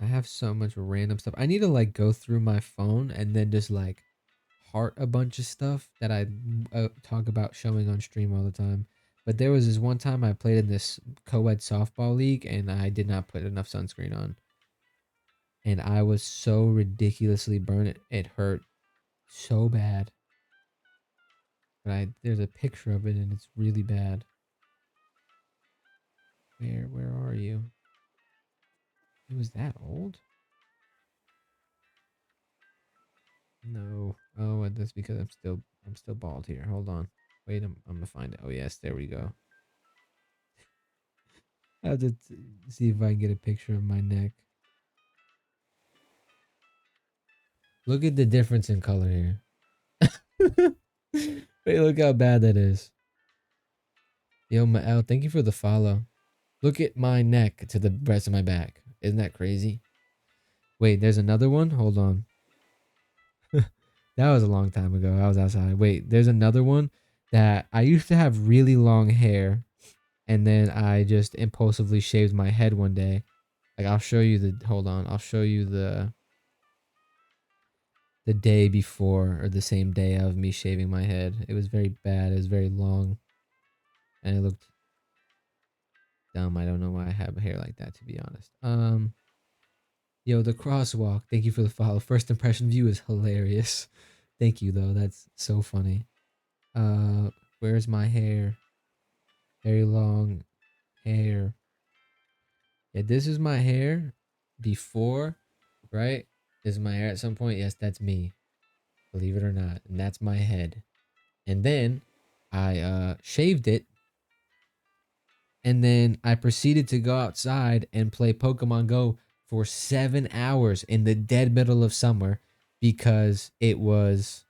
I have so much random stuff. I need to like go through my phone and then just like heart a bunch of stuff that I talk about showing on stream all the time. But there was this one time I played in this co-ed softball league and I did not put enough sunscreen on. And I was so ridiculously burnt. It hurt so bad. But there's a picture of it and it's really bad. Where are you? It was that old? No. Oh, that's because I'm still bald here. Hold on. Wait, I'm gonna find it. Oh yes, there we go. I have to see if I can get a picture of my neck. Look at the difference in color here. Wait, look how bad that is. Yo, Mael, thank you for the follow. Look at my neck to the rest of my back. Isn't that crazy? Wait, there's another one? Hold on. That was a long time ago. I was outside. Wait, there's another one that I used to have really long hair. And then I just impulsively shaved my head one day. Like, I'll show you the... Hold on. I'll show you the day before or the same day of me shaving my head. It was very bad. It was very long. And it looked dumb. I don't know why I have hair like that, to be honest. Yo, the crosswalk. Thank you for the follow. First impression view is hilarious. Thank you, though. That's so funny. Where's my hair? Very long hair. Yeah, this is my hair before, right? This is my hair at some point. Yes, that's me. Believe it or not. And that's my head. And then I shaved it. And then I proceeded to go outside and play Pokemon Go for 7 hours in the dead middle of summer because it was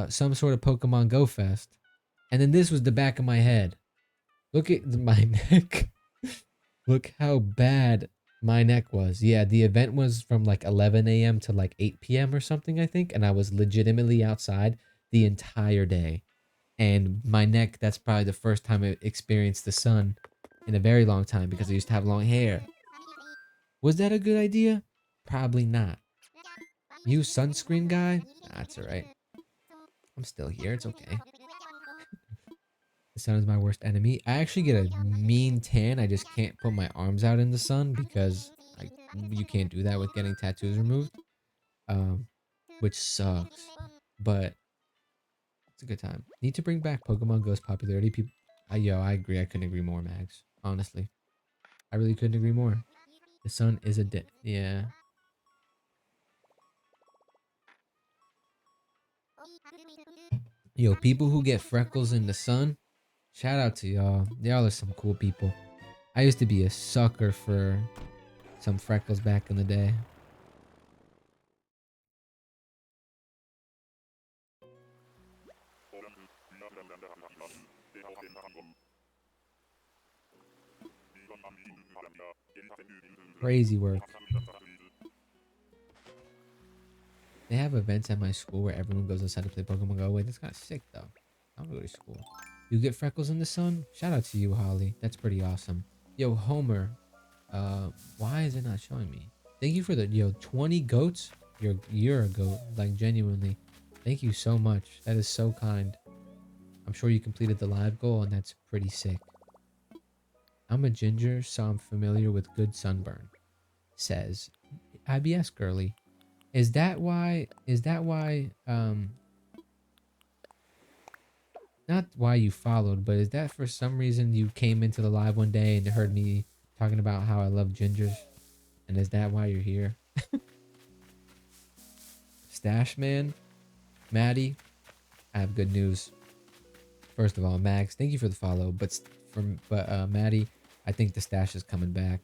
some sort of Pokemon Go fest. And then this was the back of my head. Look at my neck. Look how bad my neck was. Yeah, the event was from like 11 a.m. to like 8 p.m. or something, I think. And I was legitimately outside the entire day. And my neck, that's probably the first time I experienced the sun in a very long time because I used to have long hair. Was that a good idea? Probably not. You sunscreen guy? That's alright. I'm still here. It's okay. The sun is my worst enemy. I actually get a mean tan. I just can't put my arms out in the sun because you can't do that with getting tattoos removed. Which sucks. But it's a good time. Need to bring back Pokemon Go's popularity. People, I agree. I couldn't agree more, Mags. Honestly, I really couldn't agree more. The sun is yeah. Yo, people who get freckles in the sun, shout out to y'all. Y'all are some cool people. I used to be a sucker for some freckles back in the day. Crazy work. They have events at my school where everyone goes outside to play Pokemon Go. Wait, that's kind of sick though. I don't go to school. You get freckles in the sun? Shout out to you, Holly. That's pretty awesome. Yo, Homer. Why is it not showing me? Thank you for the 20 goats. You're a goat, like genuinely. Thank you so much. That is so kind. I'm sure you completed the live goal, and that's pretty sick. I'm a ginger, so I'm familiar with good sunburn. Says IBS girly. Is that why not why you followed, but is that for some reason you came into the live one day and heard me talking about how I love gingers? And is that why you're here? Stash man, Maddie, I have good news. First of all, Max, thank you for the follow, Maddie, I think the stash is coming back.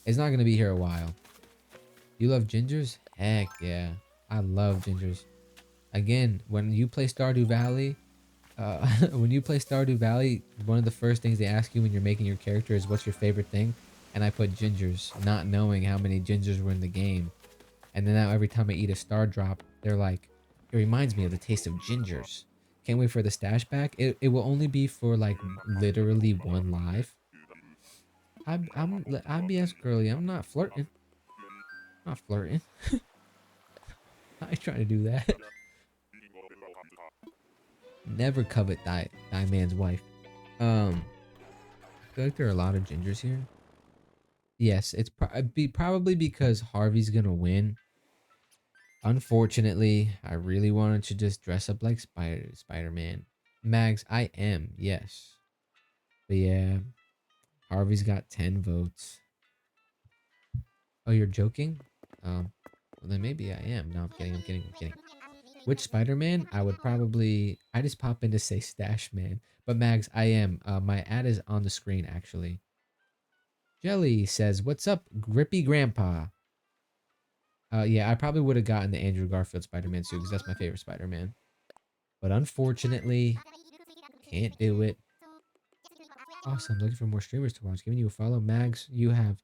It's not gonna be here a while. You love gingers? Heck yeah, I love gingers. Again, when you play Stardew Valley, when you play Stardew Valley, one of the first things they ask you when you're making your character is what's your favorite thing, and I put gingers, not knowing how many gingers were in the game. And then now every time I eat a star drop, they're like, it reminds me of the taste of gingers. Can't wait for the stash back. It will only be for like literally one live. I'm yes girly. I'm not flirting. Not flirting. I ain't trying to do that. Never covet thy man's wife. I feel like there are a lot of gingers here. Yes, it's probably because Harvey's gonna win. Unfortunately, I really wanted to just dress up like Spider-Man. Mags, I am, yes. But yeah, Harvey's got 10 votes. Oh, you're joking? Well then maybe I am. No, I'm kidding. Which Spider-Man? I just pop in to say Stash Man. But Mags, I am. My ad is on the screen actually. Jelly says, "What's up, Grippy Grandpa?" Yeah, I probably would have gotten the Andrew Garfield Spider-Man suit because that's my favorite Spider-Man. But unfortunately, can't do it. Awesome. Looking for more streamers to watch. Giving you a follow. Mags, you have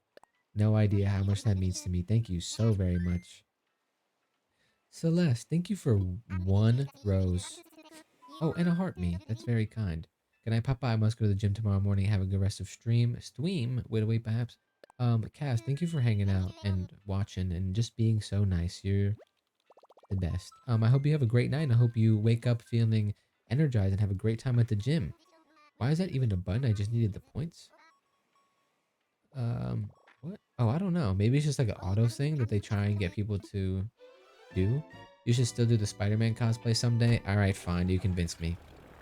no idea how much that means to me. Thank you so very much. Celeste, thank you for 1 rose. Oh, and a heart me. That's very kind. Can I pop by? I must go to the gym tomorrow morning. Have a good rest of stream. Wait, perhaps. Cass, thank you for hanging out and watching and just being so nice. You're the best. I hope you have a great night and I hope you wake up feeling energized and have a great time at the gym. Why is that even a button? I just needed the points. What? Oh, I don't know. Maybe it's just like an auto thing that they try and get people to do. You should still do the Spider-Man cosplay someday. All right, fine. You convinced me.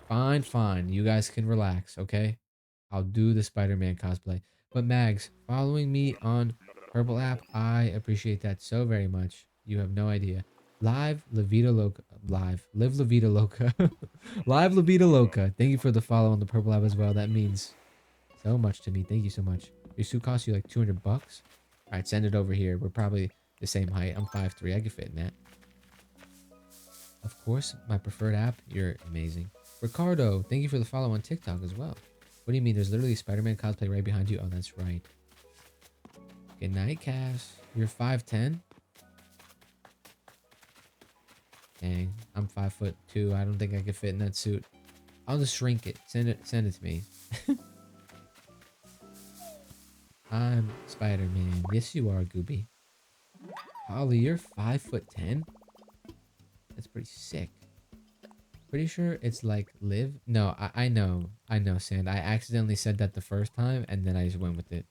Fine. You guys can relax, okay? I'll do the Spider-Man cosplay. But Mags, following me on Purple app, I appreciate that so very much. You have no idea. Live La Vida Loca. Live La Vida Loca. Live La Vida Loca. Thank you for the follow on the Purple app as well. That means so much to me. Thank you so much. Your suit costs you like 200 bucks. All right, send it over here. We're probably the same height. I'm 5'3". I can fit in that. Of course, my preferred app. You're amazing. Ricardo, thank you for the follow on TikTok as well. What do you mean? There's literally Spider-Man cosplay right behind you. Oh, that's right. Good night, Cass. You're 5'10". Dang, I'm 5'2". I don't think I could fit in that suit. I'll just shrink it. Send it to me. I'm Spider-Man. Yes, you are, Gooby. Holly, you're 5'10". That's pretty sick. Pretty sure it's like live. No, I know, Sand. I accidentally said that the first time, and then I just went with it.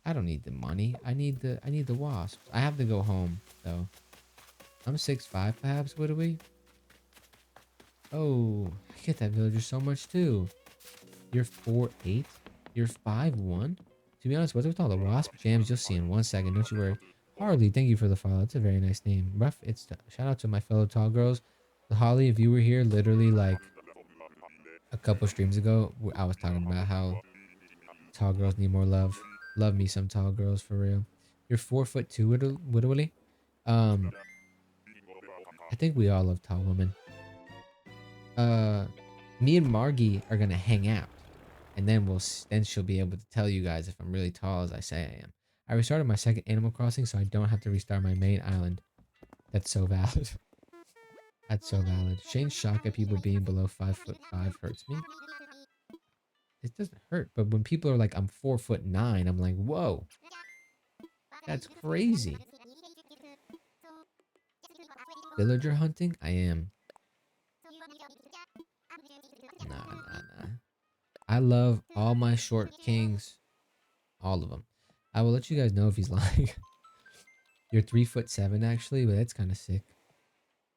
I don't need the money. I need the wasps. I have to go home though. I'm 6'5", perhaps. What are we? Oh, I get that villager so much too. You're 4'8". You're 5'1". To be honest, what's with all the wasp jams you'll see in 1 second? Don't you worry. Harley, thank you for the follow. That's a very nice name. Rough. Shout out to my fellow tall girls. Holly, if you were here, literally like a couple streams ago, I was talking about how tall girls need more love. Love me some tall girls for real. You're 4'2", Willy. I think we all love tall women. Me and Margie are gonna hang out, and then she'll be able to tell you guys if I'm really tall as I say I am. I restarted my second Animal Crossing, so I don't have to restart my main island. That's so valid. That's so valid. Shane's shock at people being below 5'5" hurts me. It doesn't hurt, but when people are like, I'm 4'9", I'm like, whoa, that's crazy. Villager hunting? I am. Nah. I love all my short kings. All of them. I will let you guys know if he's lying. You're 3'7" actually, but that's kind of sick.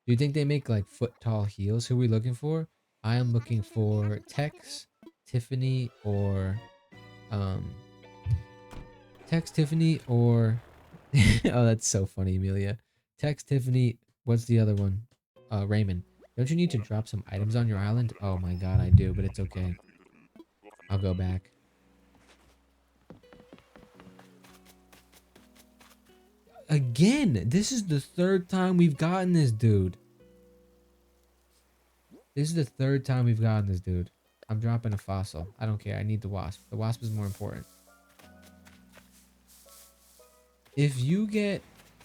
Do you think they make like foot tall heels? Who are we looking for? I am looking for Tex, Tiffany, or um Tex, Tiffany, or oh, that's so funny, Amelia. Tex, Tiffany. What's the other one? Raymond. Don't you need to drop some items on your island? Oh my god, I do, but it's okay. I'll go back. Again, this is the third time we've gotten this dude. This is the third time we've gotten this dude. I'm dropping a fossil. I don't care. I need the wasp. The wasp is more important. If you get,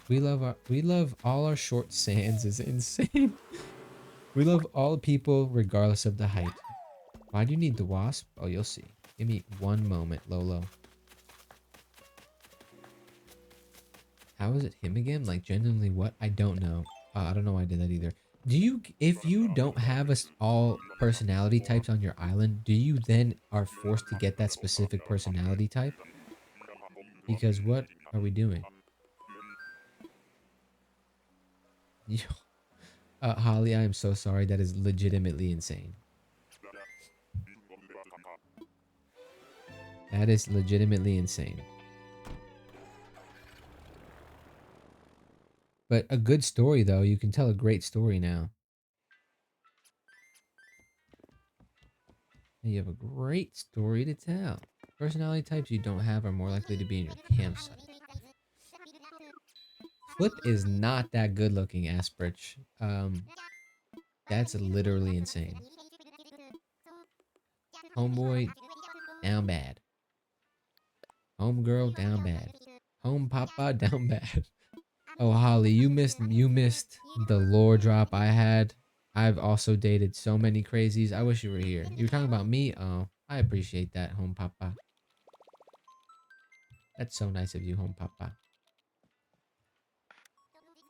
we love all our short sands is insane. We love all people regardless of the height. Why do you need the wasp? Oh, you'll see. Give me one moment, Lolo. How is it him again? Like genuinely what? I don't know. I don't know why I did that either. Do you, if you don't have all personality types on your island, do you then are forced to get that specific personality type? Because what are we doing? Holly, I am so sorry. That is legitimately insane. That is legitimately insane. But a good story, though. You can tell a great story now. You have a great story to tell. Personality types you don't have are more likely to be in your campsite. Flip is not that good looking, Asperich. That's literally insane. Homeboy, down bad. Homegirl, down bad. Home papa, down bad. Oh, Holly, you missed the lore drop I had. I've also dated so many crazies. I wish you were here. You were talking about me? Oh, I appreciate that, home papa. That's so nice of you, home papa.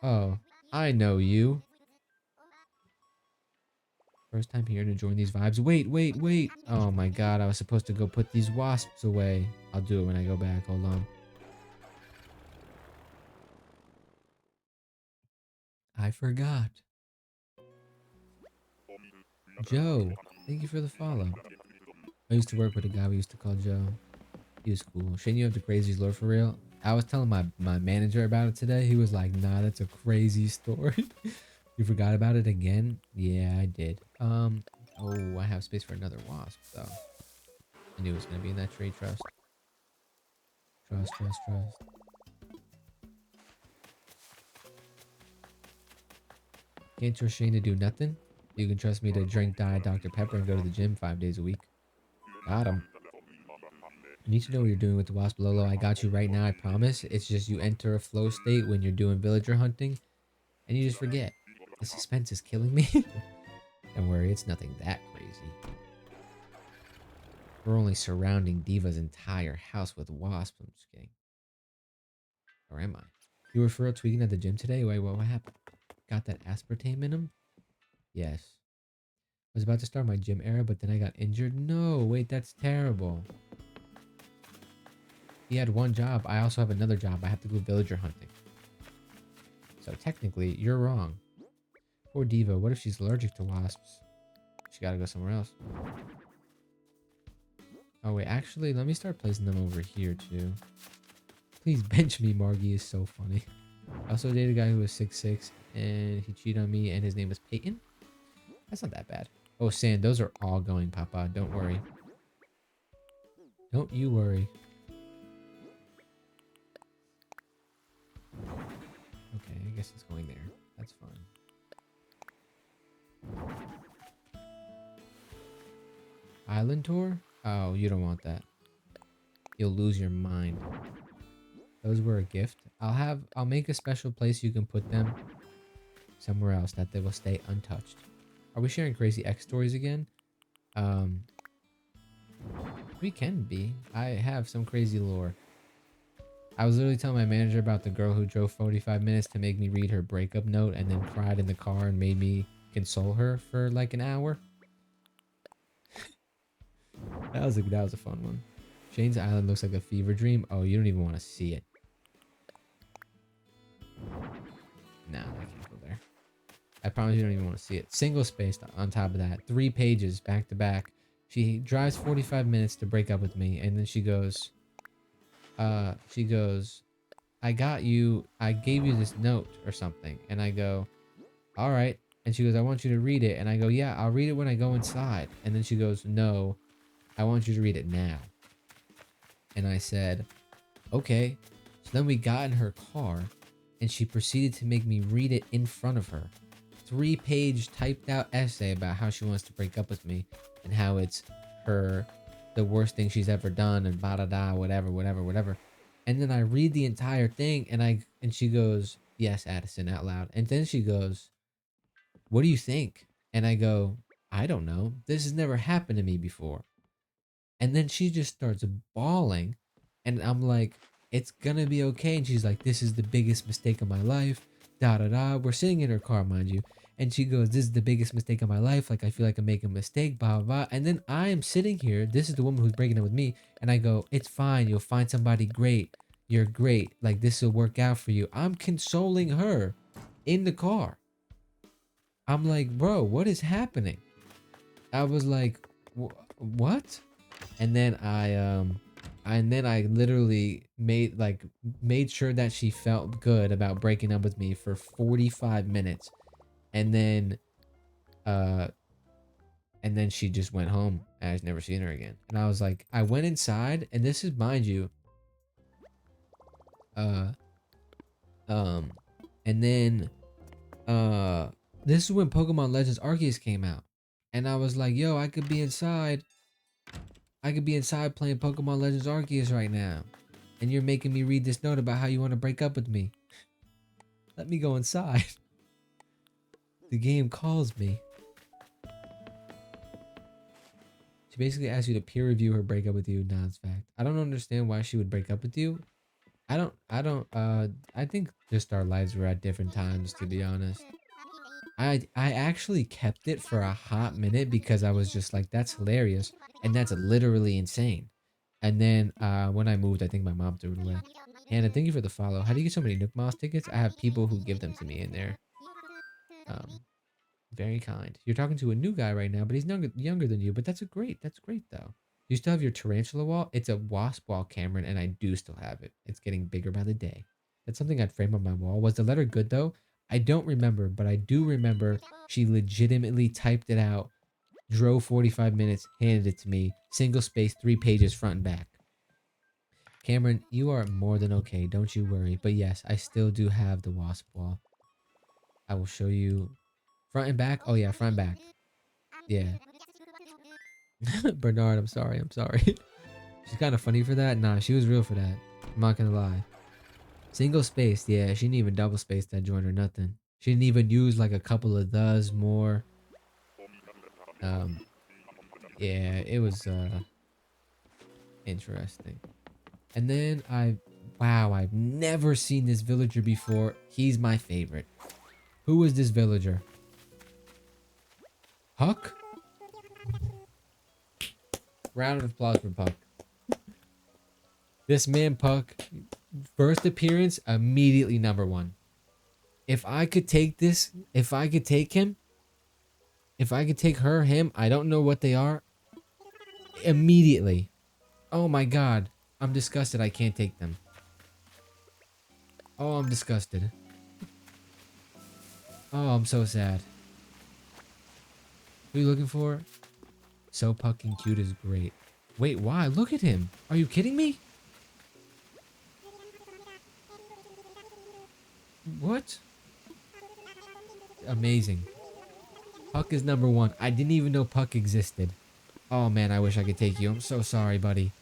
Oh, I know you. First time here and enjoying these vibes. Wait. Oh my god, I was supposed to go put these wasps away. I'll do it when I go back. Hold on. I forgot. Joe, thank you for the follow. I used to work with a guy we used to call Joe. He was cool. Shane, you have the craziest lore for real? I was telling my manager about it today. He was like, nah, that's a crazy story. You forgot about it again? Yeah, I did. Oh, I have space for another wasp, though. I knew it was going to be in that tree. Trust. Trust. Can't trust Shane to do nothing? You can trust me to drink Diet Dr. Pepper and go to the gym 5 days a week. Got him. You need to know what you're doing with the wasp, Lolo. I got you right now, I promise. It's just you enter a flow state when you're doing villager hunting, and you just forget. The suspense is killing me. Don't worry, it's nothing that crazy. We're only surrounding Diva's entire house with wasps. I'm just kidding. Or am I? You were for real tweaking at the gym today? Wait, what happened? Got that aspartame in him? Yes. I was about to start my gym era, but then I got injured. No, wait, that's terrible. He had one job. I also have another job. I have to go villager hunting. So technically, you're wrong. Poor Diva. What if she's allergic to wasps? She gotta go somewhere else. Oh, wait. Actually, let me start placing them over here, too. Please bench me. Margie is so funny. I also dated a guy who was 6'6", and he cheated on me, and his name was Peyton. That's not that bad. Oh, Sand, those are all going, Papa. Don't worry. Don't you worry. Okay, I guess it's going there. That's fine. Island tour? Oh, you don't want that. You'll lose your mind. Those were a gift. I'll make a special place you can put them somewhere else that they will stay untouched. Are we sharing crazy X stories again? We can be. I have some crazy lore. I was literally telling my manager about the girl who drove 45 minutes to make me read her breakup note and then cried in the car and made me console her for like an hour. That was a fun one. Shane's Island looks like a fever dream. Oh, you don't even want to see it. Nah, I can't go there. I promise you don't even want to see it. Single spaced on top of that. 3 pages back to back. She drives 45 minutes to break up with me, and then she goes, I gave you this note or something. And I go, all right. And she goes, I want you to read it. And I go, yeah, I'll read it when I go inside. And then she goes, no, I want you to read it now. And I said, okay. So then we got in her car and she proceeded to make me read it in front of her. 3-page typed out essay about how she wants to break up with me and how it's the worst thing she's ever done and blah, da, da, whatever. And then I read the entire thing and she goes, yes, Addison, out loud. And then she goes, what do you think? And I go, I don't know. This has never happened to me before. And then she just starts bawling. And I'm like, it's gonna be okay. And she's like, this is the biggest mistake of my life. Da da da. We're sitting in her car, mind you. And she goes, this is the biggest mistake of my life. Like, I feel like I'm making a mistake, blah, blah, blah. And then I am sitting here. This is the woman who's breaking up with me. And I go, it's fine. You'll find somebody great. You're great. Like, this will work out for you. I'm consoling her in the car. I'm like, bro, what is happening? I was like, what? And then I literally made sure that she felt good about breaking up with me for 45 minutes. And then she just went home and I've never seen her again. And I was like, I went inside, and this is, mind you, and then this is when Pokemon Legends Arceus came out. And I was like, yo, I could be inside playing Pokemon Legends Arceus right now. And you're making me read this note about how you want to break up with me. Let me go inside. The game calls me. She basically asks you to peer review her breakup with you. Nah, it's fact. I don't understand why she would break up with you. I think just our lives were at different times, to be honest. I actually kept it for a hot minute because I was just like, that's hilarious. And that's literally insane. And then when I moved, I think my mom threw it away. Hannah, thank you for the follow. How do you get so many Nook Miles tickets? I have people who give them to me in there. Very kind. You're talking to a new guy right now, but he's younger than you. But that's great though. You still have your tarantula wall? It's a wasp wall, Cameron, and I do still have it. It's getting bigger by the day. That's something I'd frame on my wall. Was the letter good though? I don't remember, but I do remember she legitimately typed it out, drove 45 minutes, handed it to me, single space, 3 pages, front and back. Cameron, you are more than okay. Don't you worry. But yes, I still do have the wasp wall. I will show you front and back. Oh yeah, front and back. Yeah. Bernard, I'm sorry. She's kind of funny for that. Nah, she was real for that. I'm not gonna lie. Single spaced, yeah. She didn't even double space that joint or nothing. She didn't even use like a couple of does more. Yeah, it was interesting. And then wow, I've never seen this villager before. He's my favorite. Who is this villager? Puck? Round of applause for Puck. This man, Puck, first appearance, immediately #1. If I could take this, if I could take him, if I could take her, him, I don't know what they are, immediately. Oh my god. I'm disgusted I can't take them. Oh, I'm disgusted. Oh, I'm so sad. Who are you looking for? So fucking cute is great. Wait, why? Look at him. Are you kidding me? What? Amazing. Puck is #1. I didn't even know Puck existed. Oh man, I wish I could take you. I'm so sorry, buddy.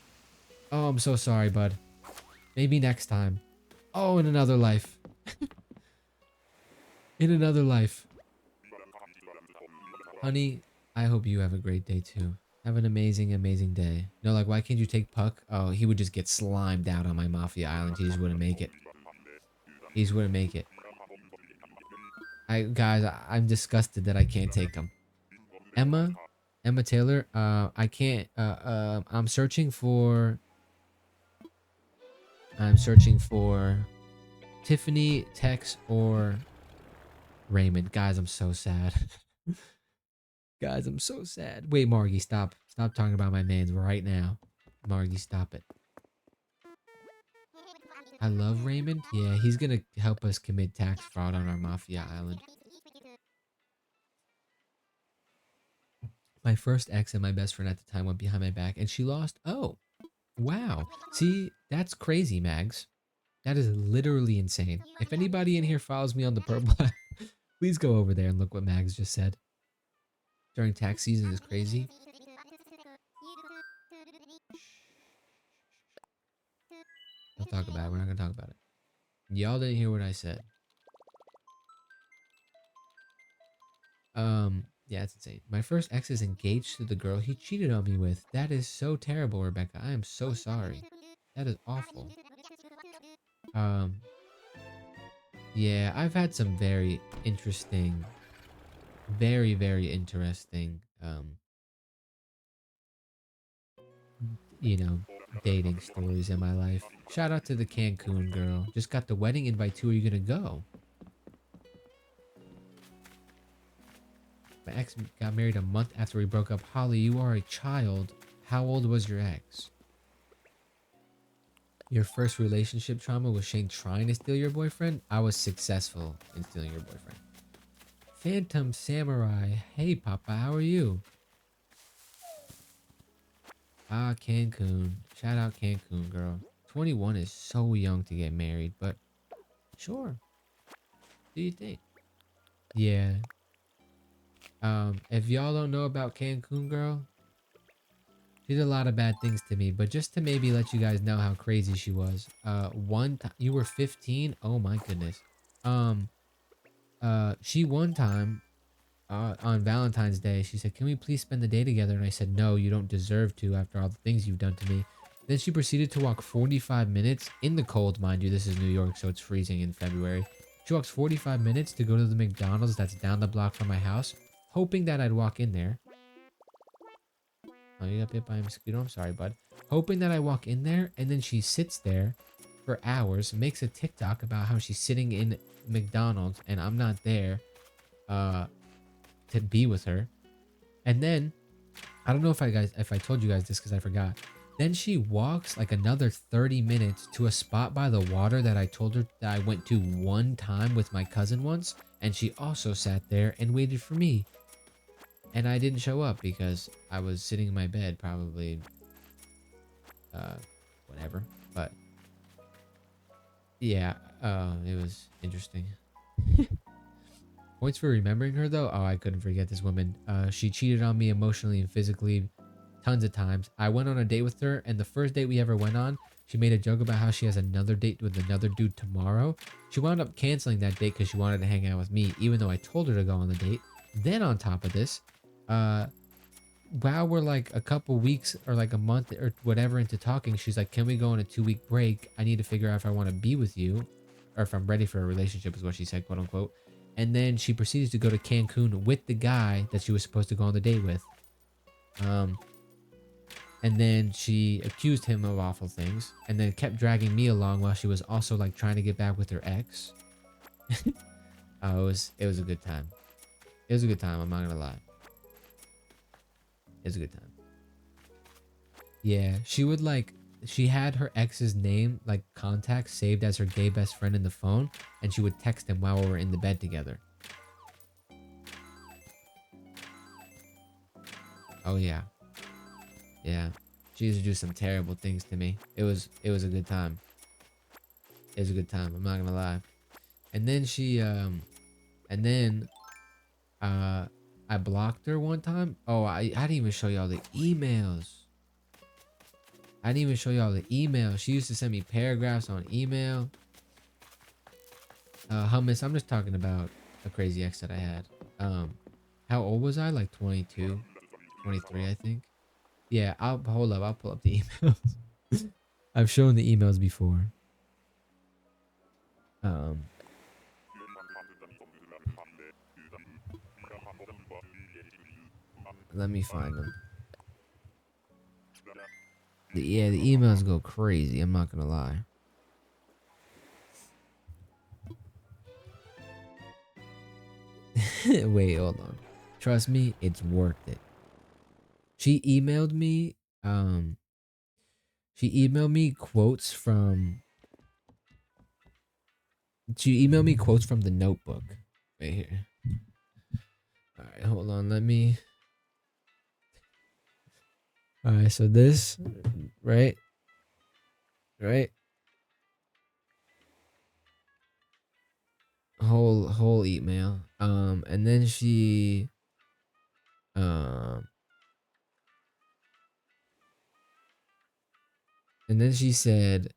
Oh, I'm so sorry, bud. Maybe next time. Oh, in another life. In another life. Honey, I hope you have a great day too. Have an amazing, amazing day. No, like, why can't you take Puck? Oh, he would just get slimed out on my Mafia Island. He just wouldn't make it. He just wouldn't make it. Guys, I'm disgusted that I can't take him. Emma Taylor, I can't, I'm searching for Tiffany, Tex, or Raymond. Guys, I'm so sad. Guys, I'm so sad. Wait, Margie, stop. Stop talking about my mans right now. Margie, stop it. I love Raymond. Yeah, he's gonna help us commit tax fraud on our Mafia Island. My first ex and my best friend at the time went behind my back and she lost. Oh, wow. See, that's crazy, Mags. That is literally insane. If anybody in here follows me on the purple app, please go over there and look what Mags just said. During tax season is crazy. Don't talk about it. We're not gonna talk about it. Y'all didn't hear what I said. Yeah, it's insane. My first ex is engaged to the girl he cheated on me with. That is so terrible, Rebecca. I am so sorry. That is awful. Um, yeah, I've had some very interesting, very interesting, you know, dating stories in my life. Shout out to the Cancun girl. Just got the wedding invite to. Where you gonna go? My ex got married a month after we broke up. Holly, you are a child. How old was your ex? Your first relationship trauma was Shane trying to steal your boyfriend? I was successful in stealing your boyfriend. Phantom Samurai. Hey, Papa, how are you? Ah, Cancun. Shout out Cancun, girl. 21 is so young to get married, but sure. Do you think? Yeah. If y'all don't know about Cancun, girl, she did a lot of bad things to me, but just to maybe let you guys know how crazy she was. One time you were 15. Oh my goodness. Um, she one time, on Valentine's Day, she said, "Can we please spend the day together?" And I said, "No, you don't deserve to after all the things you've done to me." Then she proceeded to walk 45 minutes in the cold, mind you. This is New York, so it's freezing in February. She walks 45 minutes to go to the McDonald's that's down the block from my house, hoping that I'd walk in there. Oh, you got bit by a mosquito? I'm sorry, bud. Hoping that I walk in there, and then she sits there for hours, makes a TikTok about how she's sitting in McDonald's and I'm not there to be with her. And then I don't know if I told you guys this because I forgot. Then she walks like another 30 minutes to a spot by the water that I told her that I went to one time with my cousin once, and she also sat there and waited for me. And I didn't show up because I was sitting in my bed, probably, whatever. But yeah, it was interesting. Points for remembering her though. Oh, I couldn't forget this woman. She cheated on me emotionally and physically tons of times. I went on a date with her, and the first date we ever went on, she made a joke about how she has another date with another dude tomorrow. She wound up canceling that date because she wanted to hang out with me, even though I told her to go on the date. Then on top of this, while we're like a couple weeks or like a month or whatever into talking, she's like, "Can we go on a 2-week break? I need to figure out if I want to be with you or if I'm ready for a relationship," is what she said, quote unquote. And then she proceeded to go to Cancun with the guy that she was supposed to go on the date with. And then she accused him of awful things and then kept dragging me along while she was also like trying to get back with her ex. Oh, it was a good time. It was a good time, I'm not gonna lie. It was a good time. Yeah, she had her ex's name, like contact, saved as her gay best friend in the phone, and she would text him while we were in the bed together. Oh yeah. Yeah. She used to do some terrible things to me. It was a good time. It was a good time, I'm not gonna lie. And then I blocked her one time. Oh, I didn't even show y'all the emails. I didn't even show y'all the email. She used to send me paragraphs on email. Hummus, I'm just talking about a crazy ex that I had. How old was I? Like 22, 23, I think. Yeah, I'll hold up. I'll pull up the emails. I've shown the emails before. Let me find them. Yeah, the emails go crazy. I'm not gonna lie. Wait, hold on. Trust me, it's worth it. She emailed me, um, quotes from, the notebook. Right here. Alright, hold on, let me. Alright, so this, right? Right? Whole email. And then um, and then she said,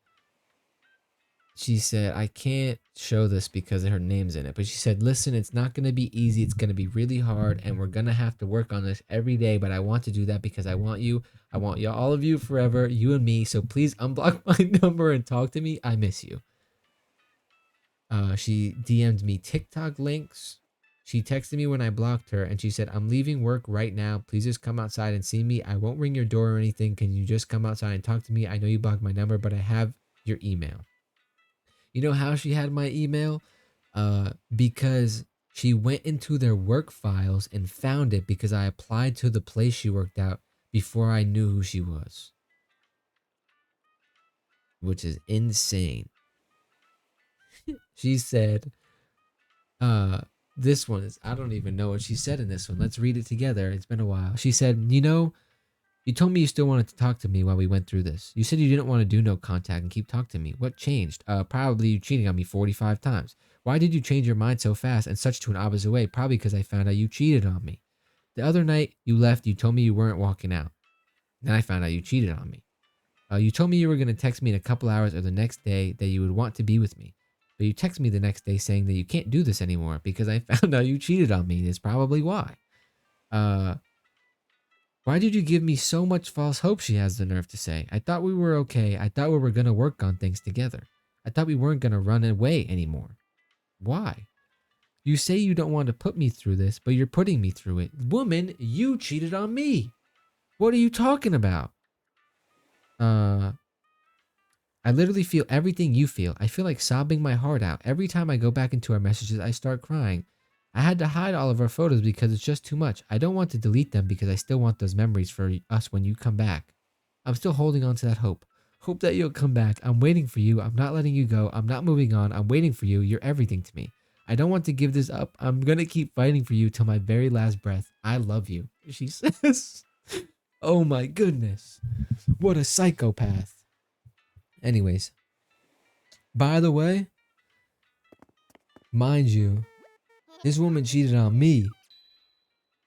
I can't show this because her name's in it. But she said, listen, it's not going to be easy. It's going to be really hard. And we're going to have to work on this every day. But I want to do that because I want you. I want you, all of you forever, you and me. So please unblock my number and talk to me. I miss you. She DM'd me TikTok links. She texted me when I blocked her and she said, I'm leaving work right now. Please just come outside and see me. I won't ring your door or anything. Can you just come outside and talk to me? I know you blocked my number, but I have your email. You know how she had my email? Because she went into their work files and found it because I applied to the place she worked out before I knew who she was. Which is insane. She said, this one is, I don't even know what she said in this one. Let's read it together. It's been a while. She said, you know, you told me you still wanted to talk to me while we went through this. You said you didn't want to do no contact and keep talking to me. What changed? Probably you cheating on me 45 times. Why did you change your mind so fast and such to an opposite way? Probably because I found out you cheated on me. The other night you left, you told me you weren't walking out. Then I found out you cheated on me. You told me you were going to text me in a couple hours or the next day that you would want to be with me. But you text me the next day saying that you can't do this anymore because I found out you cheated on me. That's probably why. Why did you give me so much false hope, she has the nerve to say. I thought we were okay. I thought we were going to work on things together. I thought we weren't going to run away anymore. Why? You say you don't want to put me through this, but you're putting me through it. Woman, you cheated on me. What are you talking about? I literally feel everything you feel. I feel like sobbing my heart out. Every time I go back into our messages, I start crying. I had to hide all of our photos because it's just too much. I don't want to delete them because I still want those memories for us when you come back. I'm still holding on to that hope. Hope that you'll come back. I'm waiting for you. I'm not letting you go. I'm not moving on. I'm waiting for you. You're everything to me. I don't want to give this up. I'm going to keep fighting for you till my very last breath. I love you. She says, oh my goodness. What a psychopath. Anyways, by the way, mind you, this woman cheated on me.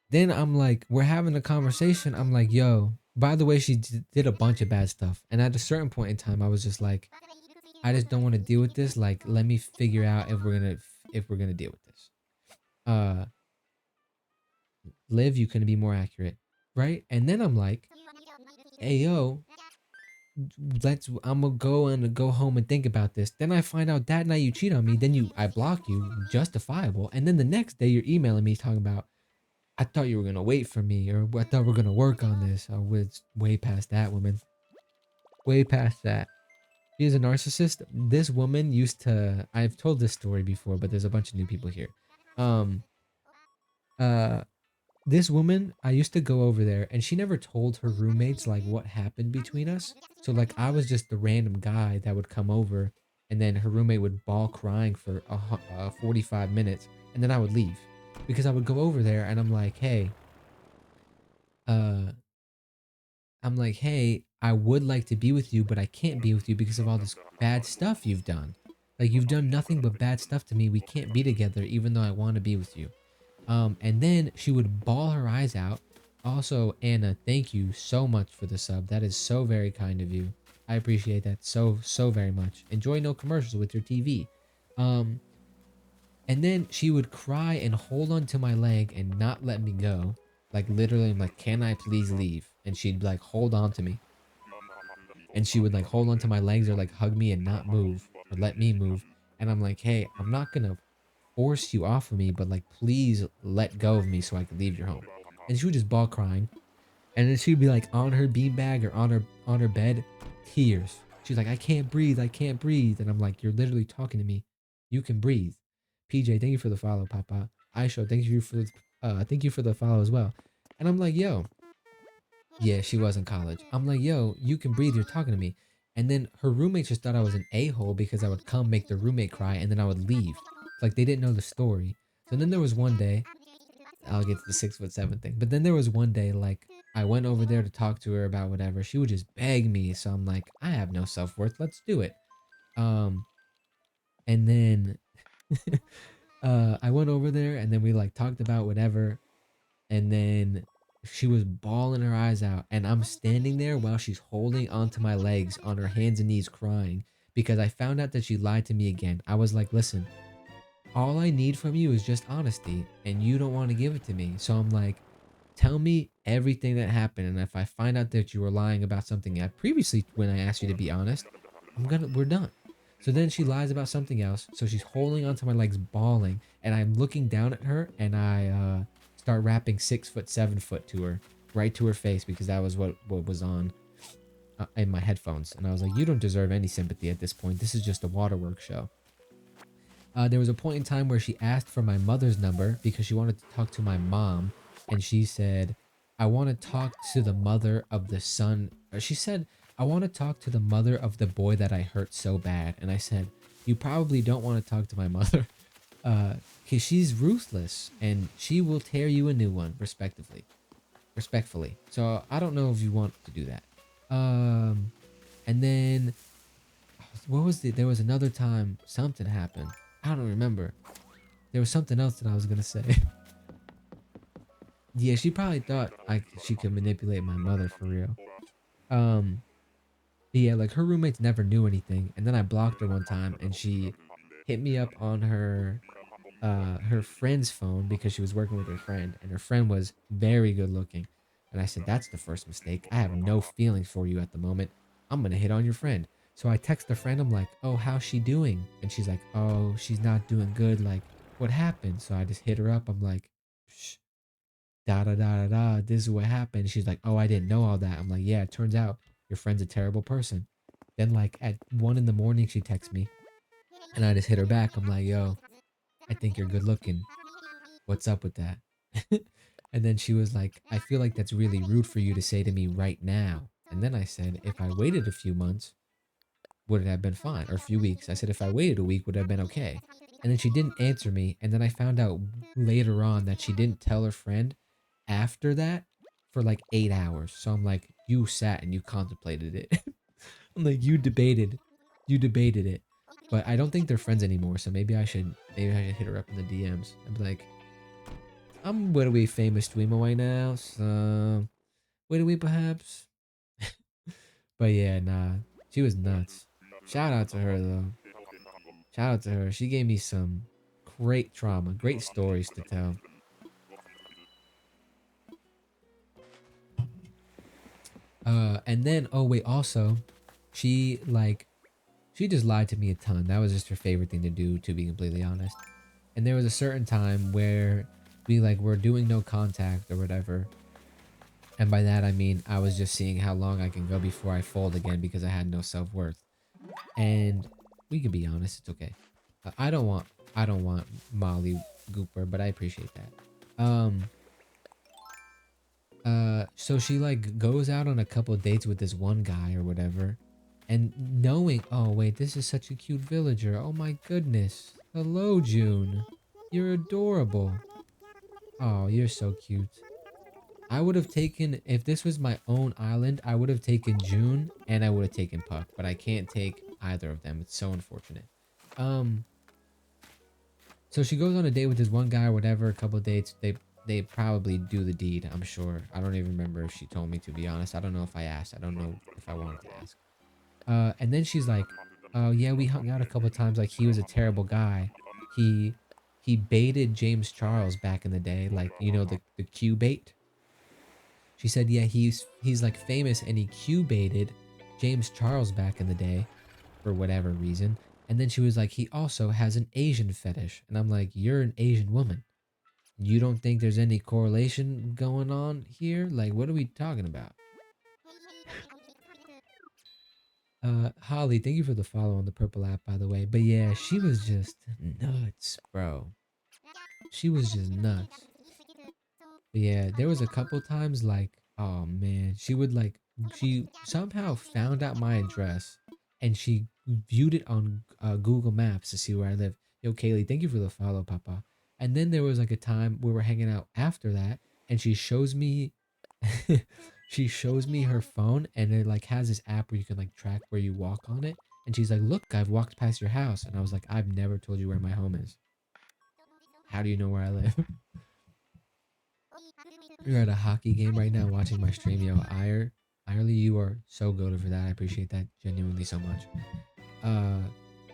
Then I'm like, we're having a conversation. I'm like, yo, by the way, she did a bunch of bad stuff. And at a certain point in time, I was just like, I just don't want to deal with this. Like, let me figure out if we're gonna deal with this. Liv, you can be more accurate, right? And then I'm like, hey, yo, I'm gonna go home and think about this. Then I find out that night you cheat on me. Then I block you, justifiable. And then the next day you're emailing me talking about, I thought you were gonna wait for me, or I thought we're gonna work on this. Oh, it's way past that, woman. Way past that. She is a narcissist. This woman used to. I've told this story before, but there's a bunch of new people here. Um. This woman, I used to go over there and she never told her roommates like what happened between us. So like I was just the random guy that would come over and then her roommate would bawl crying for 45 minutes and then I would leave because I would go over there and uh, I'm like, hey, I would like to be with you, but I can't be with you because of all this bad stuff you've done. Like you've done nothing but bad stuff to me. We can't be together even though I want to be with you. And then she would bawl her eyes out. Also, Anna, thank you so much for the sub. That is so very kind of you. I appreciate that so very much. Enjoy no commercials with your TV. And then she would cry and hold on to my leg and not let me go. Like literally, I'm like, can I please leave? And she'd like hold on to me. And she would like hold on to my legs or like hug me and not move or let me move. And I'm like, hey, I'm not gonna force you off of me, but like please let go of me so I can leave your home. And she would just bawl crying, and then she'd be like on her beanbag or on her bed, tears. She's like, I can't breathe, and I'm like, you're literally talking to me, you can breathe. PJ, thank you for the follow, Papa. Aisho, thank you for the follow as well. And I'm like, yo, yeah, she was in college. I'm like, yo, you can breathe. You're talking to me. And then her roommates just thought I was an a-hole because I would come make the roommate cry and then I would leave. Like they didn't know the story. So then there was one day, I'll get to the 6'7" thing. But then there was one day, like I went over there to talk to her about whatever. She would just beg me. So I'm like, I have no self-worth. Let's do it. Um, and then I went over there and then we like talked about whatever. And then she was bawling her eyes out, and I'm standing there while she's holding onto my legs on her hands and knees crying because I found out that she lied to me again. I was like, listen, all I need from you is just honesty, and you don't want to give it to me. So I'm like, tell me everything that happened, and if I find out that you were lying about something I previously when I asked you to be honest, we're done. So then she lies about something else. So she's holding onto my legs, bawling, and I'm looking down at her, and I start rapping 6 foot, 7 foot to her, right to her face, because that was what was on in my headphones. And I was like, you don't deserve any sympathy at this point. This is just a waterworks show. There was a point in time where she asked for my mother's number because she wanted to talk to my mom, and she said, "I want to talk to the mother of the son." Or she said, "I want to talk to the mother of the boy that I hurt so bad." And I said, "You probably don't want to talk to my mother, because she's ruthless and she will tear you a new one, respectfully. So I don't know if you want to do that." And then what was the? There was another time something happened. I don't remember. There was something else that I was gonna say. Yeah, she probably thought she could manipulate my mother for real. Um, yeah, like her roommates never knew anything, and then I blocked her one time, and she hit me up on her friend's phone because she was working with her friend, and her friend was very good looking. And I said, "That's the first mistake. I have no feelings for you at the moment. I'm gonna hit on your friend." So I text the friend. I'm like, "Oh, how's she doing?" And she's like, "Oh, she's not doing good. Like, what happened?" So I just hit her up. I'm like, "Shh, da da da da da. This is what happened." She's like, "Oh, I didn't know all that." I'm like, "Yeah, it turns out your friend's a terrible person." Then like at 1 in the morning, she texts me, and I just hit her back. I'm like, "Yo, I think you're good looking. What's up with that?" And then she was like, "I feel like that's really rude for you to say to me right now." And then I said, "If I waited a few months, would it have been fine? Or a few weeks?" I said, "If I waited a week, would it have been okay?" And then she didn't answer me. And then I found out later on that she didn't tell her friend after that for like 8 hours. So I'm like, you sat and you contemplated it. I'm like, you debated it. But I don't think they're friends anymore. So maybe I should hit her up in the DMs. I'd be like, "I'm a we famous streamer right now, so where do we perhaps?" But yeah, nah, she was nuts. Shout out to her though. Shout out to her. She gave me some great trauma, great stories to tell. And then oh wait, also, she like she just lied to me a ton. That was just her favorite thing to do, to be completely honest. And there was a certain time where we like were doing no contact or whatever. And by that I mean I was just seeing how long I can go before I fold again because I had no self-worth. And we can be honest, it's okay. I don't want Molly Gooper, but I appreciate that. So she like goes out on a couple of dates with this one guy or whatever, and knowing, oh wait, this is such a cute villager. Oh my goodness. Hello, June. You're adorable. Oh, you're so cute. I would have taken, if this was my own island, I would have taken June and I would have taken Puck, but I can't take either of them. It's so unfortunate. Um, so she goes on a date with this one guy or whatever, a couple of dates. They probably do the deed, I'm sure. I don't even remember if she told me, to be honest. I don't know if I asked. I don't know if I wanted to ask. And then she's like, "Oh yeah, we hung out a couple of times. Like he was a terrible guy. He he baited James Charles back in the day, like you know the Q bait." She said, "Yeah, he's like famous and he Q baited James Charles back in the day for whatever reason." And then she was like, "He also has an Asian fetish." And I'm like, "You're an Asian woman. You don't think there's any correlation going on here? Like, what are we talking about?" Holly, thank you for the follow on the purple app, by the way. But yeah, she was just nuts, bro. She was just nuts. But yeah, there was a couple times like, oh man, she would like, she somehow found out my address and she viewed it on Google Maps to see where I live. Yo, Kaylee, thank you for the follow, Papa. And then there was like a time we were hanging out after that, and she shows me, she shows me her phone, and it like has this app where you can like track where you walk on it. And she's like, "Look, I've walked past your house," and I was like, "I've never told you where my home is. How do you know where I live?" You're at a hockey game right now watching my stream, yo. Irely, you are so good for that. I appreciate that genuinely so much. Uh,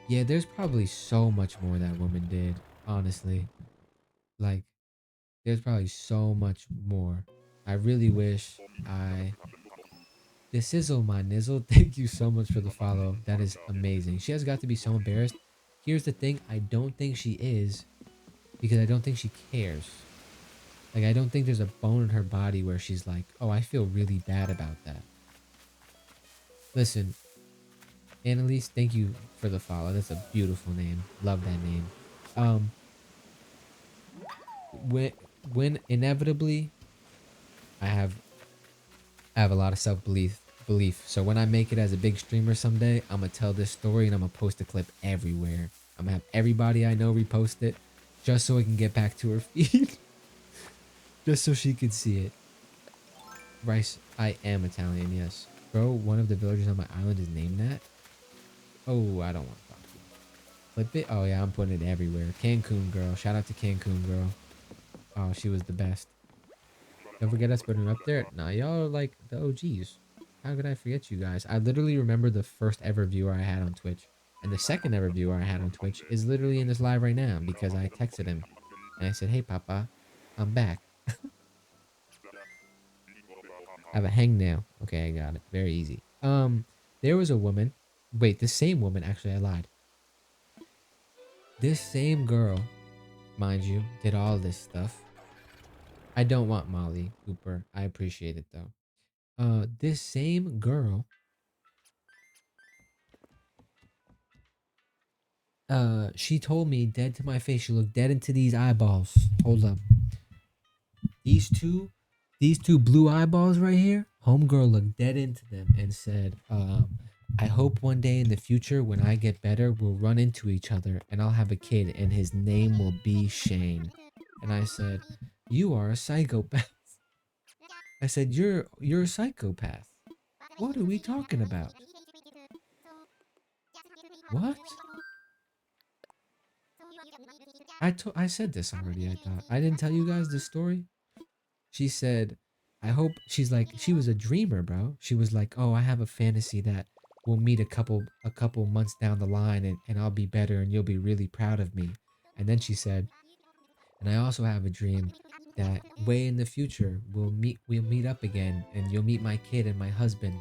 yeah, there's probably so much more that woman did, honestly. Like, there's probably so much more. I really wish I. The sizzle, my nizzle. Thank you so much for the follow. That is amazing. She has got to be so embarrassed. Here's the thing, I don't think she is, because I don't think she cares. Like, I don't think there's a bone in her body where she's like, oh, I feel really bad about that. Listen, Annalise, thank you for the follow. That's a beautiful name. Love that name. Um, when inevitably, I have a lot of belief. So when I make it as a big streamer someday, I'm gonna tell this story and I'm gonna post a clip everywhere. I'm gonna have everybody I know repost it, just so it can get back to her feed, just so she could see it. Rice, I am Italian, yes. Bro, one of the villagers on my island is named that. Oh, I don't want to talk to you. Clip it? Oh, yeah, I'm putting it everywhere. Cancun girl. Shout out to Cancun girl. Oh, she was the best. Don't forget us putting her up there. Nah, y'all are like the OGs. How could I forget you guys? I literally remember the first ever viewer I had on Twitch. And the second ever viewer I had on Twitch is literally in this live right now because I texted him. And I said, hey, Papa, I'm back. I have a hangnail. Okay, I got it. Very easy. There was a woman. Wait, the same woman. Actually, I lied. This same girl, mind you, did all this stuff. I don't want Molly Cooper. I appreciate it though. This same girl, she told me dead to my face. She looked dead into these eyeballs. Hold up. These two, these two blue eyeballs right here. Homegirl looked dead into them and said, I hope one day in the future when I get better, we'll run into each other and I'll have a kid and his name will be Shane. And I said, you are a psychopath. I said, you're a psychopath. What are we talking about? What? I said this already, I thought. I didn't tell you guys this story. She said, I hope, she's like, she was a dreamer, bro. She was like, oh, I have a fantasy that we'll meet a couple months down the line and I'll be better and you'll be really proud of me. And then she said, and I also have a dream that way in the future we'll meet up again and you'll meet my kid and my husband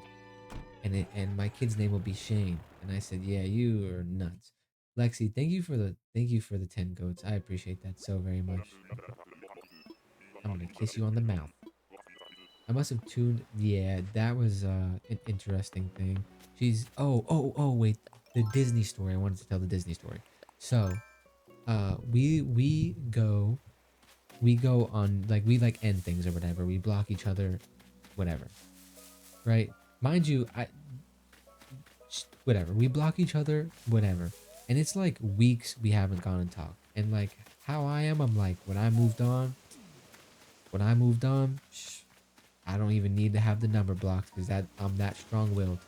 and my kid's name will be Shane. And I said, yeah, you are nuts. Lexi, thank you for the 10 goats. I appreciate that so very much. I'm gonna kiss you on the mouth. I must have tuned. Yeah, that was an interesting thing. She's wait, the Disney story. I wanted to tell the Disney story. So, we go on like we like end things or whatever. We block each other, whatever. Right? Mind you, whatever. We block each other, whatever. And it's like weeks we haven't gone and talked. And like how I am, I'm like when I moved on, I don't even need to have the number blocked because that I'm that strong-willed.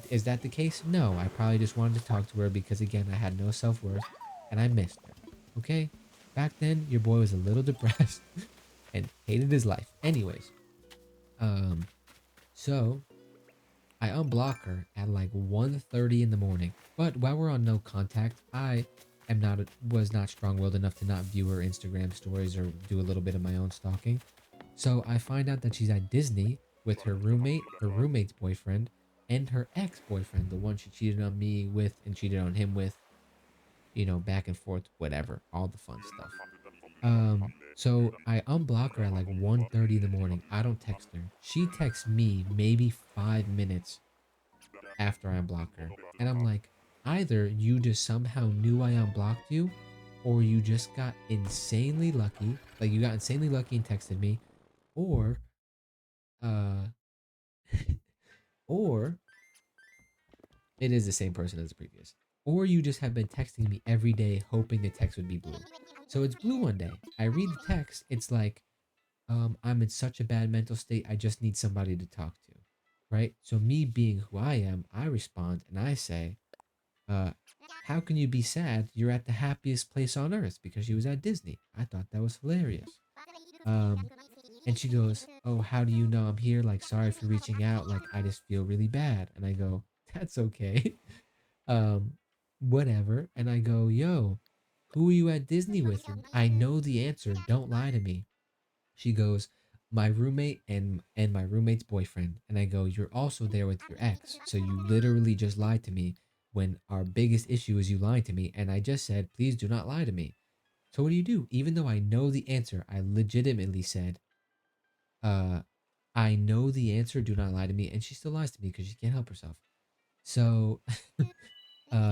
Is that the case? No, I probably just wanted to talk to her because again, I had no self-worth and I missed her. Okay? Back then, your boy was a little depressed and hated his life. Anyways, so I unblock her at like 1:30 in the morning. But while we're on no contact, I was not strong-willed enough to not view her Instagram stories or do a little bit of my own stalking. So I find out that she's at Disney with her roommate, her roommate's boyfriend, and her ex-boyfriend, the one she cheated on me with and cheated on him with, back and forth, whatever, all the fun stuff. So I unblock her at like 1:30 in the morning. I don't text her. She texts me maybe 5 minutes after I unblock her. And I'm like, either you just somehow knew I unblocked you, or you just got insanely lucky, like you got insanely lucky and texted me, or uh or it is the same person as the previous. Or you just have been texting me every day hoping the text would be blue. So it's blue one day. I read the text, it's like, I'm in such a bad mental state, I just need somebody to talk to. Right? So me being who I am, I respond and I say, uh, how can you be sad? You're at the happiest place on earth because she was at Disney. I thought that was hilarious. Um, and she goes, oh, how do you know I'm here? Like, sorry for reaching out. Like, I just feel really bad. And I go, that's okay. um, whatever. And I go, yo, who are you at Disney with? And I know the answer. Don't lie to me. She goes, my roommate and my roommate's boyfriend. And I go, you're also there with your ex. So you literally just lied to me when our biggest issue is you lying to me. And I just said, please do not lie to me. So what do? Even though I know the answer, I legitimately said, uh, I know the answer, do not lie to me. And she still lies to me because she can't help herself. So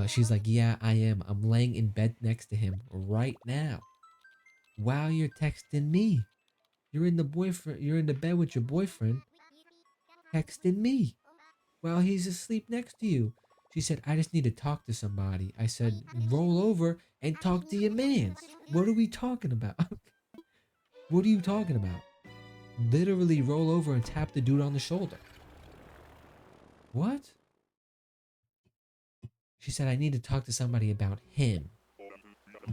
she's like, yeah, I am. I'm laying in bed next to him right now. While you're texting me. You're in the bed with your boyfriend texting me while he's asleep next to you. She said, I just need to talk to somebody. I said, roll over and talk to your mans. What are we talking about? What are you talking about? Literally roll over and tap the dude on the shoulder. What? She said, I need to talk to somebody about him.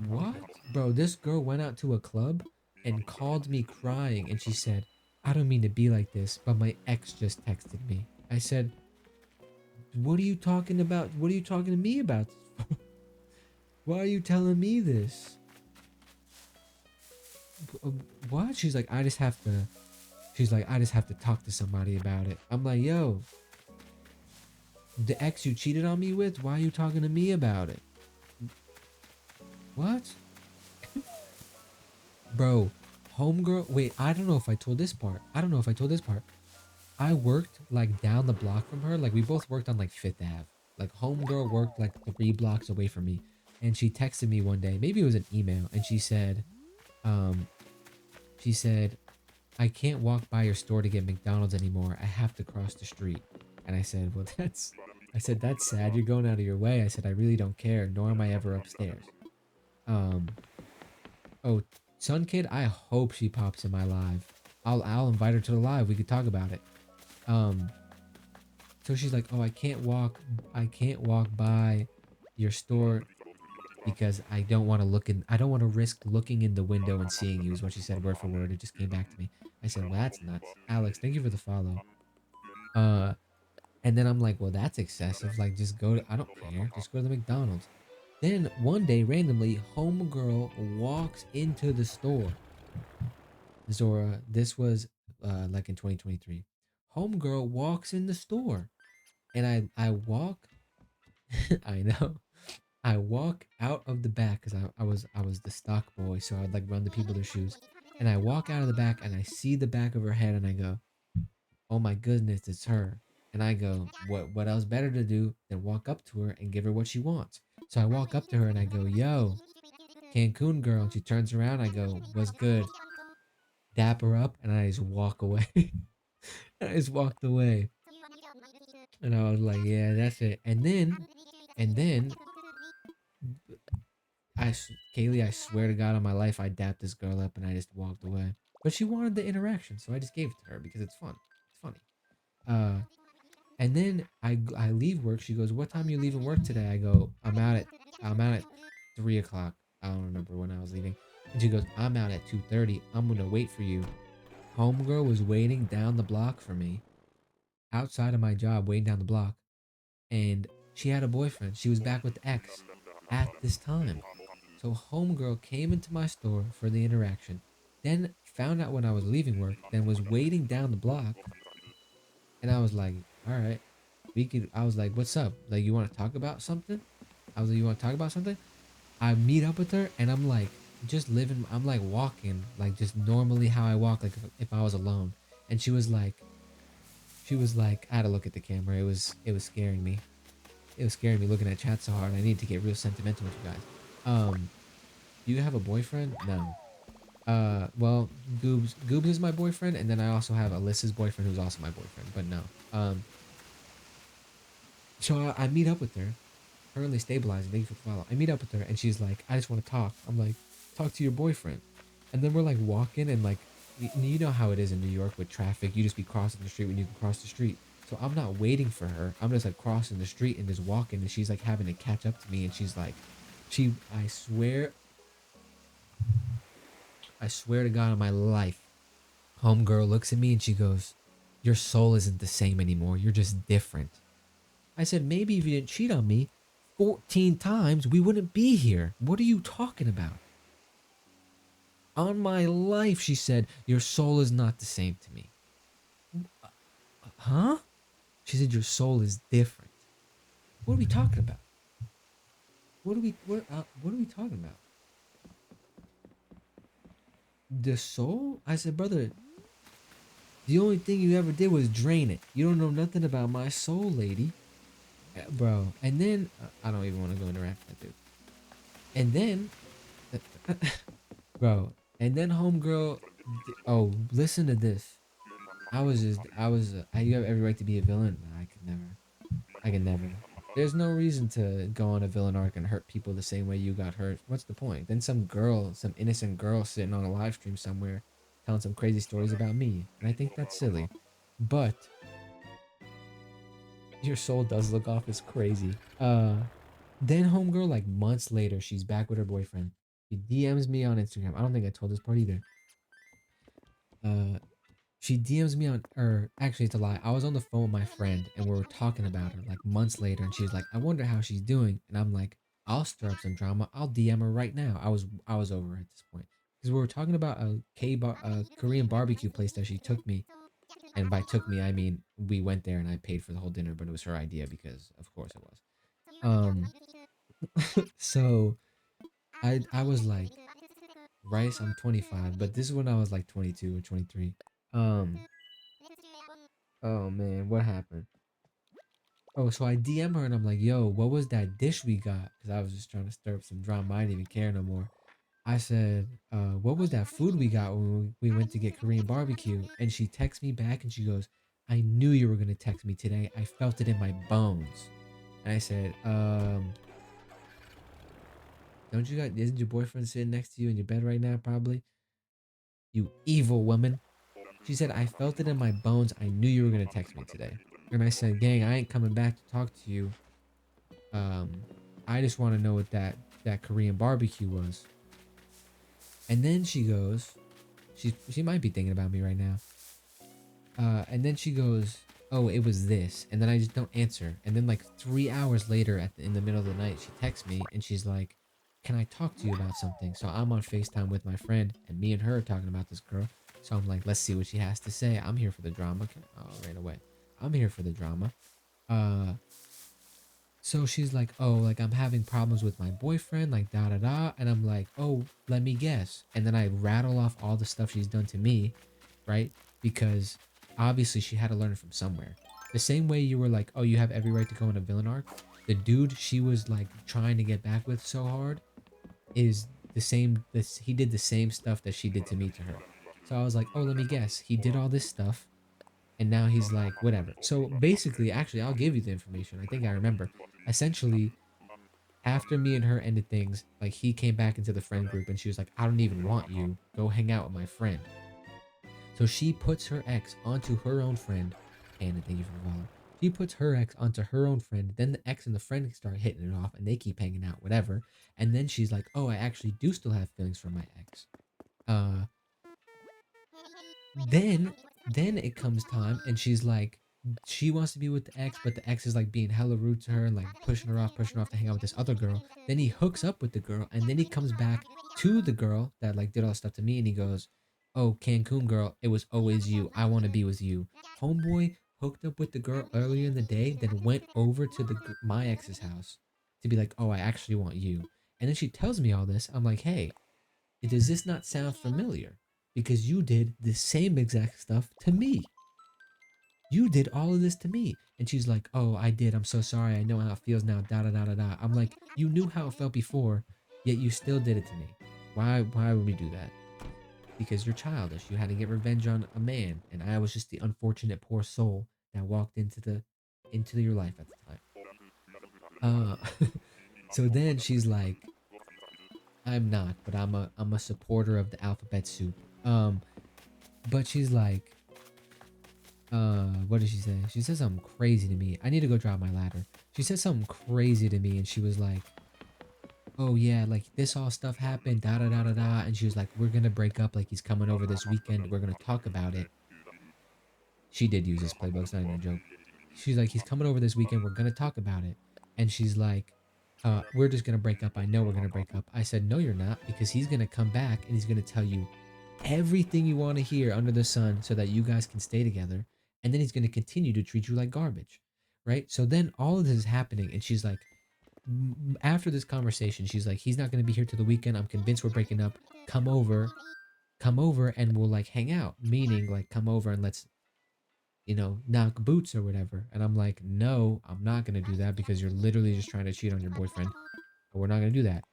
What? Bro, this girl went out to a club and called me crying and she said, I don't mean to be like this, but my ex just texted me. I said, what are you talking about? What are you talking to me about? Why are you telling me this? What? She's like, I just have to. She's like, I just have to talk to somebody about it. I'm like, yo, the ex you cheated on me with, why are you talking to me about it? What? Bro, homegirl, wait, I don't know if I told this part. I worked like down the block from her. Like we both worked on like Fifth Ave. Like homegirl worked like 3 blocks away from me. And she texted me one day, maybe it was an email, and um, she said, I can't walk by your store to get McDonald's anymore. I have to cross the street. And I said, well, that's sad. You're going out of your way. I said, I really don't care, nor am I ever upstairs. Um, oh, Sun Kid, I hope she pops in my live. I'll invite her to the live. We could talk about it. Um, so she's like, oh, I can't walk by your store because I don't want to risk looking in the window and seeing you is what she said word for word. It just came back to me. I said, well, that's nuts. Alex, thank you for the follow. And then I'm like, well, that's excessive. Like, just go to, I don't care. Just go to the McDonald's. Then one day, randomly, homegirl walks into the store. Zora, this was like in 2023. Homegirl walks in the store. And I walk, I know. I walk out of the back because I was the stock boy, so I'd like run the people their shoes. And I walk out of the back and I see the back of her head and I go, oh my goodness, it's her. And I go, what else better to do than walk up to her and give her what she wants? So I walk up to her and I go, yo, Cancun girl. And she turns around. I go, what's good? Dap her up and I just walk away. I just walked away. And I was like, yeah, that's it. And then Kaylee, I swear to God on my life, I dapped this girl up and I just walked away. But she wanted the interaction, so I just gave it to her because it's fun. It's funny. Uh, and then I leave work. She goes, "What time are you leaving work today?" I go, I'm out at 3 o'clock. I don't remember when I was leaving. And she goes, I'm out at 2:30. I'm gonna wait for you. Homegirl was waiting down the block for me, outside of my job, waiting down the block, and she had a boyfriend. She was back with the ex at this time. So homegirl came into my store for the interaction, then found out when I was leaving work, then was waiting down the block, and I was like, all right, I was like, what's up? Like, you want to talk about something? I was like, you want to talk about something? I meet up with her and I'm like, I'm like walking, like just normally how I walk, like if I was alone. And she was like, I had to look at the camera. It was scaring me. It was scaring me looking at chat so hard. I need to get real sentimental with you guys. Do you have a boyfriend? No. Well, Goobs is my boyfriend, and then I also have Alyssa's boyfriend, who's also my boyfriend. But no. So I meet up with her, currently stabilizing. Thank you for the follow. I meet up with her, and she's like, "I just want to talk." I'm like, "Talk to your boyfriend," and then we're like walking, and like, you know how it is in New York with traffic. You just be crossing the street when you can cross the street. So I'm not waiting for her. I'm just like crossing the street and just walking, and she's like having to catch up to me, and she's like, I swear to God on my life, homegirl looks at me and she goes, "Your soul isn't the same anymore. You're just different." I said, "Maybe if you didn't cheat on me 14 times, we wouldn't be here. What are you talking about?" On my life, she said, "Your soul is not the same to me." Huh? She said, "Your soul is different." What are we talking about? What are we talking about? The soul? I said, "Brother, the only thing you ever did was drain it. You don't know nothing about my soul, lady." Bro. And then I don't even want to go interact with that dude. And then, bro. And then homegirl. Oh, listen to this. You have every right to be a villain. Nah, I could never. I can never. There's no reason to go on a villain arc and hurt people the same way you got hurt. What's the point? Then some innocent girl sitting on a live stream somewhere telling some crazy stories about me. And I think that's silly. But your soul does look off as crazy. Then homegirl, like months later, she's back with her boyfriend. She DMs me on Instagram. I don't think I told this part either. Uh, she DMs me on, or actually, it's a lie. I was on the phone with my friend and we were talking about her like months later, and she's like, "I wonder how she's doing." And I'm like, "I'll stir up some drama. I'll DM her right now." I was over at this point because we were talking about a Korean barbecue place that she took me, and by took me I mean we went there and I paid for the whole dinner, but it was her idea because of course it was. Um, so I was like, Rice, I'm 25, but this is when I was like 22 or 23. Um, oh man, what happened? Oh, so I DM her and I'm like, "Yo, what was that dish we got?" Because I was just trying to stir up some drama. I didn't even care no more. I said, what was that food we got when we went to get Korean barbecue?" And she texts me back and she goes, "I knew you were gonna text me today. I felt it in my bones." And I said, don't you got, isn't your boyfriend sitting next to you in your bed right now, probably? You evil woman. She said, "I felt it in my bones. I knew you were going to text me today." And I said, "Gang, I ain't coming back to talk to you. Um, I just want to know what that Korean barbecue was." And then she goes, she might be thinking about me right now. And then she goes, "Oh, it was this." And then I just don't answer. And then like 3 hours later, in the middle of the night, she texts me and she's like, "Can I talk to you about something?" So I'm on FaceTime with my friend, and me and her are talking about this girl. So I'm like, let's see what she has to say. I'm here for the drama. Oh, ran away. I'm here for the drama. Uh, so she's like, "Oh, like I'm having problems with my boyfriend, like da da da." And I'm like, "Oh, let me guess." And then I rattle off all the stuff she's done to me, right? Because obviously she had to learn it from somewhere. The same way you were like, "Oh, you have every right to go in a villain arc." The dude she was like trying to get back with so hard is the same. This he did the same stuff that she did to me to her. So I was like, "Oh, let me guess. He did all this stuff, and now he's like, whatever." So basically, actually, I'll give you the information. I think I remember. Essentially, after me and her ended things, like he came back into the friend group and she was like, "I don't even want you. Go hang out with my friend." So she puts her ex onto her own friend. And thank you for following. She puts her ex onto her own friend. Then the ex and the friend start hitting it off and they keep hanging out, whatever. And then she's like, "Oh, I actually do still have feelings for my ex." Uh, then then it comes time and she's like, she wants to be with the ex, but the ex is like being hella rude to her and like pushing her off to hang out with this other girl. Then he hooks up with the girl and then he comes back to the girl that like did all the stuff to me and he goes, "Oh, Cancun girl, it was always you. I want to be with you." Homeboy hooked up with the girl earlier in the day, then went over to my ex's house to be like, "Oh, I actually want you." And then she tells me all this. I'm like, "Hey, does this not sound familiar? Because you did the same exact stuff to me. You did all of this to me." And she's like, "Oh, I did. I'm so sorry. I know how it feels now. Da da da da da." I'm like, "You knew how it felt before. Yet you still did it to me. Why would we do that? Because you're childish. You had to get revenge on a man, and I was just the unfortunate poor soul that walked into your life at the time. So then she's like, I'm not, but I'm a supporter of the alphabet soup. But she's like, what did she say? She said something crazy to me. I need to go drop my ladder. She said something crazy to me, and she was like, oh yeah, like this all stuff happened, da da da da da. And she was like, we're gonna break up. Like he's coming over this weekend. We're gonna talk about it. She did use this playbook. It's not even a joke. She's like, he's coming over this weekend. We're gonna talk about it. And she's like, we're just gonna break up. I know we're gonna break up. I said, no, you're not, because he's gonna come back and he's gonna tell you everything you want to hear under the sun so that you guys can stay together. And then he's gonna continue to treat you like garbage, right? So then all of this is happening, and she's like, after this conversation, she's like, he's not gonna be here till the weekend. I'm convinced we're breaking up. Come over, come over, and we'll like hang out. Meaning like, come over and let's knock boots or whatever. And I'm like, no, I'm not going to do that because you're literally just trying to cheat on your boyfriend. But we're not going to do that.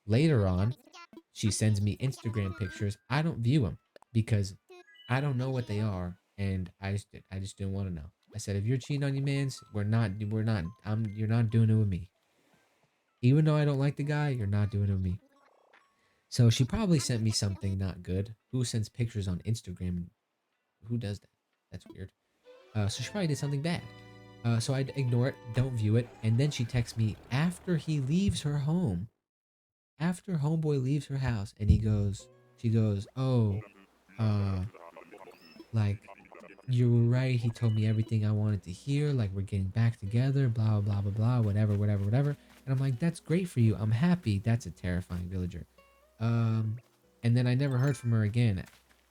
Later on, she sends me Instagram pictures. I don't view them because I don't know what they are. And I just didn't want to know. I said, if you're cheating on your mans, you're not doing it with me. Even though I don't like the guy, you're not doing it with me. So she probably sent me something not good. Who sends pictures on Instagram? Who does that? That's weird. So she probably did something bad. So I ignore it, don't view it, and then she texts me after he leaves her home, after homeboy leaves her house, and she goes, oh, uh, like you were right. He told me everything I wanted to hear. Like we're getting back together, blah blah blah blah, whatever, whatever, whatever. And I'm like, that's great for you. I'm happy. That's a terrifying villager. Um, and then I never heard from her again,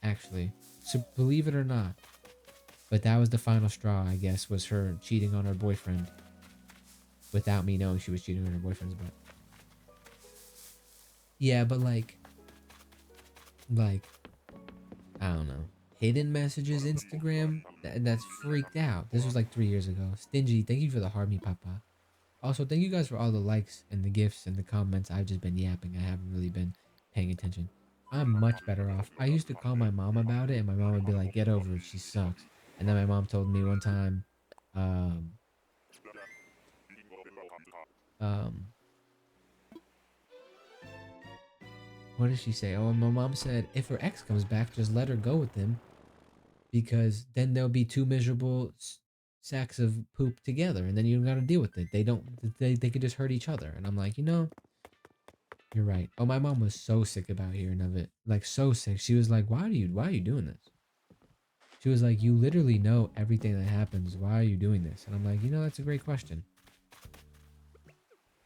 actually. So believe it or not, but that was the final straw, I guess, was her cheating on her boyfriend without me knowing she was cheating on her boyfriend's butt. Yeah, but like, I don't know. Hidden messages, Instagram, that's freaked out. This was like 3 years ago. Stingy, thank you for the heart me, papa. Also, thank you guys for all the likes and the gifts and the comments. I've just been yapping. I haven't really been paying attention. I'm much better off. I used to call my mom about it, and my mom would be like, get over it. She sucks. And then my mom told me one time, um, um, what did she say? Oh, my mom said, if her ex comes back, just let her go with him, because then there'll be two miserable sacks of poop together, and then you don't got to deal with it. They could just hurt each other. And I'm like, you're right. Oh, my mom was so sick about hearing of it. Like so sick. She was like, why are you doing this? She was like, you literally know everything that happens. Why are you doing this? And I'm like, that's a great question.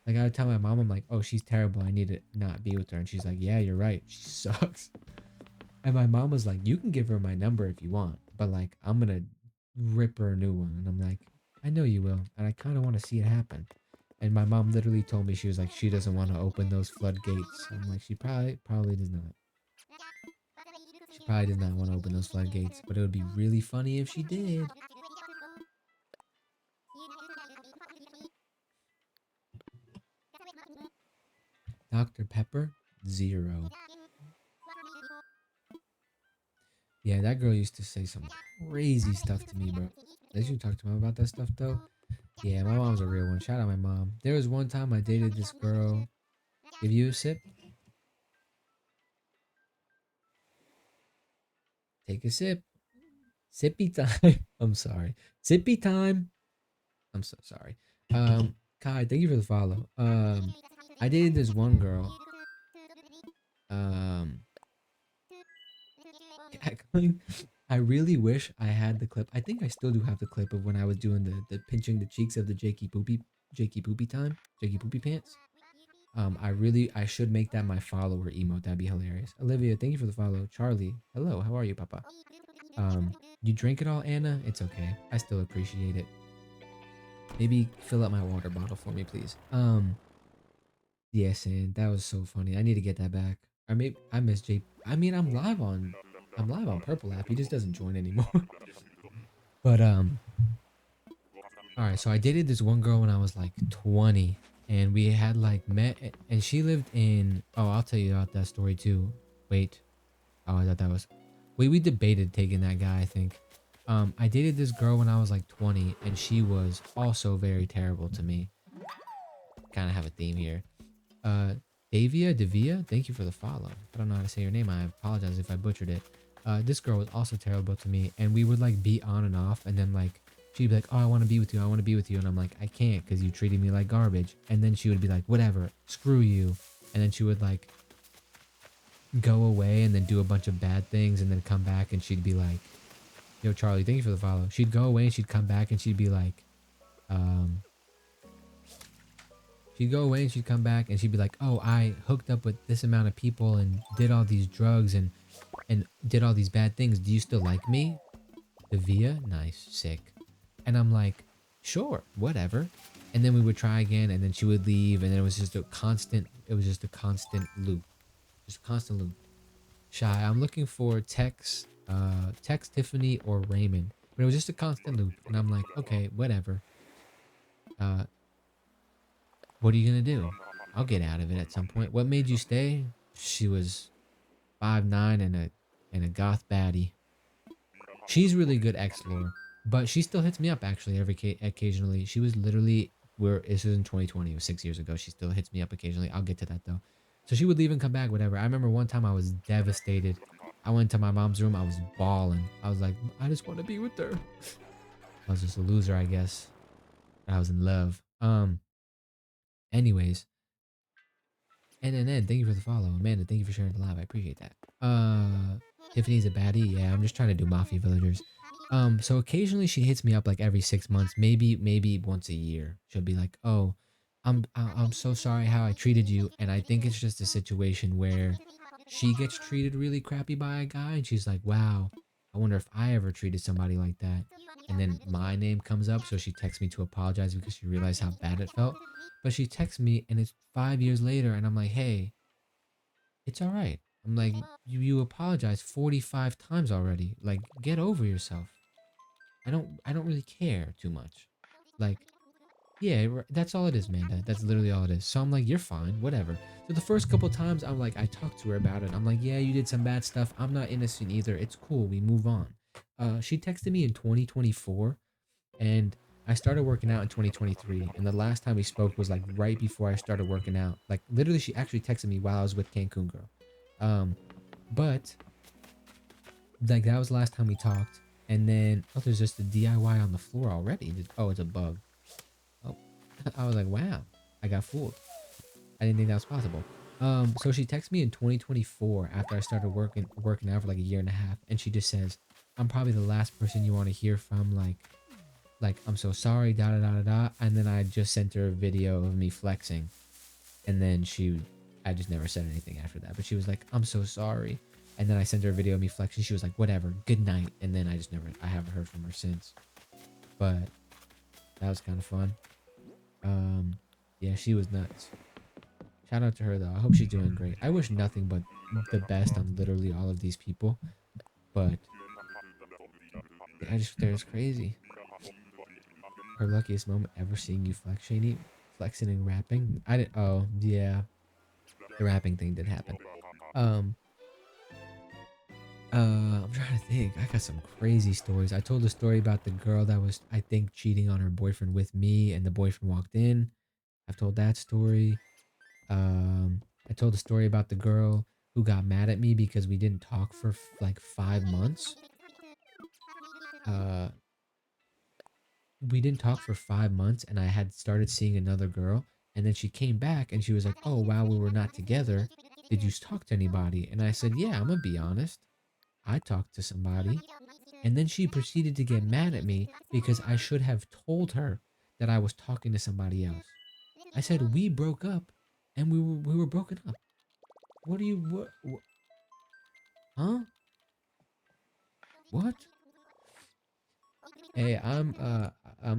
Like I would tell my mom, I'm like, oh, she's terrible. I need to not be with her. And she's like, yeah, you're right. She sucks. And my mom was like, you can give her my number if you want, but like, I'm going to rip her a new one. And I'm like, I know you will. And I kind of want to see it happen. And my mom literally told me, she was like, she doesn't want to open those floodgates. I'm like, she probably does not. She probably does not want to open those floodgates, but it would be really funny if she did. Dr. Pepper, 0. Yeah, that girl used to say some crazy stuff to me, bro. Did you talk to mom about that stuff, though? Yeah, my mom's a real one. Shout out my mom. There was one time I dated this girl. Give you a sip? Take a sip. Sippy time. I'm sorry. Sippy time. I'm so sorry. Kai, thank you for the follow. I dated this one girl. Um, cackling. I really wish I had the clip. I think I still do have the clip of when I was doing the pinching the cheeks of the Jakey Poopy time, Jakey Poopy pants. I should make that my follower emote. That'd be hilarious. Olivia, thank you for the follow. Charlie, hello, how are you, Papa? You drink it all, Anna? It's okay. I still appreciate it. Maybe fill up my water bottle for me, please. Yes, and that was so funny. I need to get that back. Or maybe I miss J. I mean, I'm live on Purple app. He just doesn't join anymore. But all right. So I dated this one girl when I was like 20, and we had like met, and she lived in. Oh, I'll tell you about that story too. Wait. Oh, I thought that was. We debated taking that guy. I think. I dated this girl when I was like 20, and she was also very terrible to me. Kind of have a theme here. Uh, Devia, thank you for the follow. I don't know how to say your name. I apologize if I butchered it. This girl was also terrible to me, and we would like be on and off, and then like she'd be like, "Oh, I want to be with you. I want to be with you," and I'm like, "I can't because you treated me like garbage." And then she would be like, "Whatever, screw you," and then she would like go away and then do a bunch of bad things, and then come back, and she'd be like, "Yo, Charlie, thank you for the follow." She'd go away and she'd come back, and she'd be like, um, she'd go away and she'd come back and she'd be like, "Oh, I hooked up with this amount of people and did all these drugs and did all these bad things. Do you still like me?" The Via, nice, sick. And I'm like, "Sure, whatever." And then we would try again, and then she would leave, and then it was just a constant. It was just a constant loop, just a constant loop. Shy, I'm looking for Tex, Tiffany, or Raymond, but it was just a constant loop. And I'm like, okay, whatever. Uh, what are you gonna do? I'll get out of it at some point. What made you stay? She was 5'9" and a goth baddie. She's really good ex lore, but she still hits me up actually occasionally. She was literally where this was in 2020, it was 6 years ago. She still hits me up occasionally. I'll get to that though. So she would leave and come back, whatever. I remember one time I was devastated. I went to my mom's room. I was bawling. I was like, I just want to be with her. I was just a loser, I guess. I was in love. Anyways, thank you for the follow. Amanda, thank you for sharing the live. I appreciate that. Tiffany's a baddie. Yeah, I'm just trying to do mafia villagers. So occasionally she hits me up like every 6 months, maybe once a year. She'll be like, "Oh, I'm so sorry how I treated you," and I think it's just a situation where she gets treated really crappy by a guy, and she's like, "Wow, I wonder if I ever treated somebody like that." And then my name comes up, so she texts me to apologize because she realized how bad it felt. But she texts me, and it's 5 years later, and I'm like, "Hey, it's all right." I'm like, you apologized 45 times already. Like, get over yourself. I don't really care too much. Like, yeah, that's all it is, Manda. That's literally all it is. So I'm like, you're fine, whatever. So the first couple times, I'm like, I talked to her about it. I'm like, yeah, you did some bad stuff. I'm not innocent either. It's cool. We move on. She texted me in 2024, and I started working out in 2023. And the last time we spoke was like right before I started working out. Like literally, she actually texted me while I was with Cancun Girl. Um, but like that was the last time we talked. And then oh, there's just a DIY on the floor already. Oh, it's a bug. Oh, I was like, wow, I got fooled. I didn't think that was possible. So she texted me in 2024 after I started working out for like a year and a half, and she just says, "I'm probably the last person you want to hear from. Like I'm so sorry, da da da da da." And then I just sent her a video of me flexing, and then I just never said anything after that. But she was like, "I'm so sorry." And then I sent her a video of me flexing. She was like, "Whatever, good night." And then I haven't heard from her since. But that was kind of fun. Yeah, she was nuts. Shout out to her though. I hope she's doing great. I wish nothing but the best on literally all of these people. But there's crazy. Her luckiest moment ever seeing you flex, Shaney. Flexing and rapping. I didn't. Oh yeah, the rapping thing did happen. Um. I'm trying to think. I got some crazy stories. I told a story about the girl that was, I think, cheating on her boyfriend with me, and the boyfriend walked in. I've told that story. I told a story about the girl who got mad at me because we didn't talk for like 5 months. Uh, we didn't talk for 5 months, and I had started seeing another girl, and then she came back and she was like, "Oh, while we were not together, did you talk to anybody?" And I said, "Yeah, I'm gonna be honest. I talked to somebody." And then she proceeded to get mad at me because I should have told her that I was talking to somebody else. I said we broke up, and we were broken up. What are you what huh? What? Hey, I'm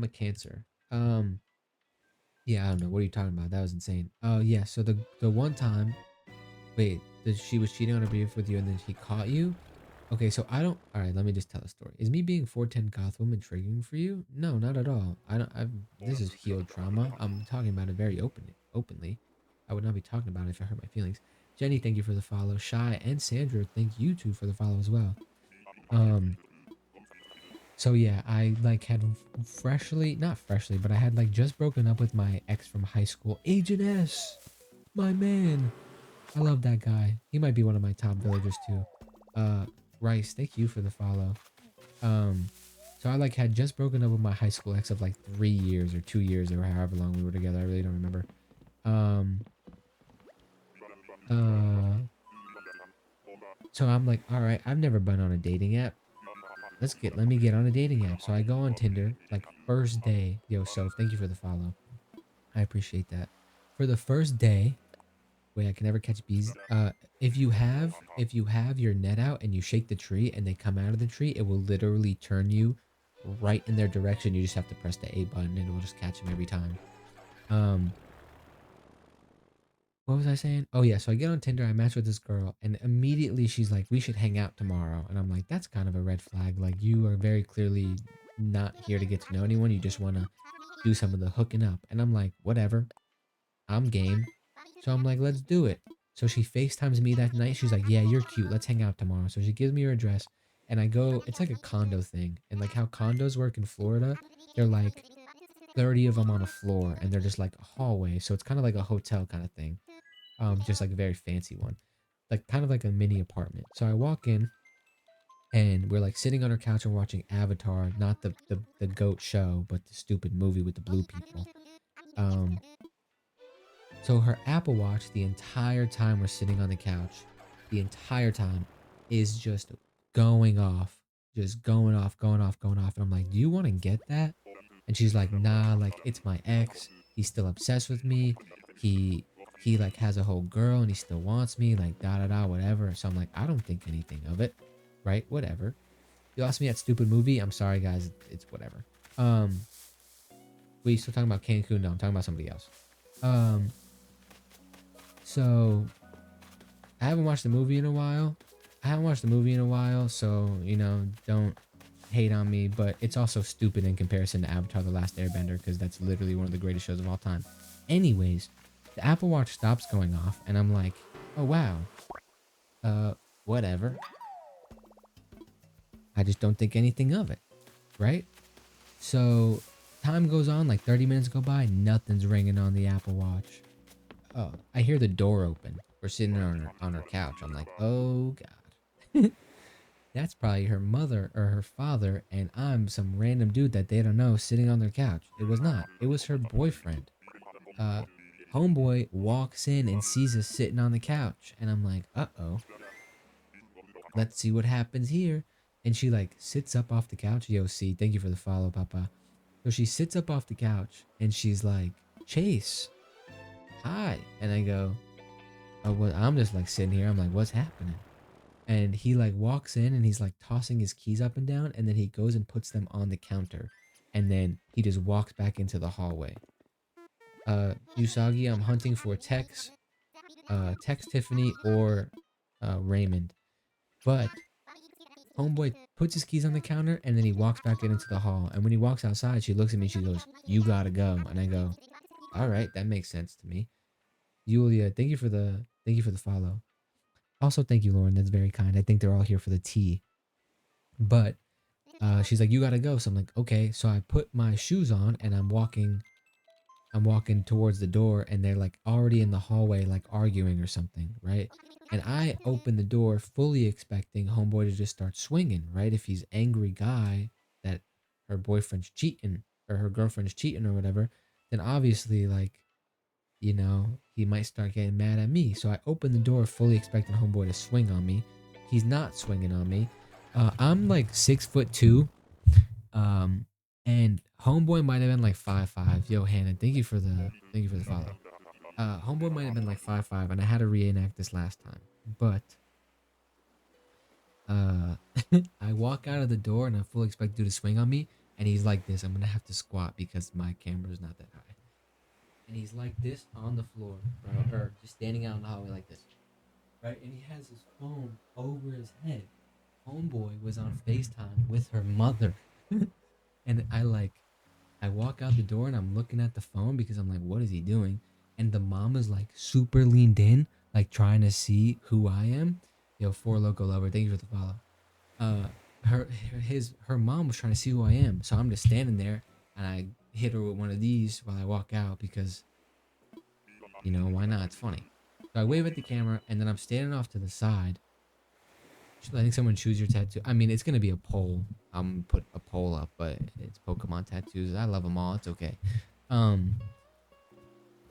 a Cancer. Yeah, I don't know. What are you talking about? That was insane. Oh yeah, so the one time, wait, she was cheating on her beef with you and then he caught you? Okay, so I don't. All right, let me just tell a story. Is me being 410 goth woman triggering for you? No, not at all. I don't. This is healed trauma. I'm talking about it very openly. openly. I would not be talking about it if I hurt my feelings. Jenny, thank you for the follow. Shy and Sandra, thank you two for the follow as well. Um, so yeah, I like had freshly, not freshly, but I had like just broken up with my ex from high school, Agent S, my man. I love that guy. He might be one of my top villagers too. Uh, Rice, thank you for the follow. Um, so I like had just broken up with my high school ex of like 3 years or 2 years or however long we were together. I really don't remember. Um, uh, so I'm like, all right, I've never been on a dating app. Let me get on a dating app. So I go on Tinder, like first day. Yo, Soph, thank you for the follow. I appreciate that. For the first day, wait, I can never catch bees. If you have your net out and you shake the tree and they come out of the tree, it will literally turn you right in their direction. You just have to press the A button and it will just catch them every time. Um, what was I saying? Oh yeah, so I get on Tinder, I match with this girl, and immediately she's like, "We should hang out tomorrow." And I'm like, "That's kind of a red flag. Like you are very clearly not here to get to know anyone. You just want to do some of the hooking up." And I'm like, "Whatever. I'm game." So I'm like, "Let's do it." So she FaceTimes me that night. She's like, "Yeah, you're cute. Let's hang out tomorrow." So she gives me her address, and I go. It's like a condo thing, and like how condos work in Florida, they're like 30 of them on a floor, and they're just like a hallway. So it's kind of like a hotel kind of thing, just like a very fancy one, like kind of like a mini apartment. So I walk in, and we're like sitting on her couch and watching Avatar, not the goat show, but the stupid movie with the blue people. Um, so her Apple Watch the entire time we're sitting on the couch, the entire time is just going off, just going off, going off, going off. And I'm like, "Do you want to get that?" And she's like, "Nah, like it's my ex. He's still obsessed with me. He he like has a whole girl and he still wants me, like da da da, whatever." So I'm like, "I don't think anything of it, right? Whatever." You asked me that stupid movie. I'm sorry, guys. It's whatever. Um, we still talking about Cancun? No, I'm talking about somebody else. Um, so I haven't watched the movie in a while. So don't hate on me, but it's also stupid in comparison to Avatar: The Last Airbender because that's literally one of the greatest shows of all time. Anyways, the Apple Watch stops going off, and I'm like, "Oh wow, uh, whatever." I just don't think anything of it, right? So time goes on, like 30 minutes go by, nothing's ringing on the Apple Watch. Oh, I hear the door open. We're sitting on her couch. I'm like, "Oh god." That's probably her mother or her father, and I'm some random dude that they don't know sitting on their couch. It was not. It was her boyfriend. Uh, Homeboy walks in and sees us sitting on the couch, and I'm like, "Uh-oh, let's see what happens here." And she like sits up off the couch. Yo, see, thank you for the follow, Papa. So she sits up off the couch, and she's like, "Chase, hi." And I go, "Oh, well," I'm just like sitting here. I'm like, "What's happening?" And he like walks in and he's like tossing his keys up and down, and then he goes and puts them on the counter, and then he just walks back into the hallway. Usagi, I'm hunting for Tex Tiffany or Raymond. But homeboy puts his keys on the counter and then he walks back into the hall. And when he walks outside, she looks at me, she goes, "You gotta go." And I go, "All right, that makes sense to me." Yulia, thank you for the follow. Also, thank you, Lauren. That's very kind. I think they're all here for the tea. But she's like, "You gotta go." So I'm like, "Okay." So I put my shoes on and I'm walking towards the door, and they're like already in the hallway, like arguing or something, right? And I open the door fully expecting homeboy to just start swinging, right? If he's angry guy that her boyfriend's cheating or her girlfriend's cheating or whatever, then obviously like, he might start getting mad at me. So I open the door fully expecting homeboy to swing on me. He's not swinging on me. I'm like 6'2", um, and homeboy might have been like 5'5". Yo, Hannah, thank you for the follow. Homeboy might have been like 5'5", and I had to reenact this last time. But uh, I walk out of the door and I fully expect dude to swing on me, and he's like this. I'm gonna have to squat because my camera's not that high. And he's like this on the floor, right, or just standing out in the hallway like this, right? And he has his phone over his head. Homeboy was on FaceTime with her mother, and I walk out the door and I'm looking at the phone because I'm like, "What is he doing?" and the mom is like super leaned in, like trying to see who I am. Yo, Four Loco Lover, thank you for the follow. Uh, her mom was trying to see who I am, so I'm just standing there, and I hit her with one of these while I walk out because why not? It's funny. So I wave at the camera, and then I'm standing off to the side, letting someone choose your tattoo. I mean, it's gonna be a poll. I'm put a poll up, but it's Pokemon tattoos. I love them all. It's okay. Um,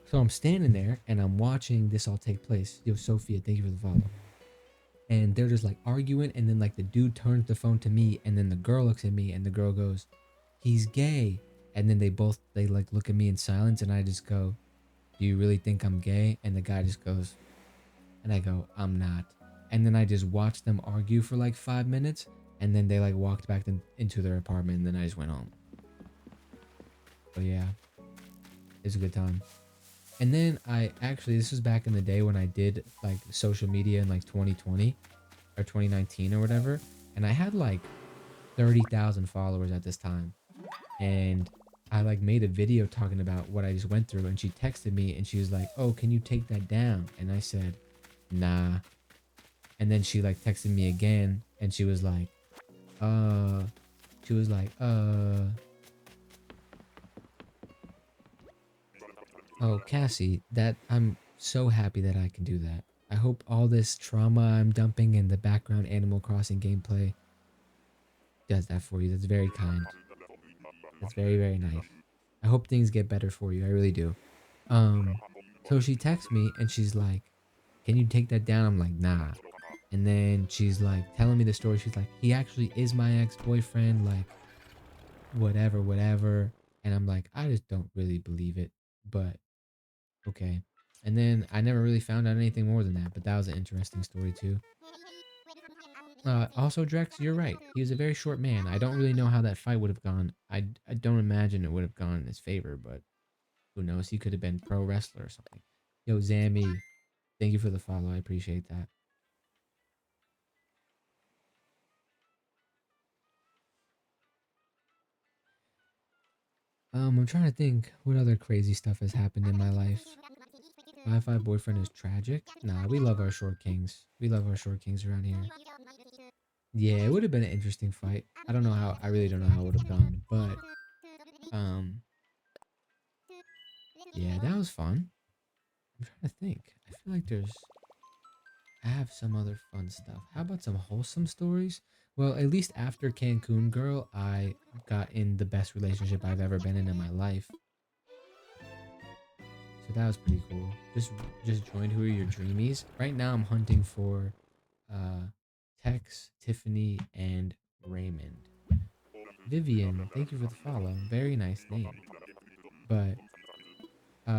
so I'm standing there and I'm watching this all take place. Yo, Sophia, thank you for the follow. And they're just like arguing, and then like the dude turns the phone to me, and then the girl looks at me, and the girl goes, "He's gay." And then they like look at me in silence, and I just go, "Do you really think I'm gay?" And the guy just goes, and I go, "I'm not." And then I just watched them argue for like 5 minutes, and then they like walked back into their apartment, and then I just went home. But yeah, it's a good time. And then this was back in the day when I did like social media in like 2020 or 2019 or whatever, and I had like 30,000 followers at this time, and I like made a video talking about what I just went through, and she texted me and she was like, "Oh, can you take that down?" And I said, "Nah." And then she like texted me again, and she was like, uh she was like, "Oh, Cassie, that I'm so happy that I can do that. I hope all this trauma I'm dumping in the background Animal Crossing gameplay does that for you. That's very kind. That's very, very nice. I hope things get better for you. I really do." Um, so she texts me and she's like, "Can you take that down?" I'm like, "Nah." And then she's like telling me the story. She's like, "He actually is my ex-boyfriend, like whatever, whatever." And I'm like, I just don't really believe it, but okay. And then I never really found out anything more than that, but that was an interesting story too. Also, Drex, you're right. He was a very short man. I don't really know how that fight would have gone. I don't imagine it would have gone in his favor, but who knows? He could have been pro wrestler or something. Yo, Zammy, thank you for the follow. I appreciate that. I'm trying to think what other crazy stuff has happened in my life. Wi-Fi boyfriend is tragic. Nah, we love our short kings. We love our short kings around here. Yeah, it would have been an interesting fight. I don't know how. I really don't know how it would have gone, but um, yeah, that was fun. I'm trying to think. I feel like I have some other fun stuff. How about some wholesome stories? Well, at least after Cancun Girl, I got in the best relationship I've ever been in my life. So that was pretty cool. Just joined Who Are Your Dreamies. Right now I'm hunting for uh Tex, Tiffany, and Raymond. Vivian, thank you for the follow. Very nice name. But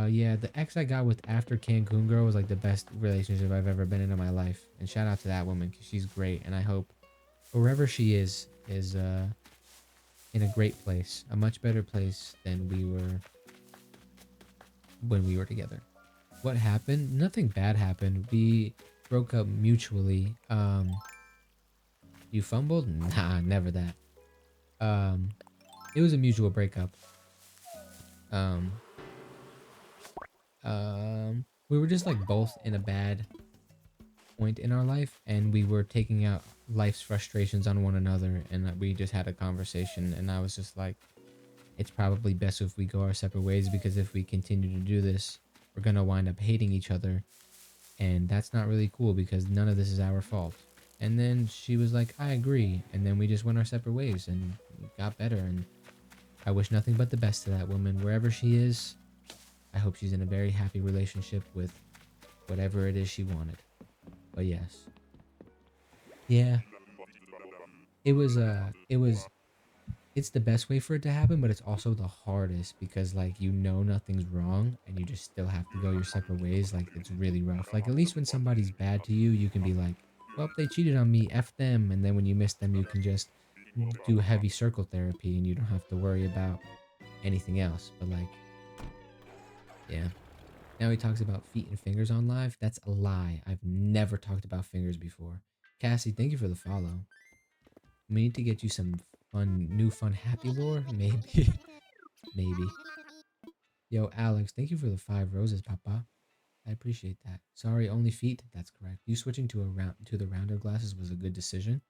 yeah, the ex I got with after Cancun Girl was like the best relationship I've ever been in my life. And shout out to that woman because she's great, and I hope wherever she is in a great place, a much better place than we were when we were together. What happened? Nothing bad happened. We broke up mutually. You fumbled? Nah, never that. Um, it was a mutual breakup. Um, we were just like both in a bad point in our life, and we were taking out life's frustrations on one another, and we just had a conversation, and I was just like, it's probably best if we go our separate ways, because if we continue to do this, we're gonna wind up hating each other, and that's not really cool because none of this is our fault. And then she was like, I agree, and then we just went our separate ways and got better, and I wish nothing but the best to that woman wherever she is. I hope she's in a very happy relationship with whatever it is she wanted. But yes. Yeah. It's the best way for it to happen, but it's also the hardest because like nothing's wrong and you just still have to go your separate ways. Like it's really rough. Like at least when somebody's bad to you, you can be like, well, they cheated on me, F them, and then when you miss them, you can just do heavy circle therapy and you don't have to worry about anything else. But like, yeah. Now he talks about feet and fingers on live. That's a lie. I've never talked about fingers before. Cassie, thank you for the follow. We need to get you some fun, new fun happy lore. Maybe. Maybe. Yo, Alex, thank you for the 5 roses, Papa. I appreciate that. Sorry, only feet. That's correct. You switching to the rounder glasses was a good decision.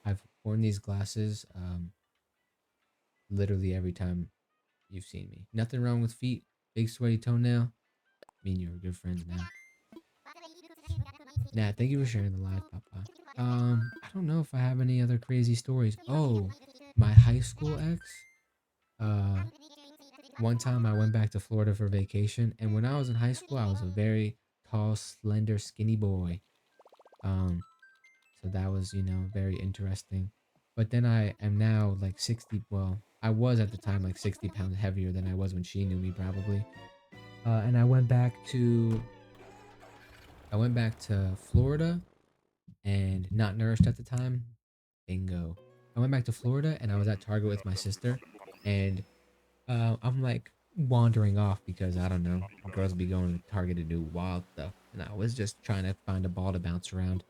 I've worn these glasses literally every time you've seen me. Nothing wrong with feet. Big sweaty toenail. Me and you are good friends now. Nah, thank you for sharing the live, Papa. I don't know if I have any other crazy stories. Oh, my high school ex. Uh, One time I went back to Florida for vacation, and when I was in high school, I was a very tall, slender, skinny boy. Um, so that was, very interesting. But then I am now like 60. Well, I was at the time like 60 pounds heavier than I was when she knew me, probably. And I went back to Florida and not nourished at the time. Bingo. I went back to Florida and I was at Target with my sister, and I'm like wandering off because I don't know, girls be going to Target to do wild stuff, and I was just trying to find a ball to bounce around.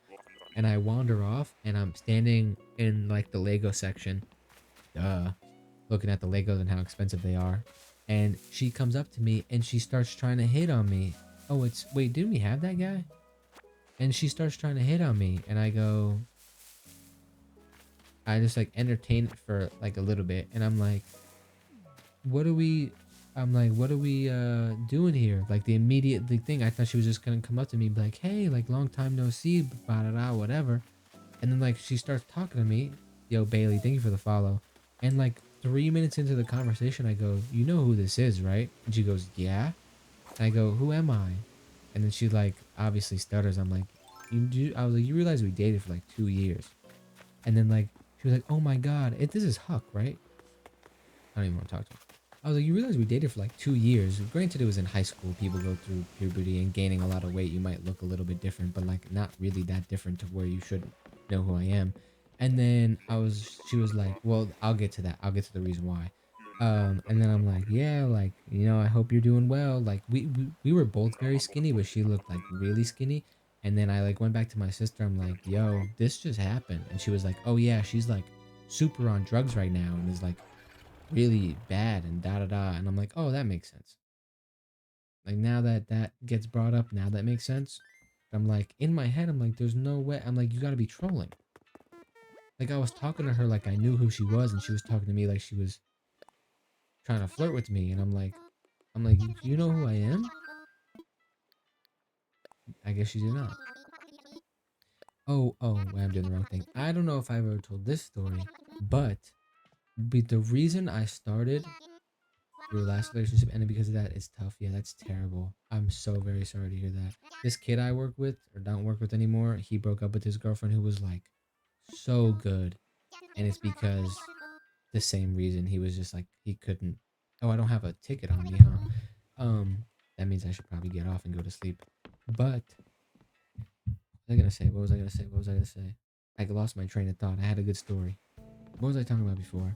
And I wander off, and I'm standing in like the Lego section, uh, looking at the Legos and how expensive they are. And she comes up to me and she starts trying to hit on me. Oh, wait, didn't we have that guy? And she starts trying to hit on me, and I just like entertain it for like a little bit, and what are we what are we doing here? Like the immediate thing, I thought she was just gonna come up to me and be like, hey, like long time no see, blah, blah, blah, whatever. And then like she starts talking to me. Yo, Bailey, thank you for the follow. And like 3 minutes into the conversation, I go, you know who this is, right? And she goes, yeah. And I go, who am I? And then she like obviously stutters. I'm like, I was like, you realize we dated for like 2 years? And then like she was like, oh my god, this is Huck, right? I don't even want to talk to her. I was like, you realize we dated for like 2 years. Granted, it was in high school. People go through puberty and gaining a lot of weight. You might look a little bit different, but like not really that different to where you should know who I am. And then she was like, well, I'll get to that. I'll get to the reason why. And then I'm like, yeah, like, I hope you're doing well. Like we were both very skinny, but she looked like really skinny. And then I like went back to my sister. I'm like, yo, this just happened. And she was like, oh yeah, she's like super on drugs right now and is like really bad and da da da. And I'm like, oh, that makes sense. Like now that that gets brought up, now that makes sense. I'm like, in my head, I'm like, there's no way. I'm like, you gotta be trolling. Like I was talking to her like I knew who she was, and she was talking to me like she was trying to flirt with me. And I'm like, you know who I am? I guess she did not. Oh, wait, I'm doing the wrong thing. I don't know if I ever told this story, but the reason I started your last relationship ended because of that is tough. Yeah, that's terrible. I'm so very sorry to hear that. This kid I work with or don't work with anymore, he broke up with his girlfriend who was like so good. And it's because the same reason he was just like he couldn't. Oh, I don't have a ticket on me, huh? That means I should probably get off and go to sleep. But what was I gonna say? What was I gonna say? What was I gonna say? I lost my train of thought. I had a good story. What was I talking about before?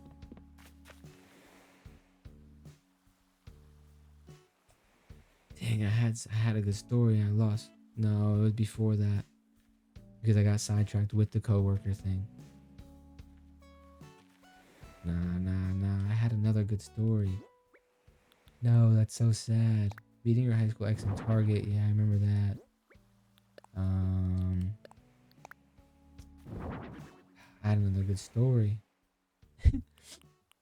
Dang, I had a good story. I lost. No, it was before that because I got sidetracked with the coworker thing. Nah. I had another good story. No, that's so sad. Beating your high school ex in Target. Yeah, I remember that. I had another good story.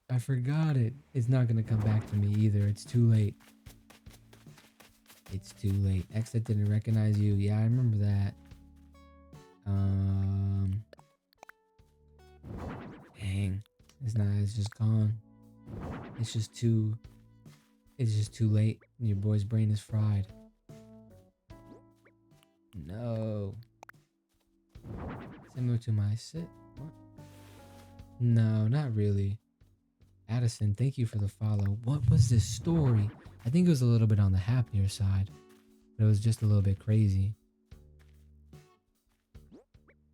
I forgot it. It's not gonna come back to me either. It's too late. It's too late. Ex that didn't recognize you. Yeah, I remember that. Dang. It's just gone. It's just too late. Your boy's brain is fried. No. Similar to my sit. What? No, not really. Addison, thank you for the follow. What was this story? I think it was a little bit on the happier side, but it was just a little bit crazy.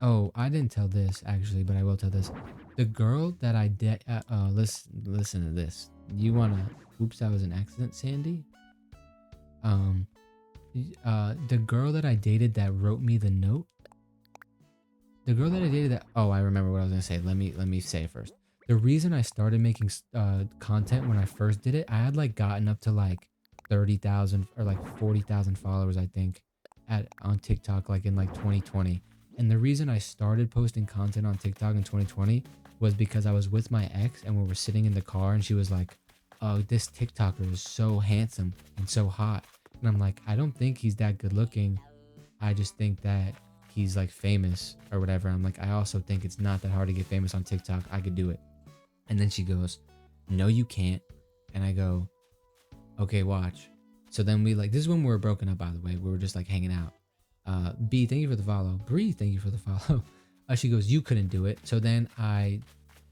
Oh, I didn't tell this actually, but I will tell this. The girl that I did, listen to this. You wanna? Oops, that was an accident, Sandy. The girl that I dated that wrote me the note. The girl that I dated that. Oh, I remember what I was gonna say. Let me say it first. the reason I started making content when I first did it, I had like gotten up to like 30,000 or like 40,000 followers, I think, at on TikTok like in like 2020. And the reason I started posting content on TikTok in 2020 was because I was with my ex and we were sitting in the car and she was like, "Oh, this TikToker is so handsome and so hot." And I'm like, "I don't think he's that good looking. I just think that he's like famous or whatever." I'm like, "I also think it's not that hard to get famous on TikTok. I could do it." And then she goes, "No, you can't." And I go, "Okay, watch." So then we like, this is when we were broken up, by the way. We were just like hanging out. B, thank you for the follow. Bree, thank you for the follow. She goes, "You couldn't do it." So then I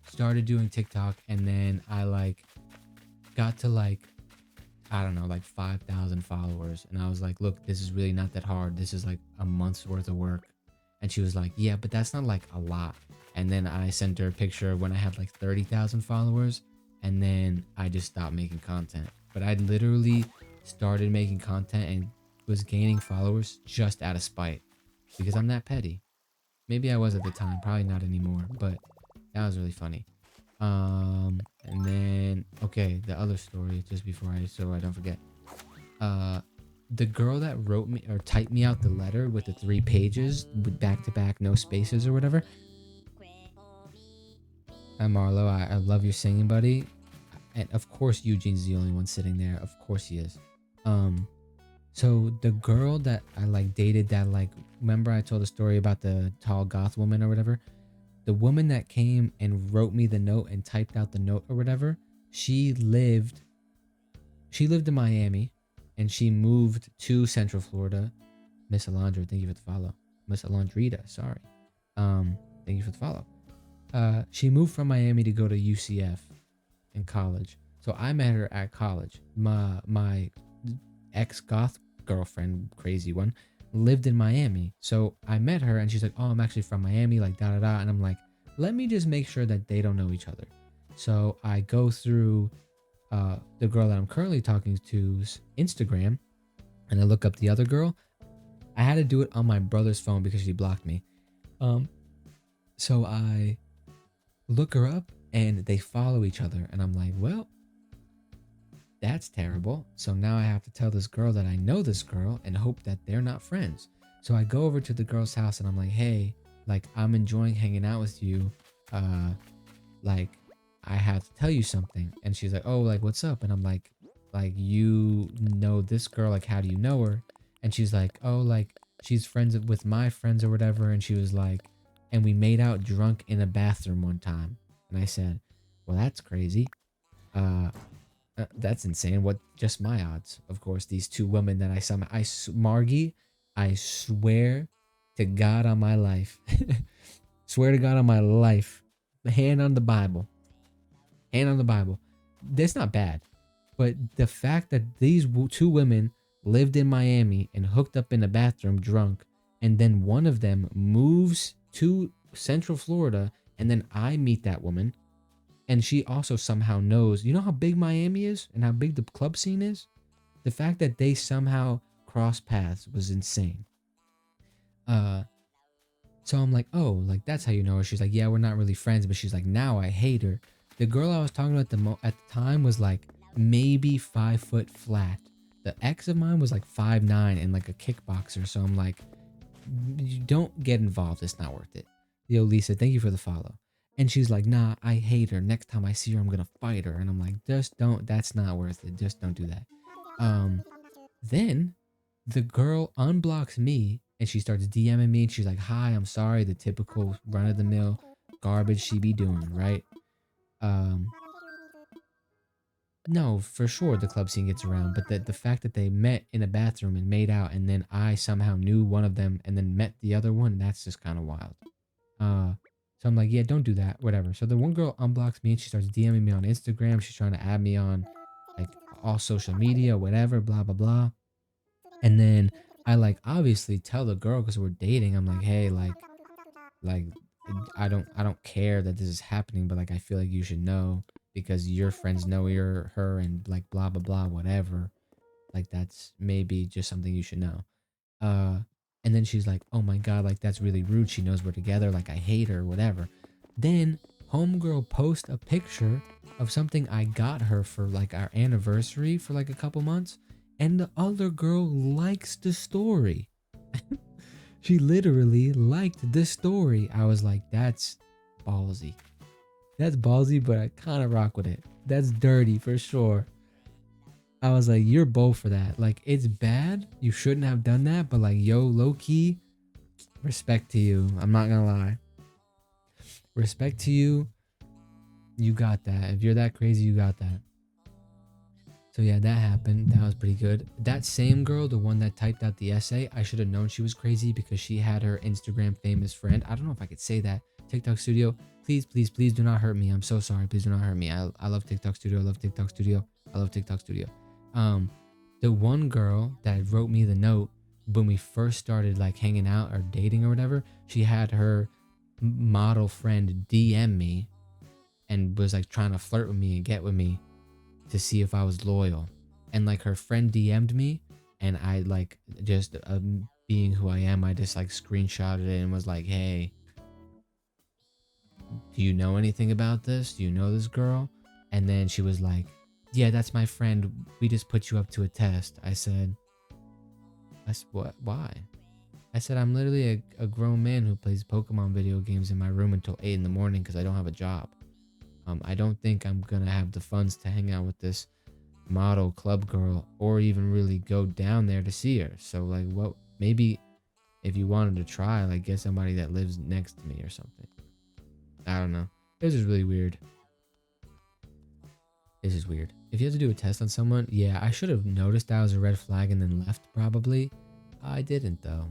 started doing TikTok and then I like got to like, I don't know, like 5,000 followers. And I was like, "Look, this is really not that hard. This is like a month's worth of work." And she was like, "Yeah, but that's not like a lot." And then I sent her a picture when I had like 30,000 followers. And then I just stopped making content. But I literally started making content and was gaining followers just out of spite because I'm that petty. Maybe I was at the time, probably not anymore, but that was really funny. And then okay, the other story just before so I don't forget. Uh, the girl that wrote me or typed me out the letter with the 3 pages with back to back, no spaces or whatever. Hi Marlo, I love your singing, buddy. And of course Eugene's the only one sitting there. Of course he is. Um, so the girl that I like dated that like, remember I told the story about the tall goth woman or whatever? The woman that came and wrote me the note and typed out the note or whatever, she lived she lived in Miami and she moved to Central Florida. Miss Alondra, thank you for the follow. Miss Alondrita, sorry. Thank you for the follow. She moved from Miami to go to UCF in college. So I met her at college. My ex goth girlfriend, crazy one, lived in Miami. So I met her and she's like, "Oh, I'm actually from Miami," like da da da. And I'm like, let me just make sure that they don't know each other. So I go through the girl that I'm currently talking to's Instagram and I look up the other girl. I had to do it on my brother's phone because she blocked me. Um, so I look her up and they follow each other. And I'm like, well, that's terrible. So now I have to tell this girl that I know this girl and hope that they're not friends. So I go over to the girl's house and I'm like, "Hey, like I'm enjoying hanging out with you. Like I have to tell you something." And she's like, "Oh, like what's up?" And I'm like you know this girl, like how do you know her? And she's like, "Oh, like she's friends with my friends or whatever." And she was like, "And we made out drunk in a bathroom one time." And I said, "Well, that's crazy. Uh, that's insane. What? Just my odds. Of course, these two women that Margie, I swear to God on my life, swear to God on my life, hand on the Bible, hand on the Bible. That's not bad, but the fact that these two women lived in Miami and hooked up in a bathroom drunk, and then one of them moves to Central Florida, and then I meet that woman and she also somehow knows, you know how big Miami is and how big the club scene is? The fact that they somehow cross paths was insane. Uh, so I'm like, "Oh, like that's how you know her." She's like, "Yeah, we're not really friends," but she's like, "Now I hate her." The girl I was talking to at the time was like maybe 5 foot flat. The ex of mine was like 5'9" and like a kickboxer. So I'm like, you don't get involved. It's not worth it. Yo, Lisa, thank you for the follow. And she's like, "Nah, I hate her. Next time I see her, I'm gonna fight her." And I'm like, just don't. That's not worth it. Just don't do that. Um, then the girl unblocks me and she starts DMing me and she's like, "Hi, I'm sorry." The typical run of the mill garbage she be doing, right? Um, no, for sure the club scene gets around, but the fact that they met in a bathroom and made out, and then I somehow knew one of them and then met the other one, that's just kind of wild. Uh, so I'm like, "Yeah, don't do that, whatever." So the one girl unblocks me and she starts DMing me on Instagram. She's trying to add me on like all social media, whatever, blah blah blah. And then I like obviously tell the girl because we're dating. I'm like, "Hey, like I don't care that this is happening, but like I feel like you should know because your friends know you're her and like blah blah blah, whatever. Like that's maybe just something you should know." Uh, and then she's like, "Oh my God, like that's really rude. She knows we're together. Like I hate her, whatever." Then Homegirl post a picture of something I got her for like our anniversary for like a couple months, and the other girl likes the story. She literally liked the story. I was like, that's ballsy. That's ballsy, but I kind of rock with it. That's dirty for sure. I was like, you're bold for that. Like, it's bad. You shouldn't have done that, but like, yo, low key, respect to you. I'm not gonna lie. Respect to you. You got that. If you're that crazy, you got that. So yeah, that happened. That was pretty good. That same girl, the one that typed out the essay, I should have known she was crazy because she had her Instagram famous friend. I don't know if I could say that. TikTok Studio, please, please, please do not hurt me. I'm so sorry. Please do not hurt me. I love TikTok Studio. I love TikTok Studio. I love TikTok Studio. The one girl that wrote me the note when we first started like hanging out or dating or whatever, she had her model friend DM me and was like trying to flirt with me and get with me to see if I was loyal. And like her friend DM'd me, and I like just being who I am, I just like screenshotted it and was like, hey, do you know anything about this? Do you know this girl? And then she was like, yeah, that's my friend. We just put you up to a test. I said, what? Why? I said, I'm literally a grown man who plays Pokemon video games in my room until 8 in the morning because I don't have a job. I don't think I'm going to have the funds to hang out with this model club girl or even really go down there to see her. So like, what, maybe if you wanted to try, like get somebody that lives next to me or something. I don't know. This is really weird. This is weird. If you have to do a test on someone, yeah, I should have noticed that was a red flag and then left probably. I didn't though,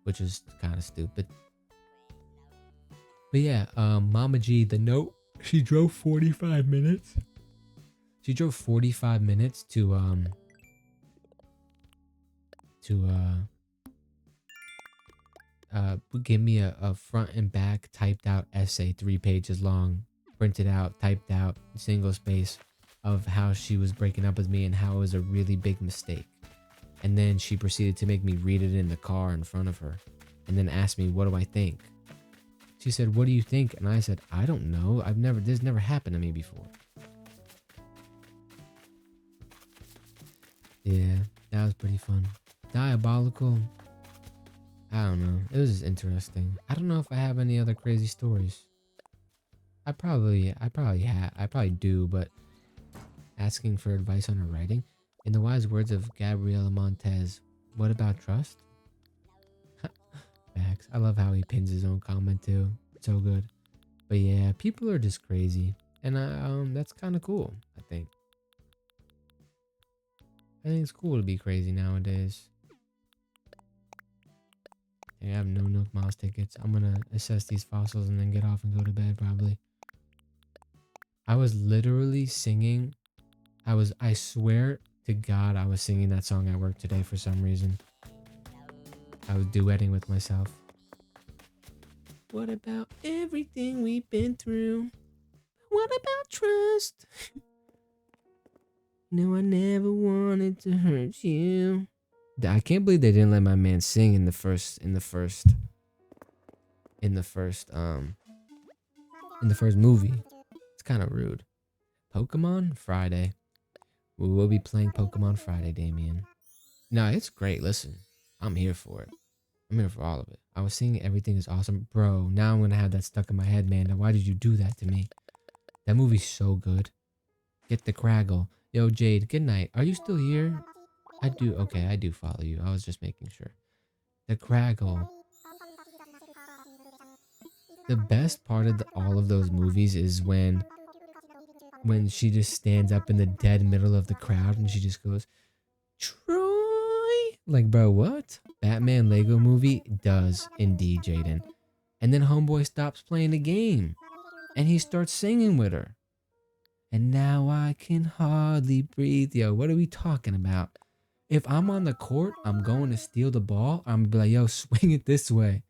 which is kind of stupid. But yeah, Mama G, the note, she drove 45 minutes. She drove 45 minutes to give me a front and back typed out essay, 3 pages long, printed out, typed out, single space, of how she was breaking up with me and how it was a really big mistake. And then she proceeded to make me read it in the car in front of her, and then asked me, what do I think? She said, what do you think? And I said, I don't know. This never happened to me before. Yeah, that was pretty fun. Diabolical. I don't know. It was just interesting. I don't know if I have any other crazy stories. I probably do, but asking for advice on her writing. In the wise words of Gabriela Montez, what about trust? Facts. I love how he pins his own comment too. So good. But yeah, people are just crazy, and that's kind of cool. I think it's cool to be crazy nowadays. I have no Nook Miles tickets. I'm gonna assess these fossils and then get off and go to bed probably. I was literally singing. I swear to God, I was singing that song at work today for some reason. I was duetting with myself. What about everything we've been through? What about trust? No, I never wanted to hurt you. I can't believe they didn't let my man sing in the first movie. It's kind of rude. Pokemon Friday. We will be playing Pokemon Friday, Damien. No, it's great. Listen, I'm here for it. I'm here for all of it. I was singing Everything is Awesome. Bro, now I'm going to have that stuck in my head, man. Now, why did you do that to me? That movie's so good. Get the Craggle. Yo, Jade, good night. Are you still here? I do follow you. I was just making sure. The Craggle. The best part of all of those movies is when she just stands up in the dead middle of the crowd and she just goes, Troy. Like, bro, what? Batman Lego movie does indeed, Jaden. And then homeboy stops playing the game and he starts singing with her. And now I can hardly breathe. Yo, what are we talking about? If I'm on the court, I'm going to steal the ball. I'm going to be like, yo, swing it this way.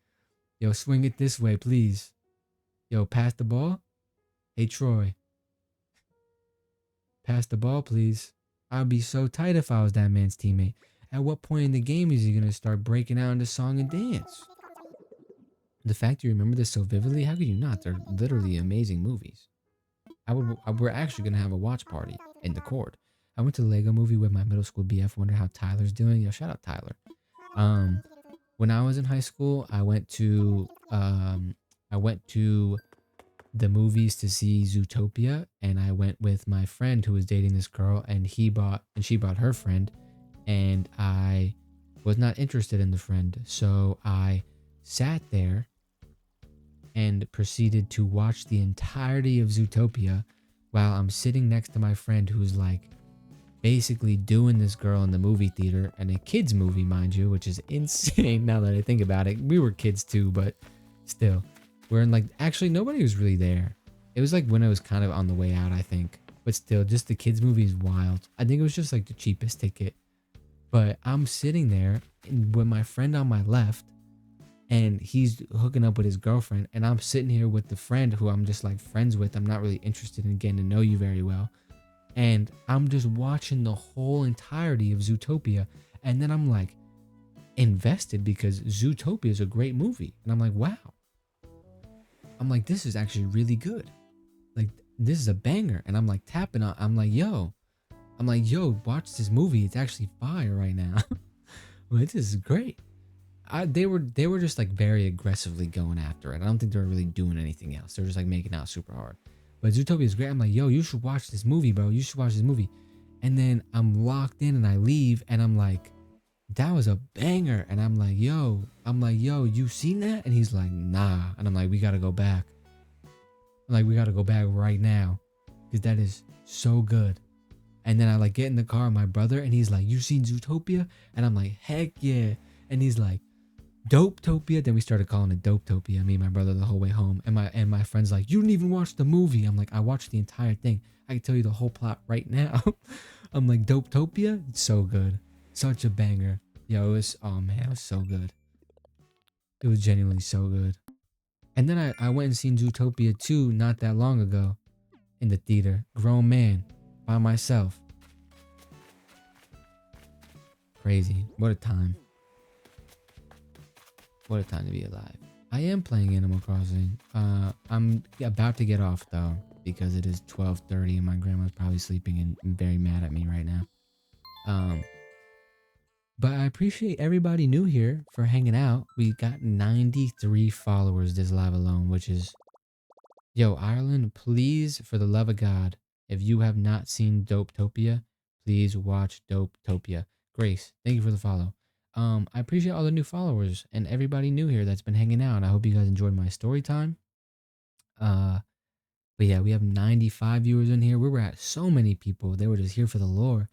Yo, swing it this way, please. Yo, pass the ball. Hey, Troy. Pass the ball, please. I'd be so tight if I was that man's teammate. At what point in the game is he going to start breaking out into song and dance? The fact you remember this so vividly, how could you not? They're literally amazing movies. We're actually gonna have a watch party in the court. I went to the Lego movie with my middle school BF. Wonder how Tyler's doing. Yo, shout out Tyler. Um, when I was in high school, I went to the movies to see Zootopia, and I went with my friend who was dating this girl, and she brought her friend, and I was not interested in the friend, so I sat there and proceeded to watch the entirety of Zootopia while I'm sitting next to my friend who's like basically doing this girl in the movie theater, and a kids movie, mind you, which is insane now that I think about it. We were kids too, but still. We're in like, actually nobody was really there. It was like when I was kind of on the way out, I think. But still, just the kids movie is wild. I think it was just like the cheapest ticket. But I'm sitting there with my friend on my left, and he's hooking up with his girlfriend, and I'm sitting here with the friend who I'm just like friends with. I'm not really interested in getting to know you very well, and I'm just watching the whole entirety of Zootopia, and then I'm like invested because Zootopia is a great movie, and I'm like, wow. I'm like, this is actually really good. Like, this is a banger, and I'm like tapping on. I'm like, yo, watch this movie. It's actually fire right now. Like, this is great. They were just like very aggressively going after it. I don't think they were really doing anything else. They were just like making out super hard. But Zootopia is great. I'm like, yo, you should watch this movie, bro. You should watch this movie. And then I'm locked in and I leave and I'm like, that was a banger. And I'm like, yo, you seen that? And he's like, nah. And I'm like, we gotta go back. I'm like, we gotta go back right now. Because that is so good. And then I like get in the car with my brother and he's like, you seen Zootopia? And I'm like, heck yeah. And he's like, Dopetopia. Then we started calling it Dopetopia, me and my brother, the whole way home. And my friend's like, you didn't even watch the movie. I'm like, I watched the entire thing. I can tell you the whole plot right now. I'm like, Dopetopia? It's so good. Such a banger. Yo, it was, oh man, it was so good. It was genuinely so good. And then I went and seen Zootopia 2 not that long ago in the theater. Grown man, by myself. Crazy. What a time. What a time to be alive. I am playing Animal Crossing. I'm about to get off though because it is 12:30 and my grandma's probably sleeping and very mad at me right now. Um, but I appreciate everybody new here for hanging out. We got 93 followers this live alone, which is, yo, Ireland, please, for the love of God, if you have not seen Dopetopia, please watch Dopetopia. Grace, thank you for the follow. I appreciate all the new followers and everybody new here that's been hanging out. I hope you guys enjoyed my story time. Uh, but yeah, we have 95 viewers in here. We were at so many people. They were just here for the lore.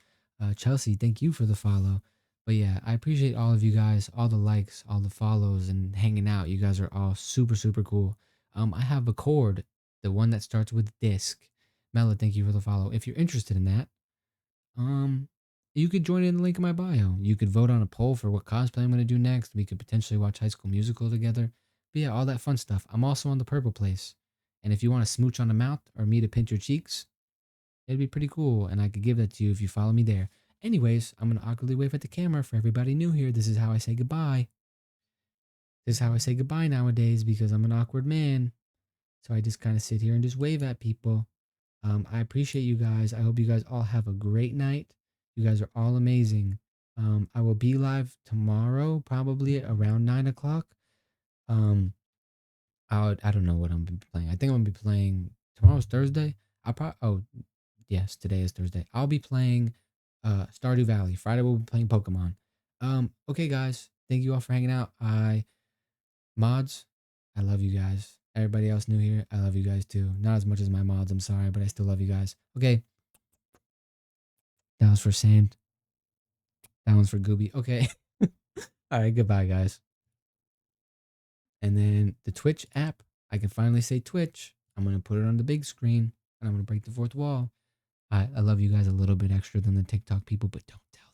Chelsea, thank you for the follow. But yeah, I appreciate all of you guys, all the likes, all the follows, and hanging out. You guys are all super, super cool. I have a cord, the one that starts with disc. Mela, thank you for the follow. If you're interested in that, um, you could join in the link in my bio. You could vote on a poll for what cosplay I'm gonna do next. We could potentially watch High School Musical together. But yeah, all that fun stuff. I'm also on the purple place. And if you want to smooch on the mouth or me to pinch your cheeks, it'd be pretty cool. And I could give that to you if you follow me there. Anyways, I'm gonna awkwardly wave at the camera for everybody new here. This is how I say goodbye. This is how I say goodbye nowadays because I'm an awkward man. So I just kind of sit here and just wave at people. I appreciate you guys. I hope you guys all have a great night. You guys are all amazing. I will be live tomorrow, probably around 9 o'clock. Um, I don't know what I'm gonna be playing. I think I'm gonna be playing tomorrow's Thursday. I'll probably yes, today is Thursday. I'll be playing Stardew Valley. Friday we'll be playing Pokemon. Okay guys, thank you all for hanging out. Mods, I love you guys. Everybody else new here, I love you guys too. Not as much as my mods, I'm sorry, but I still love you guys. Okay. That was for Sand. That one's for Gooby. Okay. All right, goodbye guys. And then the Twitch app, I can finally say Twitch. I'm gonna put it on the big screen and I'm gonna break the fourth wall. I love you guys a little bit extra than the TikTok people, but don't tell